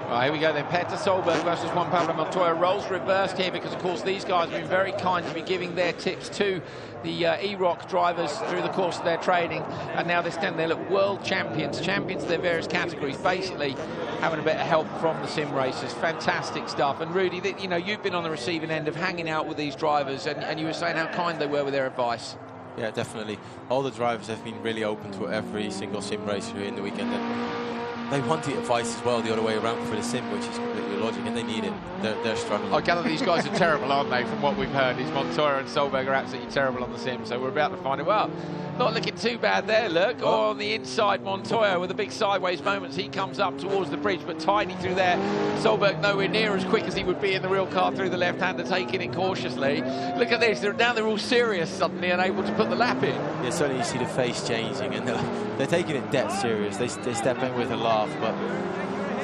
Right, here we go then. Petter Solberg versus Juan Pablo Montoya. Roles reversed here because, of course, these guys have been very kind to be giving their tips to the ROC drivers through the course of their training. And now they're standing there, look, world champions of their various categories, basically having a bit of help from the sim racers. Fantastic stuff. And Rudy, you've been on the receiving end of hanging out with these drivers, and you were saying how kind they were with their advice. Yeah, definitely. All the drivers have been really open to every single sim racer in the weekend. They want the advice as well the other way around for the sim, which is completely logic, and they need it. They're struggling. I gather these guys are terrible, aren't they, from what we've heard? These Montoya and Solberg are absolutely terrible on the sim, so we're about to find it. Well, not looking too bad there, look. Oh. On the inside, Montoya with the big sideways moments. He comes up towards the bridge, but tidy through there. Solberg nowhere near as quick as he would be in the real car through the left-hander, taking it cautiously. Look at this. They're all serious suddenly and able to put the lap in. Yeah, suddenly you see the face changing, and they're taking it dead serious. They step in with a laugh, but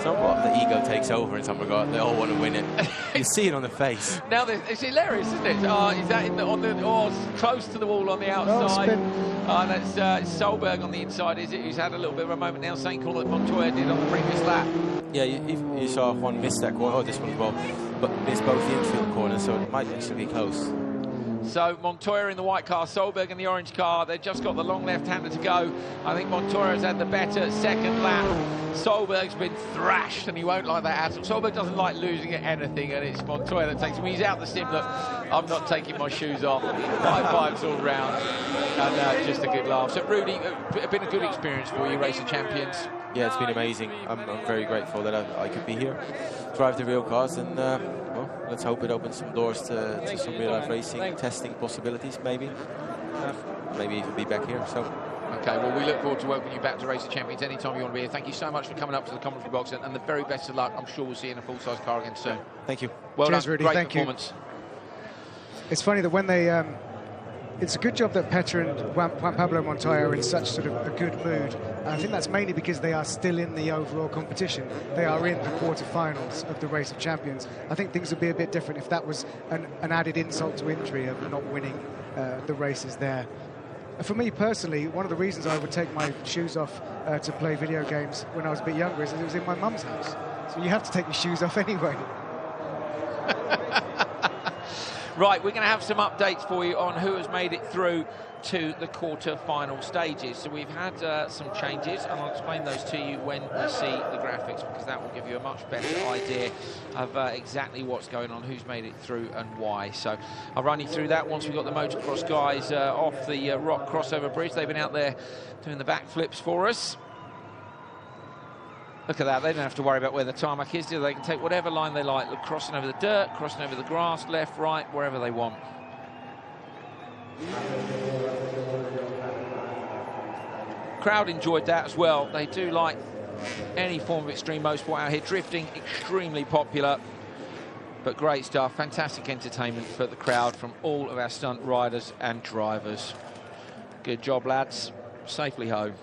somewhat the ego takes over in some regard. They all want to win it. You see it on the face. Now it's hilarious, isn't it? Is that close to the wall on the outside? That's Solberg on the inside, is it? Who's had a little bit of a moment now, same call that Montoya did on the previous lap. Yeah, you saw one miss that corner, this one as well, but missed both the infield corners, so it might actually be close. So Montoya in the white car, Solberg in the orange car. They've just got the long left-hander to go. I think Montoya has had the better second lap. Solberg's been thrashed, and he won't like that at all. Solberg doesn't like losing at anything, and it's Montoya that takes him. He's out the sim. Look, I'm not taking my shoes off. High fives all round, and just a good laugh. So Rudy, been a good experience for you, Racer Champions. Yeah, it's been amazing. I'm very grateful that I could be here, drive the real cars, and well, let's hope it opens some doors to some real-life racing, testing possibilities, maybe. Maybe even be back here. So. Okay, well, we look forward to welcoming you back to Racer Champions anytime you want to be here. Thank you so much for coming up to the commentary box, and the very best of luck. I'm sure we'll see you in a full-size car again soon. Thank you. Well Cheers, done. Rudy. Great Thank performance. It's funny that when they... it's a good job that Petter and Juan Pablo Montoya are in such sort of a good mood. And I think that's mainly because they are still in the overall competition. They are in the quarterfinals of the Race of Champions. I think things would be a bit different if that was an added insult to injury of not winning the races there. For me personally, one of the reasons I would take my shoes off to play video games when I was a bit younger is that it was in my mum's house. So you have to take your shoes off anyway. Right, we're going to have some updates for you on who has made it through to the quarter-final stages. So we've had some changes, and I'll explain those to you when we see the graphics, because that will give you a much better idea of exactly what's going on, who's made it through and why. So I'll run you through that once we've got the motocross guys off the ROC crossover bridge. They've been out there doing the backflips for us. Look at that, they don't have to worry about where the tarmac is, do they? They can take whatever line they like, look, crossing over the dirt, crossing over the grass, left, right, wherever they want. Crowd enjoyed that as well. They do like any form of extreme motorsport out here. Drifting, extremely popular, but great stuff. Fantastic entertainment for the crowd from all of our stunt riders and drivers. Good job, lads. Safely home.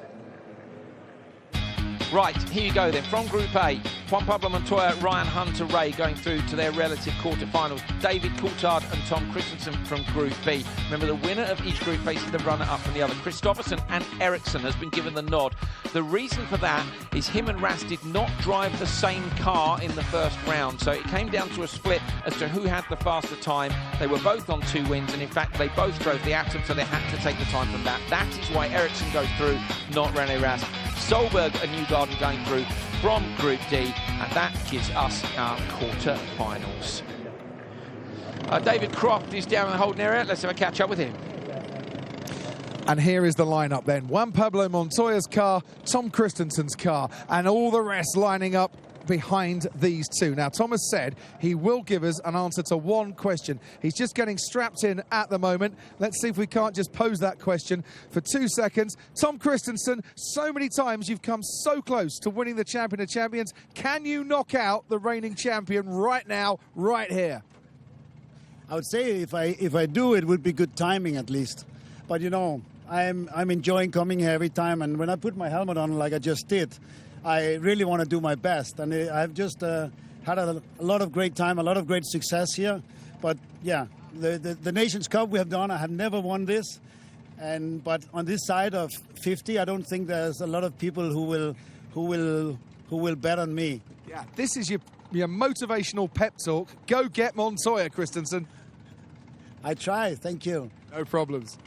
Right, here you go then. From Group A, Juan Pablo Montoya, Ryan Hunter-Reay going through to their relative quarterfinals. David Coulthard and Tom Christensen from Group B. Remember, the winner of each group facing the runner-up from the other. Christopherson and Erickson has been given the nod. The reason for that is him and Ras did not drive the same car in the first round, so it came down to a split as to who had the faster time. They were both on 2 wins, and in fact, they both drove the Atom, so they had to take the time from that. That is why Erickson goes through, not René Rast. Solberg and Newgarden going through from Group D, and that gives us our quarter-finals. David Croft is down in the holding area. Let's have a catch-up with him. And here is the lineup then. Juan Pablo Montoya's car, Tom Christensen's car, and all the rest lining up behind these two. Now, Thomas said he will give us an answer to one question. He's just getting strapped in at the moment. Let's see if we can't just pose that question for 2 seconds. Tom Christensen, so many times you've come so close to winning the Champion of Champions. Can you knock out the reigning champion right now, right here? I would say if I do, it would be good timing at least. But you know, I'm enjoying coming here every time, and when I put my helmet on like I just did, I really want to do my best, and I've just had a lot of great time, a lot of great success here. But yeah, the Nations Cup we have done, I have never won this, but on this side of 50, I don't think there's a lot of people who will bet on me. Yeah, this is your motivational pep talk. Go get Montoya, Christensen. I try. Thank you. No problems.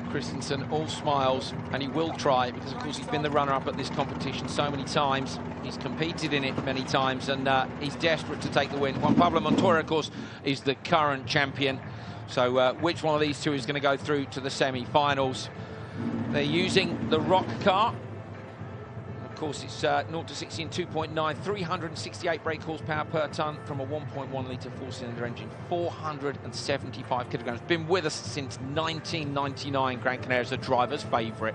Christensen all smiles, and he will try, because of course he's been the runner-up at this competition so many times. He's competed in it many times, and he's desperate to take the win. Juan Pablo Montoya, of course, is the current champion. So which one of these two is going to go through to the semi-finals? They're using the ROC car. Of course, it's 0 to 60 in 2.9, 368 brake horsepower per tonne from a 1.1 litre four-cylinder engine, 475 kilograms. Been with us since 1999. Gran Canaria is a driver's favourite.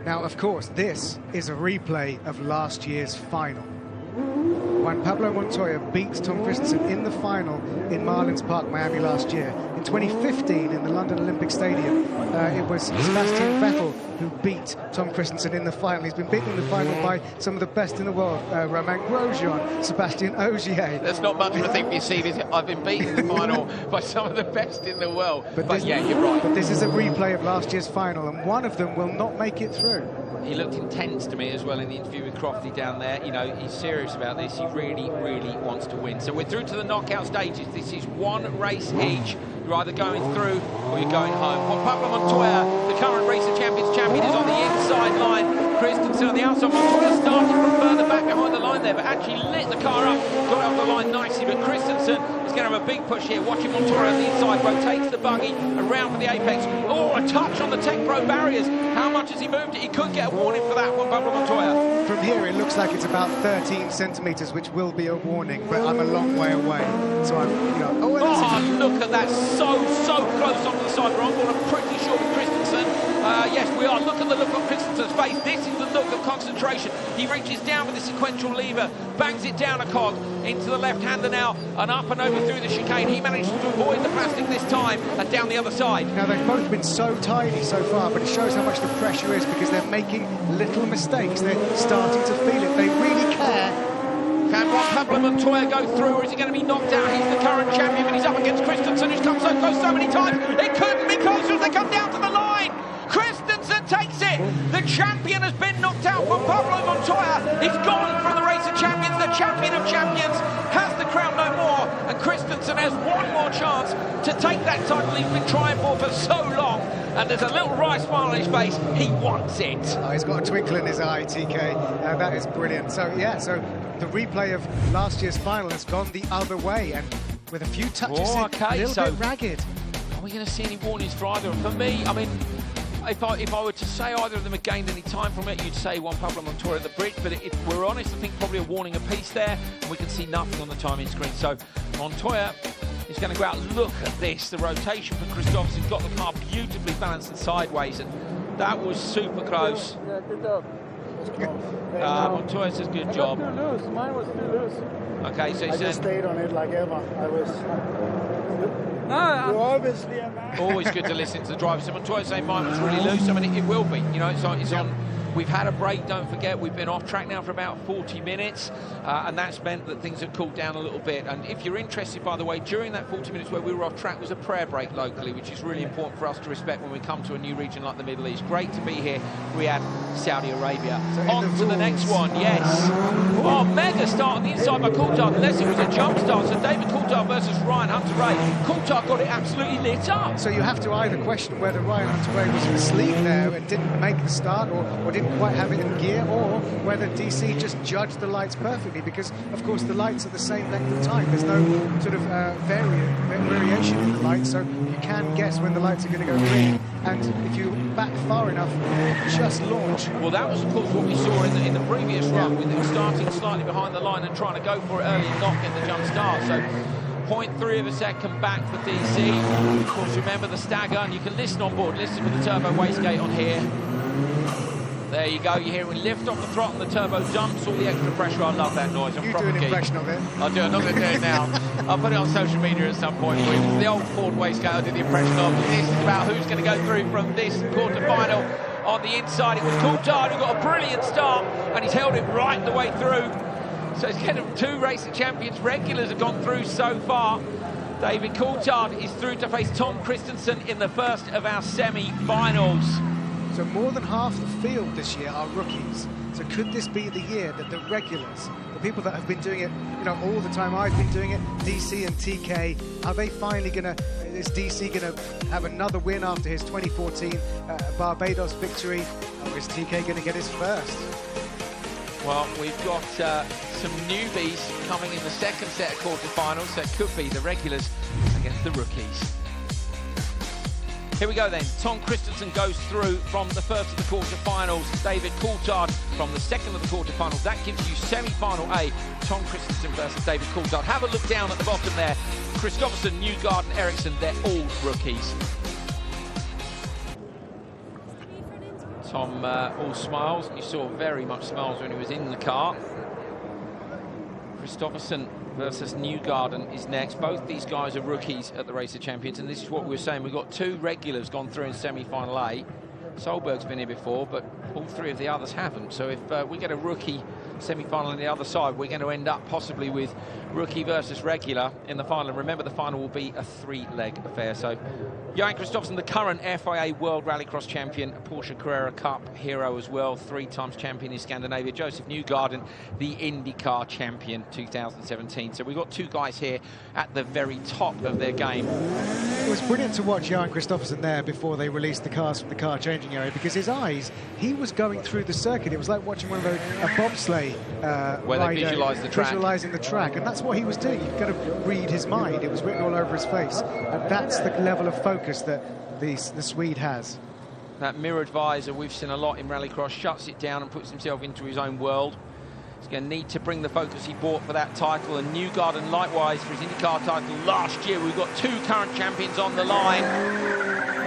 Now, of course, this is a replay of last year's final. Juan Pablo Montoya beat Tom Christensen in the final in Marlins Park, Miami last year. In 2015, in the London Olympic Stadium, it was Sebastian Vettel who beat Tom Christensen in the final. He's been beaten in the final by some of the best in the world, Romain Grosjean, Sébastien Ogier. That's not much of a thing for you, Steve, is it? I've been beaten in the final by some of the best in the world. But yeah, you're right. But this is a replay of last year's final, and one of them will not make it through. He looked intense to me as well in the interview with Crofty down there. You know, he's serious about this. He really, really wants to win. So we're through to the knockout stages. This is one race each. You're either going through or you're going home. Juan Pablo Montoya, the current Race of Champions champion, is on the inside line. Christensen on the outside. Montoya started from further back behind the line there, but actually lit the car up, got out the line nicely. But Christensen is going to have a big push here. Watching Montoya on the inside, rotates the buggy around for the apex. Oh, a touch on the Tech Pro barriers. How much has he moved it? He could get a warning for that one, Pablo Montoya. From here, it looks like it's about 13 centimetres, which will be a warning, but I'm a long way away. So I'm, you know... Oh, look at that. So close onto the side. We're on a pretty short with Christensen. Yes, we are. Look at the look on Christensen's face. This is the look of concentration. He reaches down with the sequential lever, bangs it down a cog into the left-hander now, and up and over through the chicane. He manages to avoid the plastic this time, and down the other side. Now, they've both been so tidy so far, but it shows how much the pressure is, because they're making little mistakes. They're starting to feel it. They really care. Can Juan Pablo Montoya go through, or is he going to be knocked out? He's the current champion, but he's up against Christensen, who's come so close so many times. It couldn't be closer as they come down to the line. Christensen takes it. The champion has been knocked out. Juan Pablo Montoya is gone from the Race of Champions. The champion of champions has the crown no more, and Christensen has one more chance to take that title he's been trying for so long. And there's a little wry smile on his face. He wants it. Oh, he's got a twinkle in his eye, TK. That is brilliant. So, yeah, so the replay of last year's final has gone the other way, and with a few touches, a little bit ragged. Are we going to see any warnings for either? For me, I mean, if I were to say either of them had gained any time from it, you'd say Juan Pablo Montoya at the bridge, but if we're honest, I think probably a warning apiece there, and we can see nothing on the timing screen. So Montoya is going to go out and look at this. The rotation for Christopherson got the car beautifully balanced and sideways, and that was super close. Yeah, good job. Montoya says good job. Too loose. Mine was too loose. Okay, so I just stayed on it like ever. I was... You obviously a man. Always good to listen to the driver. So Montoya saying mine was really loose. I mean, it will be. You know, it's on. We've had a break, don't forget. We've been off track now for about 40 minutes, and that's meant that things have cooled down a little bit. And if you're interested, by the way, during that 40 minutes where we were off track was a prayer break locally, which is really important for us to respect when we come to a new region like the Middle East. Great to be here, Riyadh, Saudi Arabia. So on to the next one, yes. Oh, mega start on the inside by Coulthard, unless it was a jump start. So David Coulthard versus Ryan Hunter-Reay. Coulthard got it absolutely lit up. So you have to either question whether Ryan Hunter-Reay was asleep there and didn't make the start, or didn't quite have it in gear, or whether DC just judged the lights perfectly, because of course the lights are the same length of time. There's no sort of variation in the lights, so you can guess when the lights are going to go green, and if you back far enough, just launch. Well, that was of course what we saw in the previous run, with them starting slightly behind the line and trying to go for it early and not get the jump start. So 0.3 of a second back for DC. Of course, remember the stagger, and you can listen on board. Listen with the turbo wastegate on here. There you go, you hear it lift off the throttle and the turbo dumps all the extra pressure. I love that noise. You do an impression of it. I'll do it, I'm not going to do it now. I'll put it on social media at some point. It's the old Ford wastegate I did the impression of. This is about who's going to go through from this quarter-final. On the inside, it was Coulthard who got a brilliant start, and he's held it right the way through. So it's kind of two Race of Champions regulars have gone through so far. David Coulthard is through to face Tom Christensen in the first of our semi-finals. So more than half the field this year are rookies. So could this be the year that the regulars, the people that have been doing it, you know, all the time I've been doing it, DC and TK, are they finally going to, is DC going to have another win after his 2014 Barbados victory, or is TK going to get his first? Well, we've got some newbies coming in the second set of quarterfinals, so it could be the regulars against the rookies. Here we go then. Tom Christensen goes through from the first of the quarterfinals. David Coulthard from the second of the quarterfinals. That gives you semi-final A. Tom Christensen versus David Coulthard. Have a look down at the bottom there. Christopherson, Newgarden, Erickson, they're all rookies. Tom all smiles. You saw very much smiles when he was in the car. Christopherson versus Newgarden is next. Both these guys are rookies at the Race of Champions, and this is what we were saying. We've got two regulars gone through in semi-final A. Solberg's been here before, but all three of the others haven't. So if we get a rookie semi-final on the other side, we're going to end up possibly with rookie versus regular in the final. And remember, the final will be a 3-leg affair. So Johan Kristoffersen, the current FIA World Rallycross champion, Porsche Carrera Cup hero as well, 3 times champion in Scandinavia. Joseph Newgarden, the IndyCar champion 2017. So we've got 2 guys here at the very top of their game. It was brilliant to watch Johan Kristoffersen there before they released the cars from the car changing area, because his eyes, he was going through the circuit. It was like watching one of those, a bobsleigh where they visualise the track. Visualising the track, and that's what he was doing. You've got to read his mind. It was written all over his face, and that's the level of focus that the Swede has. That mirrored visor we've seen a lot in Rallycross, shuts it down and puts himself into his own world. He's going to need to bring the focus he bought for that title, and Newgarden likewise for his IndyCar title last year. We've got 2 current champions on the line.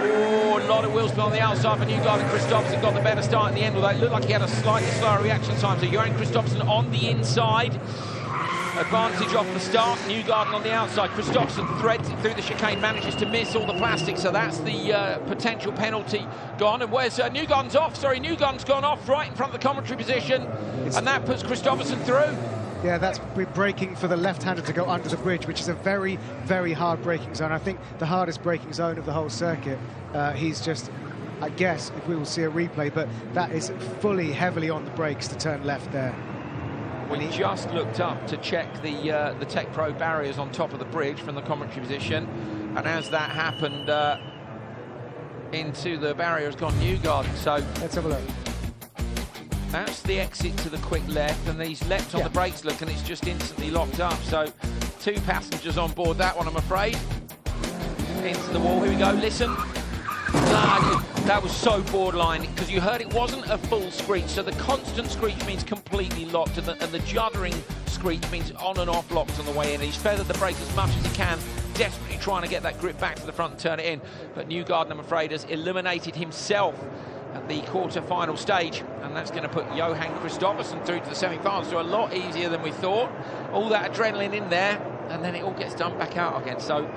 Oh, a lot of wheel spin on the outside for Newgarden. Kristoffersen got the better start in the end, although it looked like he had a slightly slower reaction time. So Johan Kristoffersen on the inside. Advantage off the start. Newgarden on the outside. Kristoffersen threads it through the chicane, manages to miss all the plastic, so that's the potential penalty gone. And where's Newgarden's off? Sorry, Newgarden's gone off right in front of the commentary position, and that puts Kristoffersen through. Yeah, that's braking for the left-hander to go under the bridge, which is a very, very hard braking zone. I think the hardest braking zone of the whole circuit. He's just, I guess, if we will see a replay, but that is fully, heavily on the brakes to turn left there. We just looked up to check the Tech Pro barriers on top of the bridge from the commentary position, and as that happened, into the barrier has gone Newgarden. So let's have a look. That's the exit to the quick left, and he's leapt on the brakes, look, and it's just instantly locked up. So 2 passengers on board that one, I'm afraid. Into the wall, here we go, listen. That was so borderline, because you heard it wasn't a full screech, so the constant screech means completely locked, and the juddering screech means on and off locked on the way in. He's feathered the brake as much as he can, desperately trying to get that grip back to the front and turn it in. But Newgarden, I'm afraid, has eliminated himself at the quarter-final stage, and that's going to put Johan Kristoffersen through to the semi-finals. So a lot easier than we thought. All that adrenaline in there, and then it all gets done back out again. So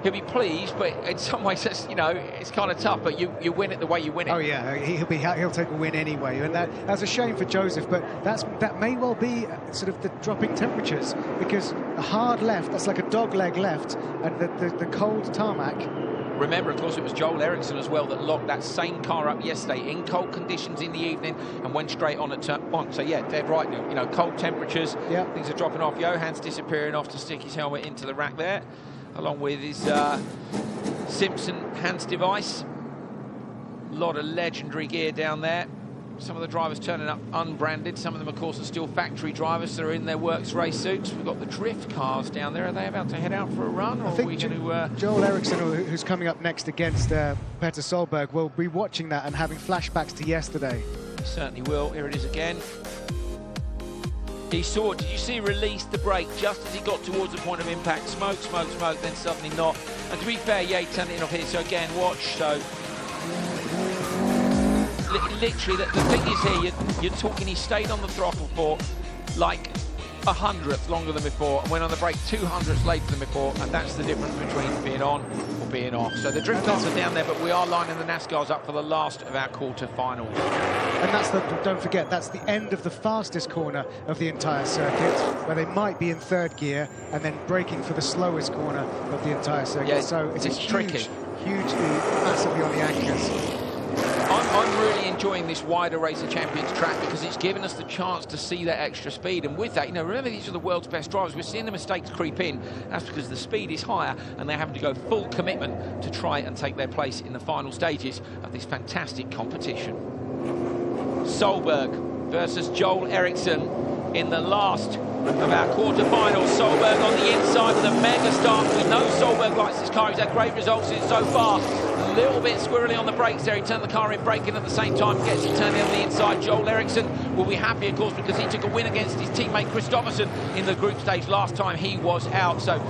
he'll be pleased, but in some ways, it's, you know, it's kind of tough. But you win it the way you win it. Oh yeah, he'll take a win anyway, and that's a shame for Joseph. But that may well be sort of the dropping temperatures, because a hard left, that's like a dog leg left, and the cold tarmac. Remember, of course, it was Joel Erickson as well that locked that same car up yesterday in cold conditions in the evening and went straight on at turn 1. So yeah, dead right. You know, cold temperatures, things are dropping off. Johan's disappearing off to stick his helmet into the rack there, along with his Simpson Hans device. A lot of legendary gear down there. Some of the drivers turning up unbranded. Some of them, of course, are still factory drivers that are in their works race suits. We've got the drift cars down there. Are they about to head out for a run? Or I think are we going to, Joel Erickson, who's coming up next against Petter Solberg, will be watching that and having flashbacks to yesterday. He certainly will. Here it is again. He saw, did you see, released the brake just as he got towards the point of impact. Smoke, smoke, smoke, then suddenly not. And to be fair, yeah, he turned it off here. So again, watch. So literally, the thing is here, you're talking, he stayed on the throttle for like 100th longer than before and went on the brake 200ths later than before, and that's the difference between being on or being off. So the drift cars are down there, but we are lining the NASCARs up for the last of our quarter-finals. And that's don't forget, that's the end of the fastest corner of the entire circuit, where they might be in third gear and then braking for the slowest corner of the entire circuit. Yeah, so it's tricky. Hugely, massively on the anchors. I'm really enjoying this wider Racer Champions track because it's given us the chance to see that extra speed, and with that, you know, remember, these are the world's best drivers. We're seeing the mistakes creep in. That's because the speed is higher and they're having to go full commitment to try and take their place in the final stages of this fantastic competition. Solberg versus Joel Erickson in the last of our quarterfinals. Solberg on the inside with a mega start. We know Solberg likes his car. He's had great results in it so far. A little bit squirrely on the brakes there. He turned the car in, braking at the same time, gets it turning on the inside. Joel Erickson will be happy, of course, because he took a win against his teammate Kristoffersen in the group stage last time he was out. So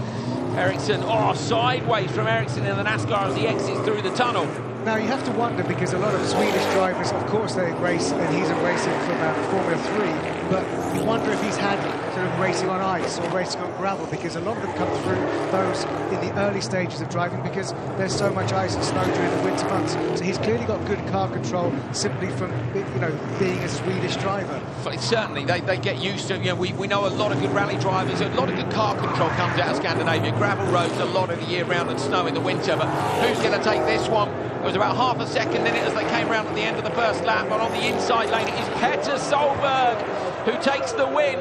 Erickson, sideways from Erickson in the NASCAR as he exits through the tunnel. Now, you have to wonder, because a lot of Swedish drivers, of course, they race, and he's racing from Formula 3, but you wonder if he's had sort doing racing on ice or racing on gravel, because a lot of them come through those in the early stages of driving because there's so much ice and snow during the winter months. So he's clearly got good car control simply from, you know, being a Swedish driver. Certainly, they get used to, you know, we know a lot of good rally drivers, a lot of good car control comes out of Scandinavia. Gravel roads a lot of the year round and snow in the winter, but who's going to take this one? It was about half a second in it as they came round at the end of the first lap, but on the inside lane it is Petter Solberg who takes the win,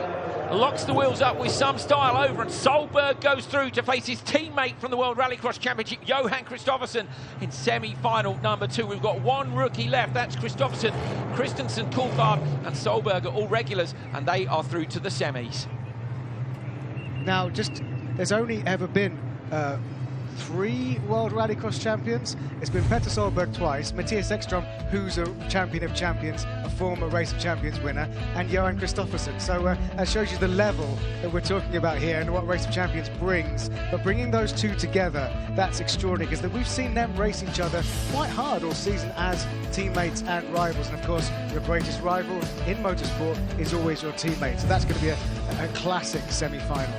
locks the wheels up with some style over, and Solberg goes through to face his teammate from the World Rallycross Championship, Johan Kristoffersson, in semi-final number 2. We've got one rookie left, that's Kristoffersson. Christensen, Coulthard and Solberg are all regulars, and they are through to the semis. Now, there's only ever been 3 World Rallycross champions. It's been Petter Solberg twice, Mattias Ekström, who's a champion of champions, a former Race of Champions winner, and Johan Kristoffersson. So that shows you the level that we're talking about here and what Race of Champions brings. But bringing those two together, that's extraordinary, because we've seen them race each other quite hard all season as teammates and rivals. And of course, your greatest rival in motorsport is always your teammate. So that's going to be a classic semi-final.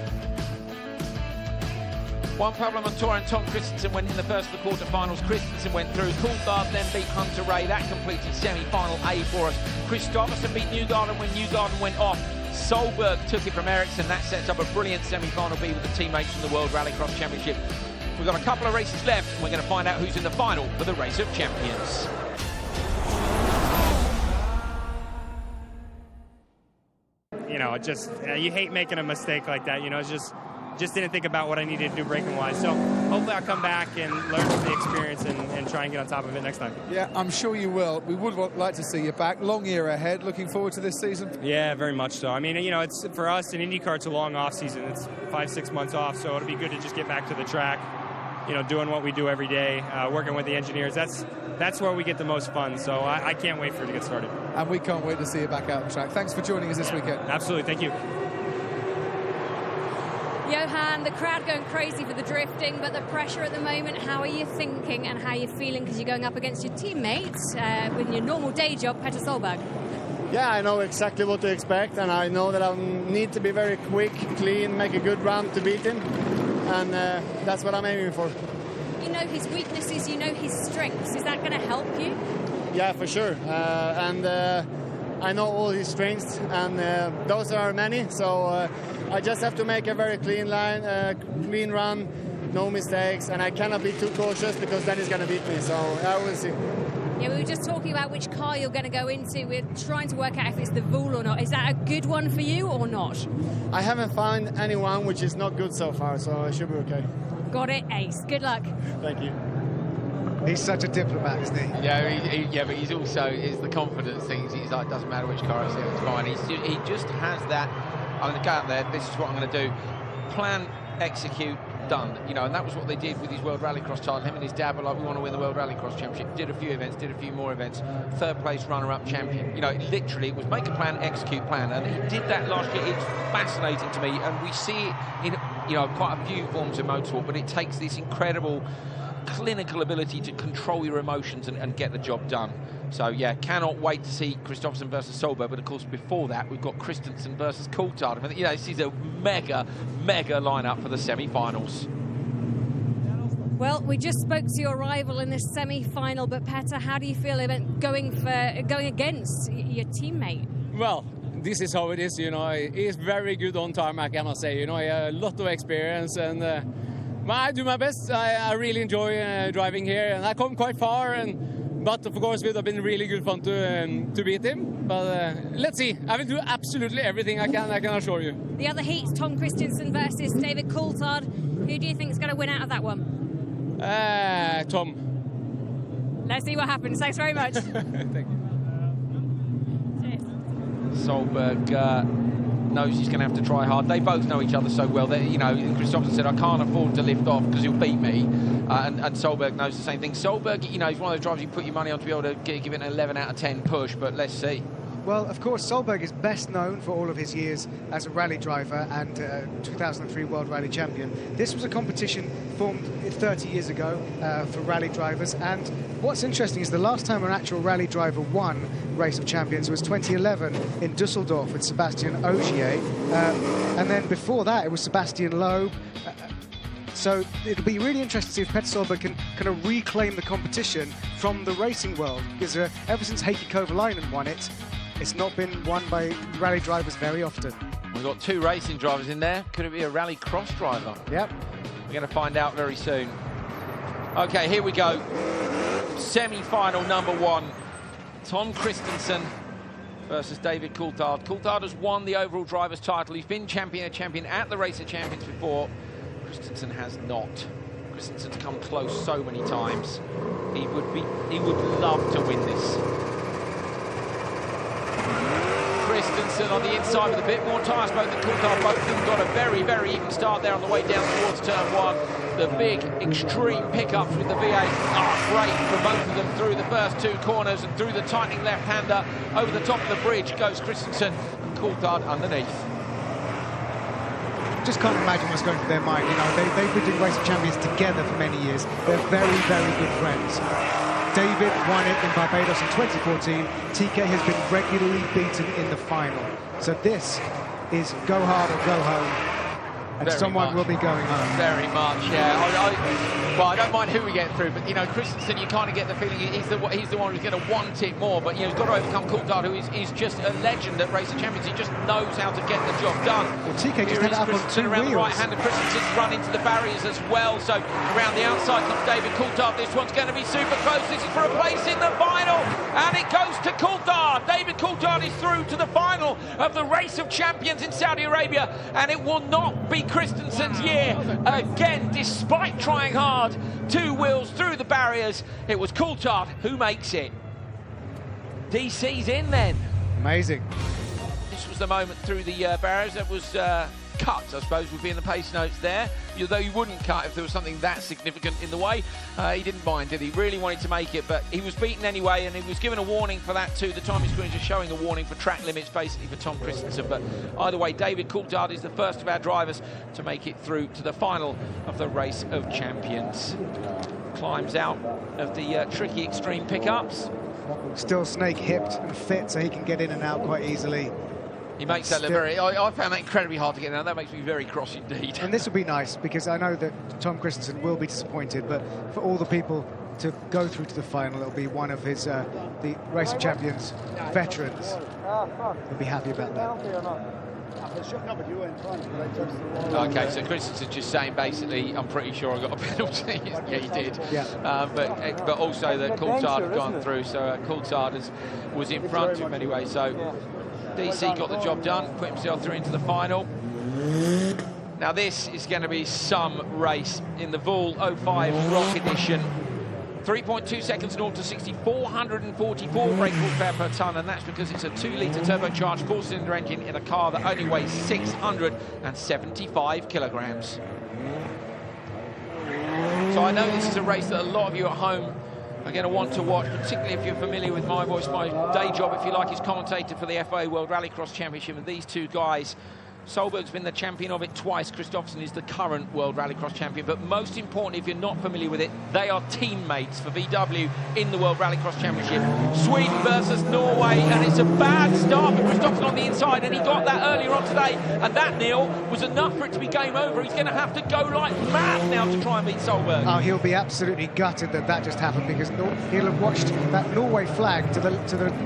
Juan Pablo Montoya and Tom Christensen went in the first of the quarterfinals. Christensen went through. Coulthard then beat Hunter Ray. That completed semi-final A for us. Kristoffersson beat Newgarden when Newgarden went off. Solberg took it from Erickson. That sets up a brilliant semi-final B with the teammates from the World Rallycross Championship. We've got a couple of races left, and we're going to find out who's in the final for the Race of Champions. You know, you hate making a mistake like that. You know, it's just didn't think about what I needed to do braking-wise. So hopefully I'll come back and learn from the experience and try and get on top of it next time. Yeah, I'm sure you will. We would like to see you back. Long year ahead. Looking forward to this season? Yeah, very much so. I mean, you know, it's for us in IndyCar, it's a long off-season. It's 5-6 months off, so it'll be good to just get back to the track, you know, doing what we do every day, working with the engineers. That's where we get the most fun, so I can't wait for it to get started. And we can't wait to see you back out on the track. Thanks for joining us this weekend. Absolutely, thank you. Johan, the crowd going crazy for the drifting, but the pressure at the moment, how are you thinking and how are you feeling, because you're going up against your teammates with your normal day job, Petter Solberg? Yeah, I know exactly what to expect, and I know that I need to be very quick, clean, make a good run to beat him, and that's what I'm aiming for. You know his weaknesses, you know his strengths. Is that going to help you? Yeah, for sure, and I know all his strengths, and those are many, so I just have to make a very clean clean run, no mistakes, and I cannot be too cautious because then he's going to beat me, so I will see. Yeah, we were just talking about which car you're going to go into. We're trying to work out if it's the Vool or not. Is that a good one for you or not? I haven't found anyone which is not good so far, so I should be okay. Got it, Ace. Good luck. Thank you. He's such a diplomat, isn't he? Yeah, but he's also, it's the confidence thing. He's like, doesn't matter which car it's in, it's fine. He just has that, I'm going to go out there, this is what I'm going to do. Plan, execute, done. You know, and that was what they did with his World Rallycross title. Him and his dad were like, we want to win the World Rallycross Championship. Did a few events, did a few more events. Third place runner-up champion. You know, literally, it was make a plan, execute plan. And he did that last year. It's fascinating to me. And we see it in, you know, quite a few forms of motorsport, but it takes this incredible clinical ability to control your emotions and get the job done. So yeah, cannot wait to see Kristoffersson versus Solberg, but of course before that we've got Christensen versus Coulthard. I mean, you know, this is a mega lineup for the semi-finals. Well, we just spoke to your rival in this semi-final, but Petter, how do you feel about going against your teammate? Well, this is how it is, you know. He's very good on tarmac, I must say. You know, he has a lot of experience, and I do my best. I really enjoy driving here, and I come quite far. But of course, it would have been really good fun to beat him. But let's see. I will do absolutely everything I can assure you. The other heat, Tom Christensen versus David Coulthard. Who do you think is going to win out of that one? Tom. Let's see what happens. Thanks very much. Thank you. Solberg knows he's going to have to try hard. They both know each other so well. You know, Kristoffersson said, I can't afford to lift off because he'll beat me. And Solberg knows the same thing. Solberg, you know, he's one of those drivers you put your money on to be able to give it an 11 out of 10 push, but let's see. Well, of course, Solberg is best known for all of his years as a rally driver and 2003 World Rally Champion. This was a competition formed 30 years ago for rally drivers, and what's interesting is the last time an actual rally driver won Race of Champions was 2011 in Dusseldorf with Sebastian Ogier, and then before that it was Sebastian Loeb. So it'll be really interesting to see if Petter Solberg can kind of reclaim the competition from the racing world, because ever since Heikki Kovalainen won it, it's not been won by rally drivers very often. We've got 2 racing drivers in there. Could it be a rally cross driver? Yep. We're going to find out very soon. Okay, here we go. Semi-final number 1. Tom Christensen versus David Coulthard. Coulthard has won the overall driver's title. He's been champion at the Race of Champions before. Christensen has not. Christensen's come close so many times. He would love to win this. Christensen on the inside with a bit more tyre smoke than Coulthard. Both of them got a very, very even start there on the way down towards turn 1. The big extreme pickups with the V8 are great for both of them through the first 2 corners, and through the tightening left-hander over the top of the bridge goes Christensen, and Coulthard underneath. Just can't imagine what's going through their mind. You know, they've been doing Race of Champions together for many years. They're very, very good friends. David won it in Barbados in 2014. TK has been regularly beaten in the final. So this is go hard or go home. And Very someone much. will be going home. Very much, yeah. Well, I don't mind who we get through, but, you know, Christensen, you kind of get the feeling he's the one who's going to want it more. But, you know, he's got to overcome Coulthard, who is just a legend at Race of Champions. He just knows how to get the job done. Well, TK just had it up on 2 around wheels. the right hand, and Christensen's run into the barriers as well. So around the outside comes David Coulthard. This one's going to be super close. This is for a place in the final, and it goes to Coulthard. David Coulthard is through to the final of the Race of Champions in Saudi Arabia, and it will not be Christensen's year again, despite trying hard. 2 wheels through the barriers. It was Coulthard who makes it. DC's in then. Amazing. This was the moment through the barriers that was cut, I suppose, would be in the pace notes there. Although you wouldn't cut if there was something that significant in the way. He didn't mind, did he? Really wanted to make it, but he was beaten anyway, and he was given a warning for that too. The timing screen is just showing a warning for track limits, basically, for Tom Christensen. But either way, David Coulthard is the first of our drivers to make it through to the final of the Race of Champions. Climbs out of the tricky extreme pickups. Still snake-hipped and fit, so he can get in and out quite easily. He makes that look very... I found that incredibly hard to get in. That makes me very cross indeed. And this will be nice, because I know that Tom Christensen will be disappointed, but for all the people to go through to the final, it'll be one of his, the Race of Champions veterans. He'll be happy about that. Okay, so Christensen's just saying, basically, I'm pretty sure I got a penalty. Yeah, he did. Yeah. But also that Coulthard had gone through, so Coulthard was in front of him anyway, so... DC got the job done, put himself through into the final. Now this is going to be some race in the Vool 05 ROC edition. 3.2 seconds 0 to 60, 444 brake horsepower per tonne, and that's because it's a 2-litre turbocharged 4-cylinder engine in a car that only weighs 675 kilograms. So I know this is a race that a lot of you at home are going to want to watch, particularly if you're familiar with my voice. My day job, if you like, is commentator for the FA World Rallycross Championship, and these 2 guys, Solberg's been the champion of it twice. Christopherson is the current World Rallycross champion. But most importantly, if you're not familiar with it, they are teammates for VW in the World Rallycross Championship. Sweden versus Norway, and it's a bad start for Christopherson on the inside, and he got that earlier on today. And that, Neil, was enough for it to be game over. He's going to have to go like mad now to try and beat Solberg. Oh, he'll be absolutely gutted that that just happened, because he'll have watched that Norway flag to the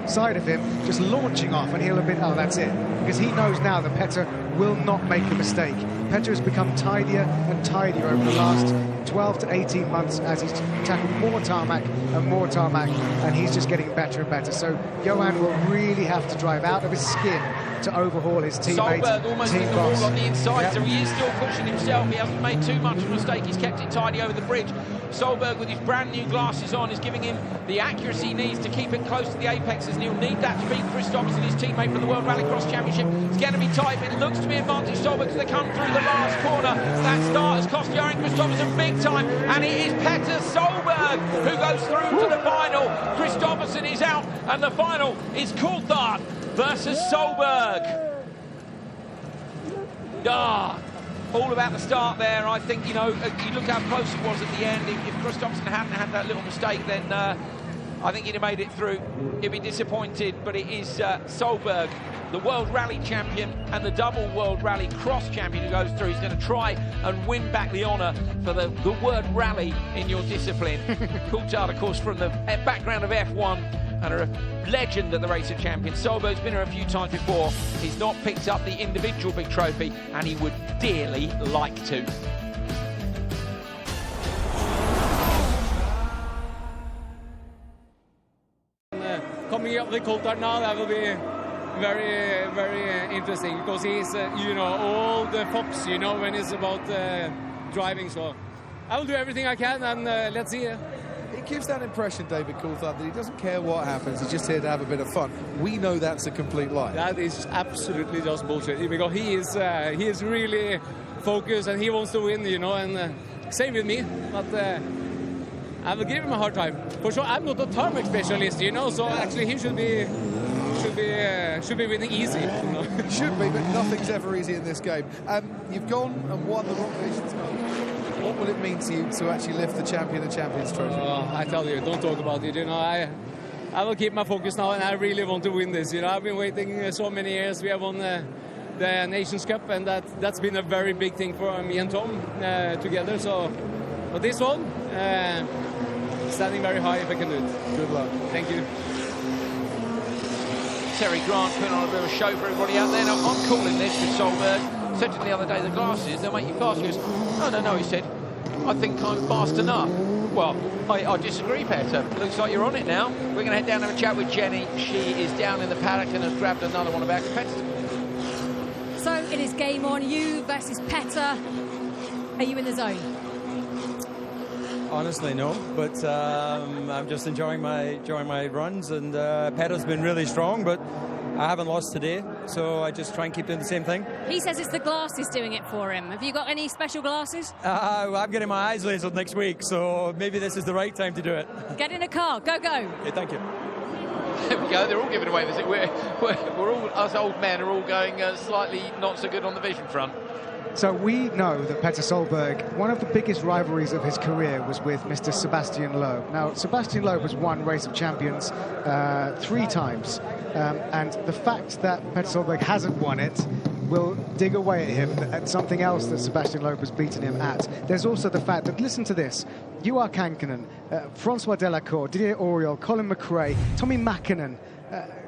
side of him just launching off, and he'll have been, oh, that's it. Because he knows now that Petter will not make a mistake. Petter has become tidier and tidier over the last 12 to 18 months as he's tackled more tarmac, and he's just getting better and better. So Johan will really have to drive out of his skin to overhaul his teammate, Solberg almost team in the boss. wall on the inside, Yep. so he is still pushing himself. He hasn't made too much of a mistake. He's kept it tidy over the bridge. Solberg, with his brand new glasses on, is giving him the accuracy he needs to keep it close to the apex, as he'll need that to beat Christopherson, his teammate for the World Rallycross Championship. It's going to be tight, but it looks to be advantage Solberg as they come through the last corner. That start has cost Johan Christopherson big time, and it is Petter Solberg who goes through to the final. Christopherson is out, and the final is Coulthard versus Solberg. All about the start there. I think, you know, you look how close it was at the end. If Kristoffersson hadn't had that little mistake, then I think he'd have made it through. He'd be disappointed, but it is Solberg, the World Rally Champion and the double World Rally Cross Champion, who goes through. He's going to try and win back the honour for the word rally in your discipline. Coulthard, of course, from the background of F1 and a legend at the Race of Champions. Solberg's been here a few times before. He's not picked up the individual big trophy, and he would dearly like to. Coming up with Coulthard now, that will be very, very interesting, because he's, you know, all the fox, you know, when it's about driving. So I will do everything I can, and let's see. It gives that impression, David Coulthard, that he doesn't care what happens. He's just here to have a bit of fun. We know that's a complete lie. That is absolutely just bullshit, because he is really focused and he wants to win, you know, and same with me. But I will give him a hard time. For sure, I'm not a tarmac specialist, you know, so actually he should be winning easy. You know? Should be, but nothing's ever easy in this game. You've gone and won the ROC Nations Cup. What will it mean to you to actually lift the Champion of Champions trophy? I tell you, don't talk about it. You know, I will keep my focus now, and I really want to win this. You know, I've been waiting so many years. We have won the Nations Cup, and that's been a very big thing for me and Tom together. So, but this one, standing very high if I can do it. Good luck. Thank you. Terry Grant putting on a bit of a show for everybody out there. Now, I'm calling this with Solberg. Said to him the other day, the glasses, they'll make you fast. He goes, no, he said, I think I'm fast enough. Well, I disagree, Petter. Looks like you're on it now. We're going to head down and have a chat with Jenny. She is down in the paddock and has grabbed another one of our competitors. So it is game on, you versus Petter. Are you in the zone? Honestly, no, but I'm just enjoying my runs, and Petter's been really strong, but I haven't lost today, so I just try and keep doing the same thing. He says it's the glasses doing it for him. Have you got any special glasses? I'm getting my eyes lasered next week, so maybe this is the right time to do it. Get in a car, go. Okay, thank you. There we go, they're all giving away. We're all, us old men are all going slightly not so good on the vision front. So we know that Petter Solberg, one of the biggest rivalries of his career was with Mr. Sebastian Loeb. Now, Sebastian Loeb has won Race of Champions 3 times, and the fact that Petter Solberg hasn't won it will dig away at him at something else that Sebastian Loeb has beaten him at. There's also the fact that, listen to this, Juha Kankkunen, Francois Delacour, Didier Auriol, Colin McRae, Tommy Mäkinen,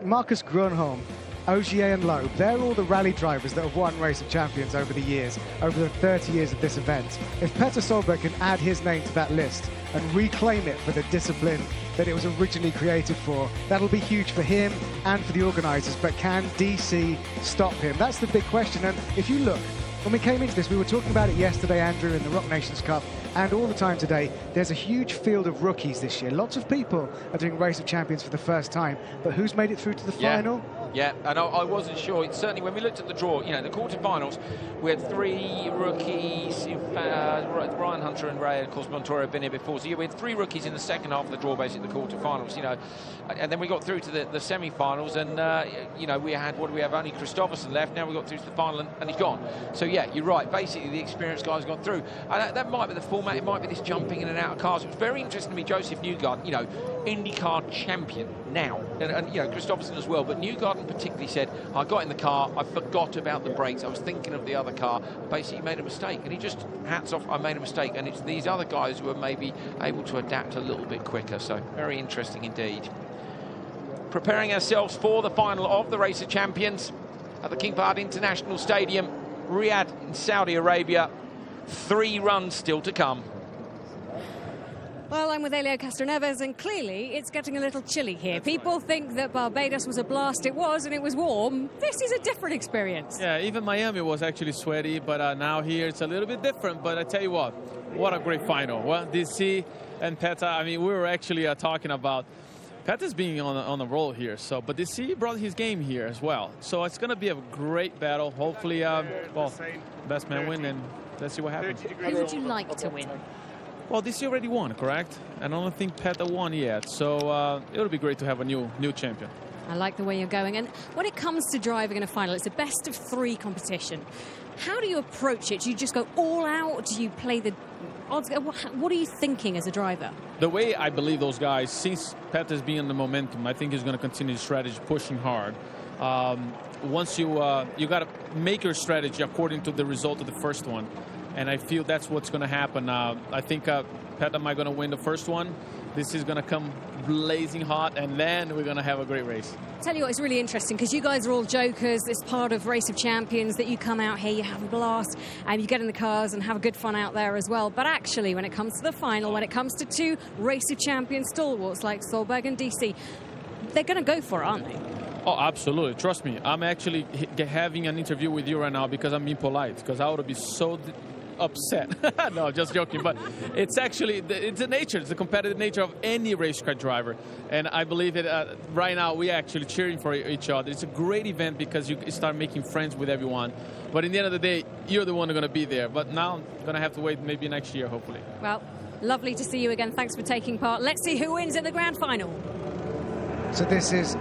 Marcus Grönholm, Ogier and Loeb, they're all the rally drivers that have won Race of Champions over the years, over the 30 years of this event. If Petter Solberg can add his name to that list and reclaim it for the discipline that it was originally created for, that'll be huge for him and for the organisers. But can DC stop him? That's the big question. And if you look, when we came into this, we were talking about it yesterday, Andrew, in the ROC Nations Cup, and all the time today, there's a huge field of rookies this year. Lots of people are doing Race of Champions for the first time, but who's made it through to the final? Yeah, and I wasn't sure. Certainly, when we looked at the draw, you know, the quarterfinals, we had 3 rookies. Ryan Hunter and Ray, and of course, Montoya have been here before. So yeah, we had 3 rookies in the second half of the draw, basically the quarterfinals. You know, and then we got through to the semi-finals, and you know, we had only Kristoffersson left. Now we got through to the final, and he's gone. So yeah, you're right. Basically, the experienced guys got through. And that might be the format. It might be this jumping in and out of cars. It was very interesting to me. Joseph Newgarden, you know, IndyCar champion now, and you know, Kristoffersson as well. But Newgarden particularly said, I got in the car, I forgot about the brakes, I was thinking of the other car, basically made a mistake, and he just, hats off, I made a mistake, and it's these other guys who are maybe able to adapt a little bit quicker. So very interesting indeed. Preparing ourselves for the final of the Race of Champions at the King Fahd International Stadium, Riyadh in Saudi Arabia. 3 runs still to come. Well, I'm with Elio Castroneves, and clearly it's getting a little chilly here. People think that Barbados was a blast. It was, and it was warm. This is a different experience. Yeah, even Miami was actually sweaty, but now here it's a little bit different. But I tell you what a great final. Well, DC and Petter, I mean, we were actually talking about Petter's being on a roll here. So, but DC brought his game here as well. So it's going to be a great battle. Hopefully, well, best man win, and let's see what happens. Who would you like to win? Well, DC already won, correct? And I don't think Petter won yet. So it'll be great to have a new champion. I like the way you're going. And when it comes to driving in a final, it's a best-of-3 competition. How do you approach it? Do you just go all out? Do you play the odds? What are you thinking as a driver? The way I believe those guys, since Peter's being in the momentum, I think he's going to continue the strategy, pushing hard. Once you got to make your strategy according to the result of the first one, and I feel that's what's going to happen. I think Peter might going to win the first one. This is going to come blazing hot, and then we're going to have a great race. Tell you what, it's really interesting because you guys are all jokers. It's part of Race of Champions that you come out here, you have a blast, and you get in the cars and have a good fun out there as well. But actually, when it comes to the final, when it comes to 2 Race of Champions stalwarts like Solberg and DC, they're going to go for it, aren't they? Oh, absolutely. Trust me. I'm actually having an interview with you right now because I'm being polite, because I would be so upset. No, just joking. But it's actually, it's the nature, it's the competitive nature of any race car driver. And I believe that right now we're actually cheering for each other. It's a great event because you start making friends with everyone. But in the end of the day, you're the one who's going to be there. But now I'm going to have to wait maybe next year, hopefully. Well, lovely to see you again. Thanks for taking part. Let's see who wins in the grand final. So this is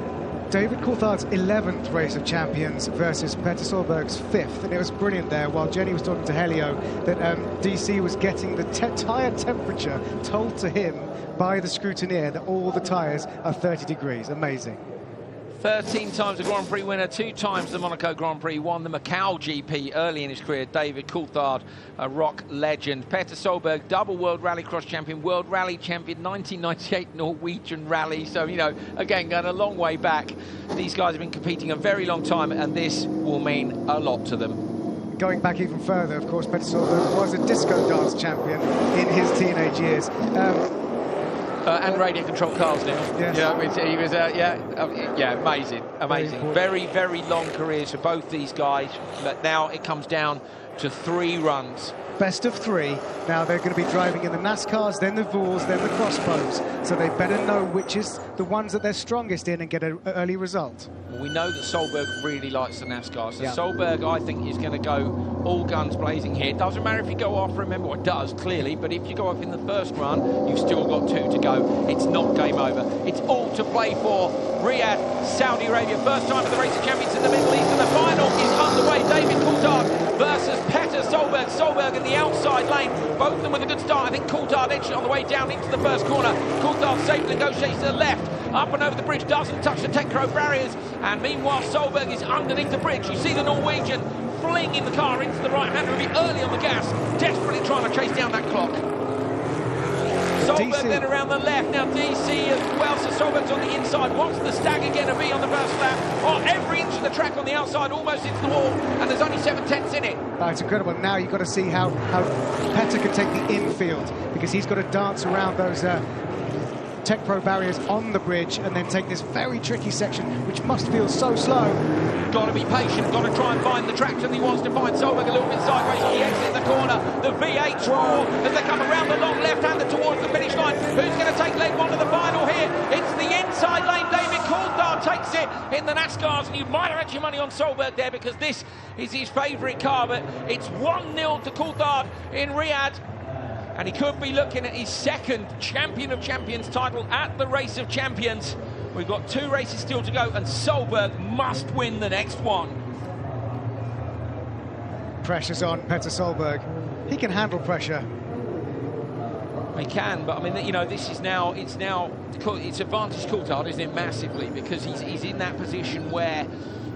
David Coulthard's 11th Race of Champions versus Petter Solberg's 5th. And it was brilliant there, while Jenny was talking to Helio, that DC was getting the tyre temperature told to him by the scrutineer that all the tyres are 30 degrees. Amazing. 13 times the Grand Prix winner, 2 times the Monaco Grand Prix, won the Macau GP early in his career. David Coulthard, a ROC legend. Petter Solberg, double World Rallycross champion, World Rally champion, 1998 Norwegian Rally. So, you know, again, going a long way back. These guys have been competing a very long time, and this will mean a lot to them. Going back even further, of course, Petter Solberg was a disco dance champion in his teenage years. And radio control cars now. Yes. Yeah, he was, yeah, amazing. Very, very long careers for both these guys. But now it comes down to 3 runs. Best of 3. Now they're going to be driving in the NASCARs, then the Vauls, then the Crossbows. So they better know which is the ones that they're strongest in and get an early result. Well, we know that Solberg really likes the NASCAR. So Solberg, I think, is going to go all guns blazing here. Doesn't matter if you go off, remember, well, it does, clearly, but if you go off in the first run, you've still got 2 to go. It's not game over. It's all to play for. Riyadh, Saudi Arabia, first time for the Race of Champions in the Middle East, and the final is underway. David Coulthard versus Petter Solberg. Solberg in the outside lane, both of them with a good start. I think Coulthard edged it on the way down into the first corner. Coulthard safely negotiates to the left, up and over the bridge, doesn't touch the Techro barriers, and meanwhile Solberg is underneath the bridge. You see the Norwegian flinging the car into the right-hander, really early on the gas, desperately trying to chase down that clock. Solberg then around the left, now DC as well, so Solberg's on the inside, wants the stag again to be on the first lap. Oh, every inch of the track on the outside, almost into the wall, and there's only 7/10 in it. It's incredible. Now you've got to see how Petter can take the infield, because he's got to dance around those Tech Pro barriers on the bridge and then take this very tricky section, which must feel so slow. Got to be patient, got to try and find the traction he wants to find. Solberg a little bit sideways, he exits the corner. The V8 roar as they come around the long left-hander towards the finish line. Who's going to take leg 1 to the final here? It's the inside lane. David Coulthard takes it in the NASCARs, and you might have had your money on Solberg there because this is his favourite car, but it's 1-0 to Coulthard in Riyadh. And he could be looking at his 2nd Champion of Champions title at the Race of Champions. We've got 2 races still to go, and Solberg must win the next one. Pressure's on Petter Solberg. He can handle pressure. He can, but I mean, you know, this is now, it's advantage Coulthard, isn't it, massively, because he's in that position where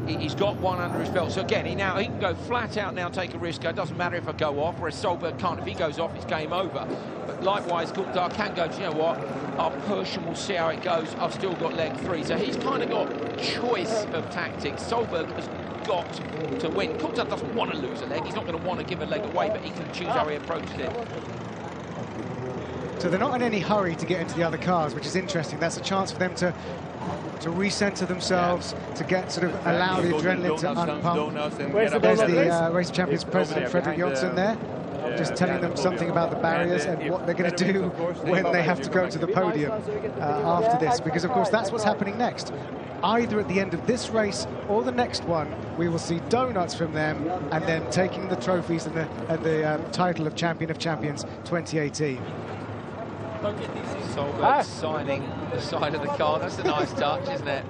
he's got 1 under his belt. So again, he can go flat out now, take a risk. It doesn't matter if I go off, whereas Solberg can't. If he goes off, it's game over. But likewise, Coulthard can go, you know what, I'll push and we'll see how it goes. I've still got leg 3. So he's kind of got choice of tactics. Solberg has got to win. Coulthard doesn't want to lose a leg. He's not going to want to give a leg away, but he can choose how he approaches it. So they're not in any hurry to get into the other cars, which is interesting. That's a chance for them to recenter themselves, to get allow the adrenaline to unpump. There's the Race of Champions president, Fredrik Jonsson, there, just telling them something about the barriers and what they're going to do when they have to go to the podium after this, because of course that's what's happening next. Either at the end of this race or the next one, we will see donuts from them, and then taking the trophies and the title of Champion of Champions 2018. Solberg signing the side of the car. That's a nice touch, isn't it?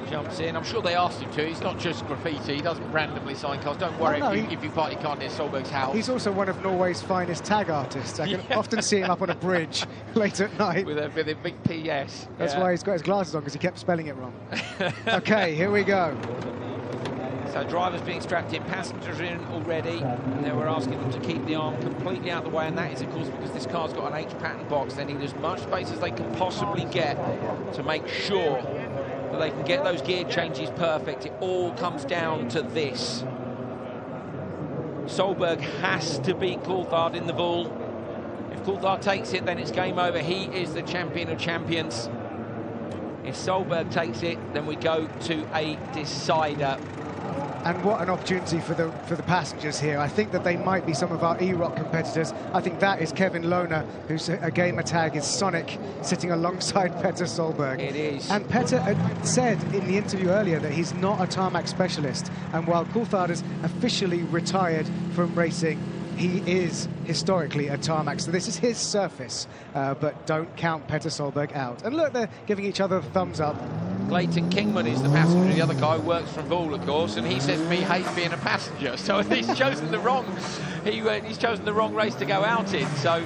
Jumps in. I'm sure they asked him to. He's not just graffiti. He doesn't randomly sign cars. Don't worry if you park your car near Solberg's house. He's also one of Norway's finest tag artists. I can often see him up on a bridge late at night. With a big PS. That's why he's got his glasses on, because he kept spelling it wrong. Okay, here we go. So drivers being strapped in, passengers in already, and then we're asking them to keep the arm completely out of the way, and that is, of course, because this car's got an H-pattern box. They need as much space as they can possibly get to make sure that they can get those gear changes perfect. It all comes down to this. Solberg has to beat Coulthard in the ball. If Coulthard takes it, then it's game over. He is the champion of champions. If Solberg takes it, then we go to a decider. And what an opportunity for the passengers here. I think that they might be some of our E-ROC competitors. I think that is Kevin Lohner, who's a gamer tag is Sonic, sitting alongside Petter Solberg. It is. And Petter said in the interview earlier that he's not a tarmac specialist. And while Coulthard has officially retired from racing, he is historically a tarmac. So this is his surface. But don't count Petter Solberg out. And look, they're giving each other a thumbs up. Clayton Kingman is the passenger, the other guy who works from Bull, of course, and he says to me, hate being a passenger. So he's chosen the wrong, he's chosen the wrong race to go out in. So,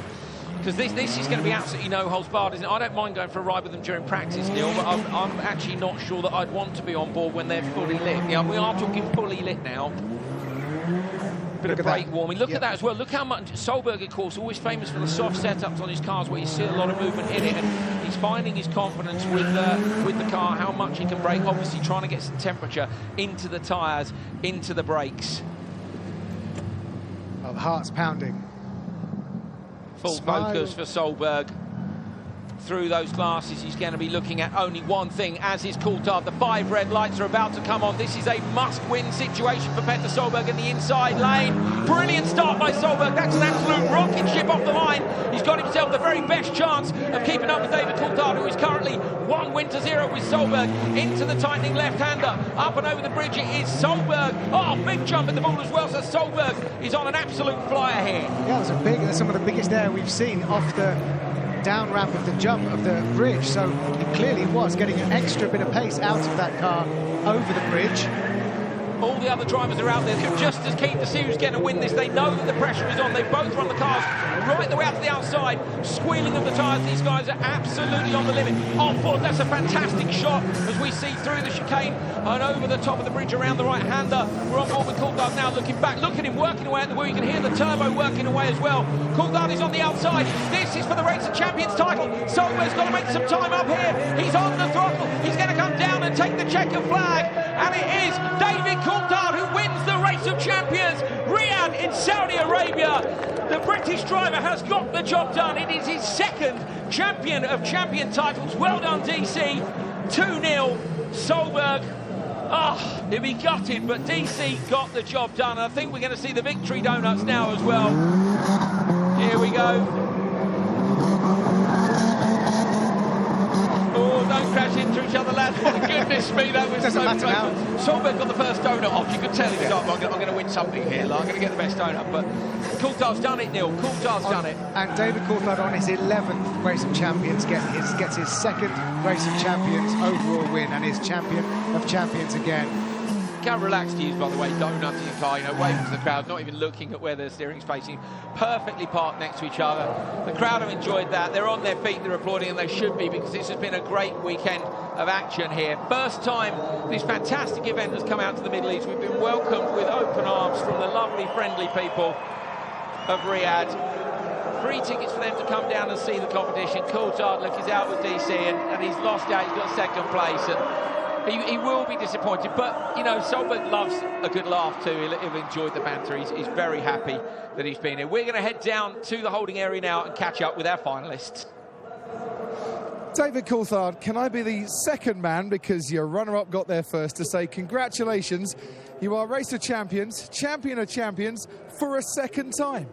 because this is going to be absolutely no holds barred, isn't it? I don't mind going for a ride with them during practice, Neil, but I'm actually not sure that I'd want to be on board when they're fully lit. Yeah, we are talking fully lit now. Bit of brake warming. Look at that as well. Look how much Solberg, of course, always famous for the soft setups on his cars where you see a lot of movement in it, and he's finding his confidence with the car, how much he can brake, obviously trying to get some temperature into the tyres, into the brakes. Oh, the heart's pounding. Full focus for Solberg. Through those glasses, he's going to be looking at only one thing, as is Coulthard. The 5 red lights are about to come on. This is a must-win situation for Petter Solberg in the inside lane. Brilliant start by Solberg. That's an absolute rocket ship off the line. He's got himself the very best chance of keeping up with David Coulthard, who is currently 1 win to 0 with Solberg. Into the tightening left-hander. Up and over the bridge, it is Solberg. Oh, big jump at the ball as well. So Solberg is on an absolute flyer here. Yeah, that's some of the biggest air we've seen off the down ramp of the jump of the bridge, so he clearly was getting an extra bit of pace out of that car over the bridge. All the other drivers are out there. They're just as keen to see who's going to win this. They know that the pressure is on. They both run the cars right the way out to the outside, squealing of the tyres. These guys are absolutely on the limit. On board, that's a fantastic shot as we see through the chicane and over the top of the bridge around the right-hander. We're on board with Coulthard now, looking back. Look at him working away at the wheel. You can hear the turbo working away as well. Coulthard is on the outside. This is for the Race of Champions title. Solberg's got to make some time up here. He's on the throttle. He's going to come down and take the checkered flag. And it is David Coulthard who wins the Race of Champions. Riyadh in Saudi Arabia. The British driver has got the job done. It is his second champion of champion titles. Well done, DC. 2-0. Solberg. He'll be gutted, but DC got the job done. And I think we're going to see the victory donuts now as well. Here we go. Oh, don't crash into each other, lads. My goodness me, that was so close. Solberg got the first donut off. You could tell he was I'm going to win something here. Like, I'm going to get the best donut. But Coulthard's done it, Neil. Coulthard's done it. And David Coulthard on his 11th Race of Champions gets his second Race of Champions overall win and is champion of champions again. How relaxed he is, by the way, donuting his car, waving to the crowd, not even looking at where the steering's facing, perfectly parked next to each other. The crowd have enjoyed that. They're on their feet, they're applauding, and they should be, because this has been a great weekend of action here. First time this fantastic event has come out to the Middle East. We've been welcomed with open arms from the lovely, friendly people of Riyadh. Free tickets for them to come down and see the competition. Coulthard, look, he's out with DC, and he's lost out. He's got second place. And he will be disappointed, but, Solberg loves a good laugh too. He'll enjoy the banter. He's very happy that he's been here. We're going to head down to the holding area now and catch up with our finalists. David Coulthard, can I be the second man, because your runner-up got there first, to say congratulations. You are Race of Champions, champion of champions, for a second time.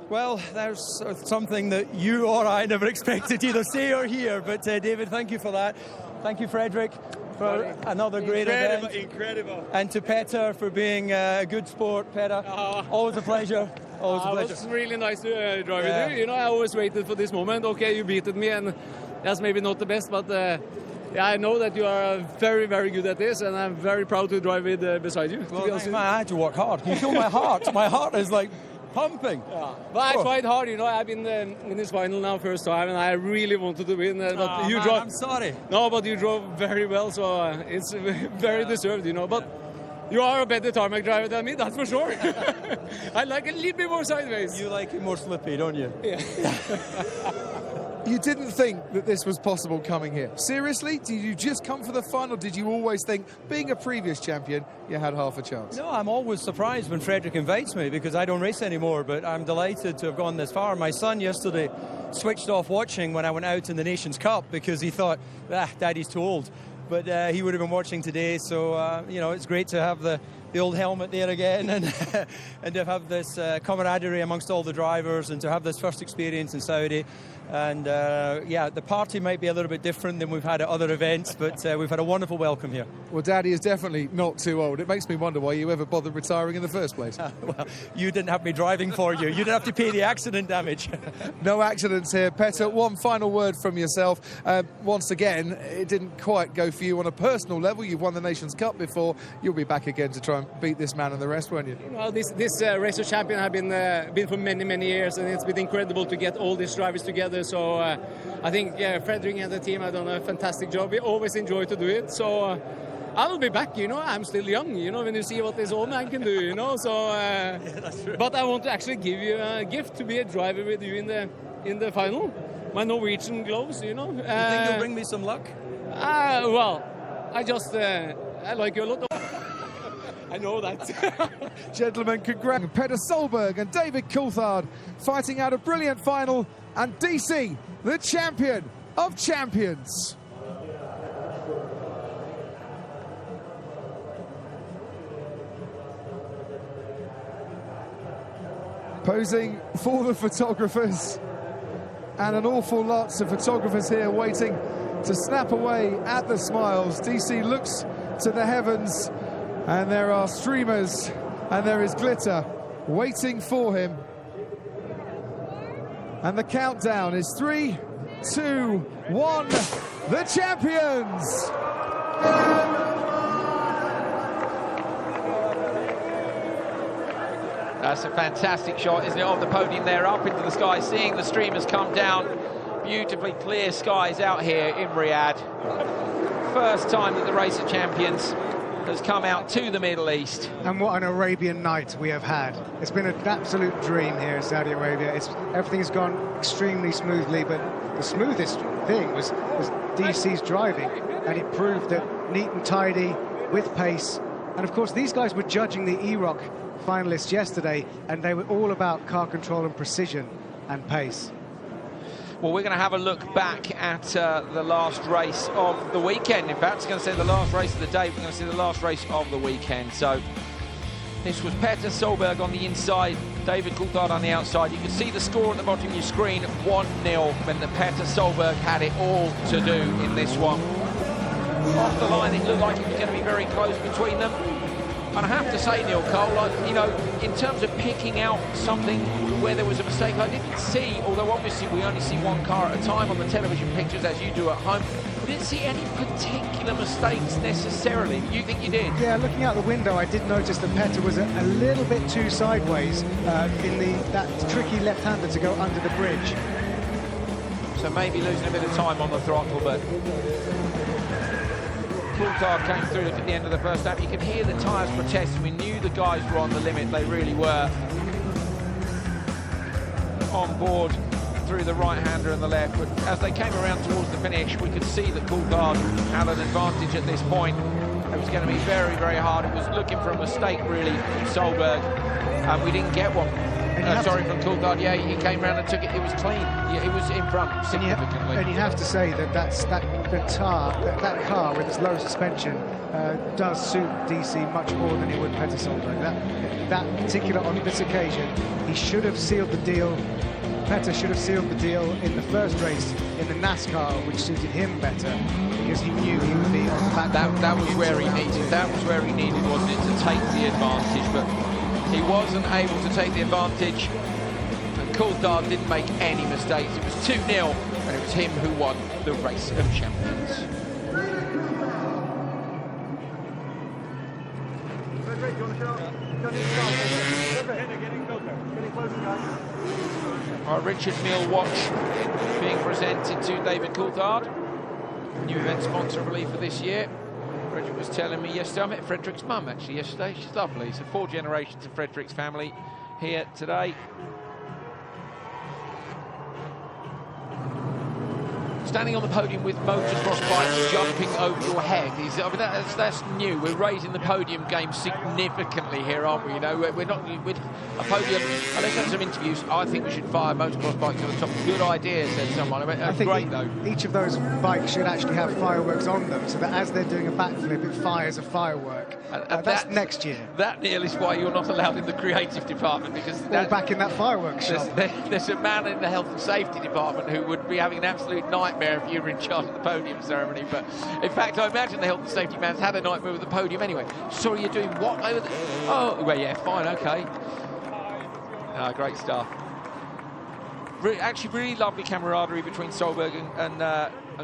Well, there's something that you or I never expected to either say or hear, but David, thank you for that. Thank you, Frederick, for another great event. Incredible. And to Petter for being a good sport. Petter, always a pleasure. Always a pleasure. It was really nice to drive with you. I always waited for this moment. Okay, you beated me, and that's maybe not the best, but Yeah, I know that you are very, very good at this, and I'm very proud to drive with beside you. Well, I had to work hard. You feel my heart. My heart is like pumping. Yeah. But I tried hard, you know. I've been in this final now first time, and I really wanted to win. But you drove. I'm sorry. No, but you drove very well, so it's very deserved, you know. But you are a better tarmac driver than me, that's for sure. I like a little bit more sideways. You like it more slippy, don't you? Yeah. You didn't think that this was possible coming here? Seriously? Did you just come for the final? Did you always think, being a previous champion, you had half a chance? No, I'm always surprised when Frederick invites me because I don't race anymore, but I'm delighted to have gone this far. My son yesterday switched off watching when I went out in the Nations Cup because he thought, Daddy's too old. But he would have been watching today, so, you know, it's great to have the old helmet there again and and to have this camaraderie amongst all the drivers and to have this first experience in Saudi. And yeah, the party might be a little bit different than we've had at other events, but we've had a wonderful welcome here. Well, Daddy is definitely not too old. It makes me wonder why you ever bothered retiring in the first place. Well, you didn't have me driving for you. You didn't have to pay the accident damage. No accidents here. Petter, one final word from yourself. Once again, it didn't quite go for you on a personal level. You've won the Nations Cup before. You'll be back again to try and beat this man and the rest, won't you? Well, this racer champion have been for many, many years, and it's been incredible to get all these drivers together. So I think Frederick and the team have done a fantastic job. We always enjoy to do it. So I will be back, you know. I'm still young, you know, when you see what this old man can do, you know. So, yeah, that's true. But I want to actually give you a gift to be a driver with you in the final. My Norwegian gloves, you know. You think you'll bring me some luck? Well, I just I like you a lot. I know that. Gentlemen, congrats. Petter Solberg and David Coulthard fighting out a brilliant final, and DC, the champion of champions. Posing for the photographers, and an awful lot of photographers here waiting to snap away at the smiles. DC looks to the heavens, and there are streamers and there is glitter waiting for him. And the countdown is 3, 2, 1, the champions! That's a fantastic shot, isn't it, of the podium there, up into the sky, seeing the streamers come down. Beautifully clear skies out here in Riyadh. First time that the Race of Champions has come out to the Middle East. And what an Arabian night we have had. It's been an absolute dream here in Saudi Arabia. Everything has gone extremely smoothly, but the smoothest thing was DC's driving, and it proved that neat and tidy, with pace. And of course, these guys were judging the ROC finalists yesterday, and they were all about car control and precision and pace. Well, we're going to have a look back at the last race of the weekend. In fact, it's going to say the last race of the day. We're going to see the last race of the weekend. So this was Petter Solberg on the inside, David Coulthard on the outside. You can see the score at the bottom of your screen, 1-0, when the Petter Solberg had it all to do in this one. Off the line, it looked like it was going to be very close between them. And I have to say, Neil Cole, like, you know, in terms of picking out something where there was a mistake, I didn't see, although obviously we only see one car at a time on the television pictures as you do at home, I didn't see any particular mistakes necessarily. You think you did? Yeah, looking out the window, I did notice that Petter was a little bit too sideways in that tricky left-hander to go under the bridge. So maybe losing a bit of time on the throttle, but Coulthard came through at the end of the first lap. You can hear the tyres protest. We knew the guys were on the limit. They really were. On board through the right-hander and the left. But as they came around towards the finish, we could see that Coulthard had an advantage at this point. It was going to be very, very hard. It was looking for a mistake, really, from Solberg. And we didn't get one. Sorry, from Coulthard. Yeah, he came around and took it. It was clean. Yeah, he was in front significantly. And you have to say that that car with its low suspension does suit DC much more than it would Petter Solberg. That particular, on this occasion, he should have sealed the deal. Petter should have sealed the deal in the first race in the NASCAR, which suited him better, because he knew he would be on the back. That was where he needed. That was where he needed, wasn't it, to take the advantage? But he wasn't able to take the advantage, and Coulthard didn't make any mistakes. It was 2-0, and it was him who won the Race of Champions. Our Richard Mille watch being presented to David Coulthard, new event sponsor, I believe, for this year. Frederick was telling me yesterday, I met Frederick's mum actually yesterday. She's lovely. So 4 generations of Frederick's family here today. Standing on the podium with motocross bikes jumping over your head is, I mean, that's new. We're raising the podium game significantly here, aren't we? You know, we're not with a podium. Let's have some interviews. I think we should fire motocross bikes to the top. Good idea, said someone. I think great though. Each of those bikes should actually have fireworks on them, so that as they're doing a backflip, it fires a firework. And that's next year. That, Neil, is why you're not allowed in the creative department, because back in that fireworks shop. There's a man in the health and safety department who would be having an absolute nightmare if you were in charge of the podium ceremony. But in fact, I imagine the health and safety man's had a nightmare with the podium anyway. Sorry, you're doing what over there? Oh, well, yeah, fine, okay. Great stuff. Actually, really lovely camaraderie between Solberg and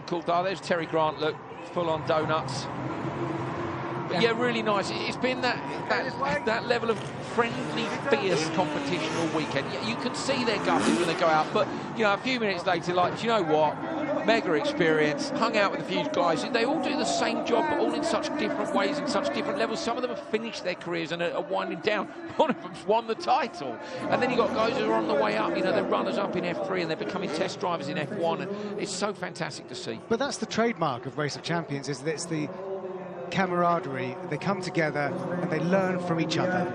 Coulthard. There's Terry Grant, look, full on donuts. But yeah, really nice. It's been that level of friendly, fierce competition all weekend. You can see their gutted when they go out, but you know, a few minutes later, like, do you know what? Mega experience, hung out with a few guys. They all do the same job, but all in such different ways and such different levels. Some of them have finished their careers and are winding down. One of them's won the title. And then you've got guys who are on the way up. You know, they're runners up in F3 and they're becoming test drivers in F1. And it's so fantastic to see. But that's the trademark of Race of Champions, is that it's the camaraderie. They come together and they learn from each other.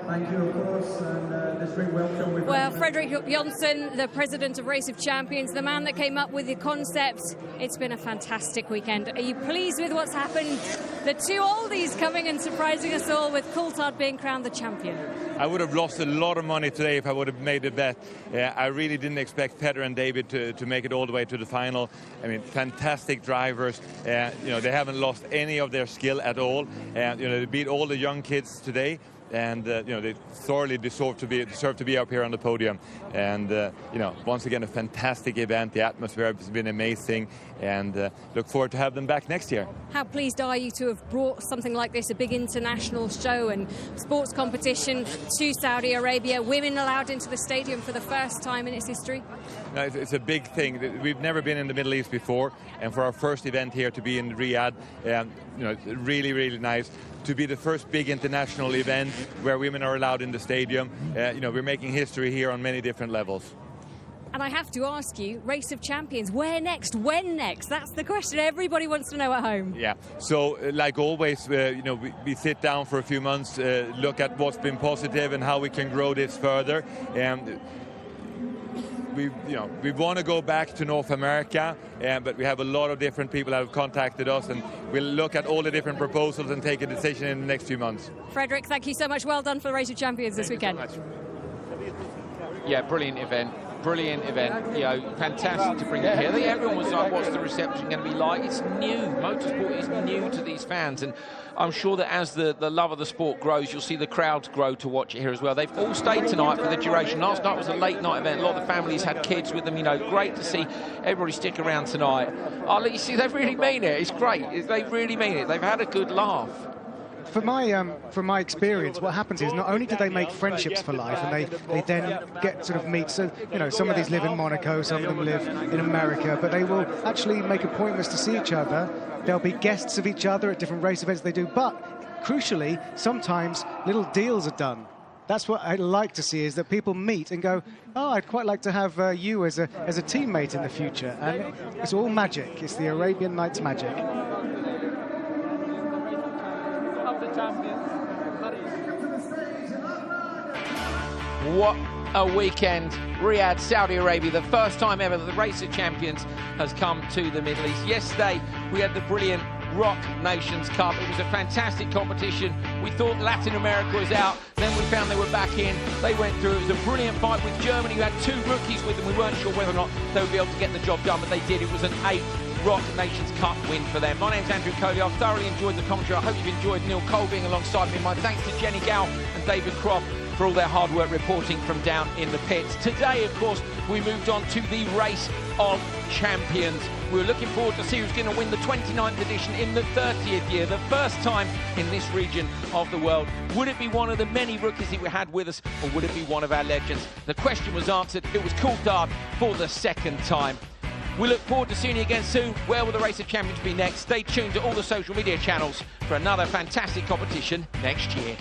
Thank you, of course, and let's bring welcome with... Well, Frederick Jonsson, the president of Race of Champions, the man that came up with the concept. It's been a fantastic weekend. Are you pleased with what's happened? The 2 oldies coming and surprising us all, with Coulthard being crowned the champion. I would have lost a lot of money today if I would have made a bet. I really didn't expect Petter and David to make it all the way to the final. I mean, fantastic drivers. You know, they haven't lost any of their skill at all. You know, they beat all the young kids today. And you know, they thoroughly deserve to be up here on the podium. And you know, once again, a fantastic event. The atmosphere has been amazing, and look forward to have them back next year. How pleased are you to have brought something like this, a big international show and sports competition, to Saudi Arabia? Women allowed into the stadium for the first time in its history. No, it's a big thing. We've never been in the Middle East before, and for our first event here to be in Riyadh, you know, really, really nice. To be the first big international event where women are allowed in the stadium. You know, we're making history here on many different levels. And I have to ask you, Race of Champions, where next? When next? That's the question everybody wants to know at home. Yeah, so like always, you know, we sit down for a few months, look at what's been positive and how we can grow this further. We want to go back to North America, but we have a lot of different people that have contacted us, and we'll look at all the different proposals and take a decision in the next few months. Frederick, thank you so much. Well done for the Race of Champions this weekend. Thank you so much. Yeah, brilliant event. Brilliant event, you know, fantastic to bring it here. Everyone was like, what's the reception going to be like? It's new. Motorsport is new to these fans, and I'm sure that as the love of the sport grows, you'll see the crowds grow to watch it here as well. They've all stayed tonight for the duration. Last night was a late night event. A lot of the families had kids with them, you know. Great to see everybody stick around tonight. Oh, you see, they really mean it. It's great. They really mean it. They've had a good laugh. From my experience, what happens is not only do they make friendships for life, and they then get sort of meet. So you know, some of these live in Monaco, some of them live in America, but they will actually make appointments to see each other. They'll be guests of each other at different race events they do. But crucially, sometimes little deals are done. That's what I like to see, is that people meet and go, oh, I'd quite like to have you as a teammate in the future. And it's all magic. It's the Arabian Nights magic. What a weekend. Riyadh, Saudi Arabia, the first time ever that the Race of Champions has come to the Middle East. Yesterday, we had the brilliant ROC Nations Cup. It was a fantastic competition. We thought Latin America was out, then we found they were back in. They went through. It was a brilliant fight with Germany, who had 2 rookies with them. We weren't sure whether or not they would be able to get the job done, but they did. It was an 8th ROC Nations Cup win for them. My name's Andrew Coley. I've thoroughly enjoyed the commentary. I hope you've enjoyed Neil Cole being alongside me. My thanks to Jenny Gow and David Croft for all their hard work reporting from down in the pits. Today, of course, we moved on to the race of Champions. We're looking forward to see who's going to win the 29th edition in the 30th year, the first time in this region of the world. Would it be one of the many rookies that we had with us, or would it be one of our legends? The question was answered. It was Coulthard for the second time. We look forward to seeing you again soon. Where will the Race of Champions be next? Stay tuned to all the social media channels for another fantastic competition next year.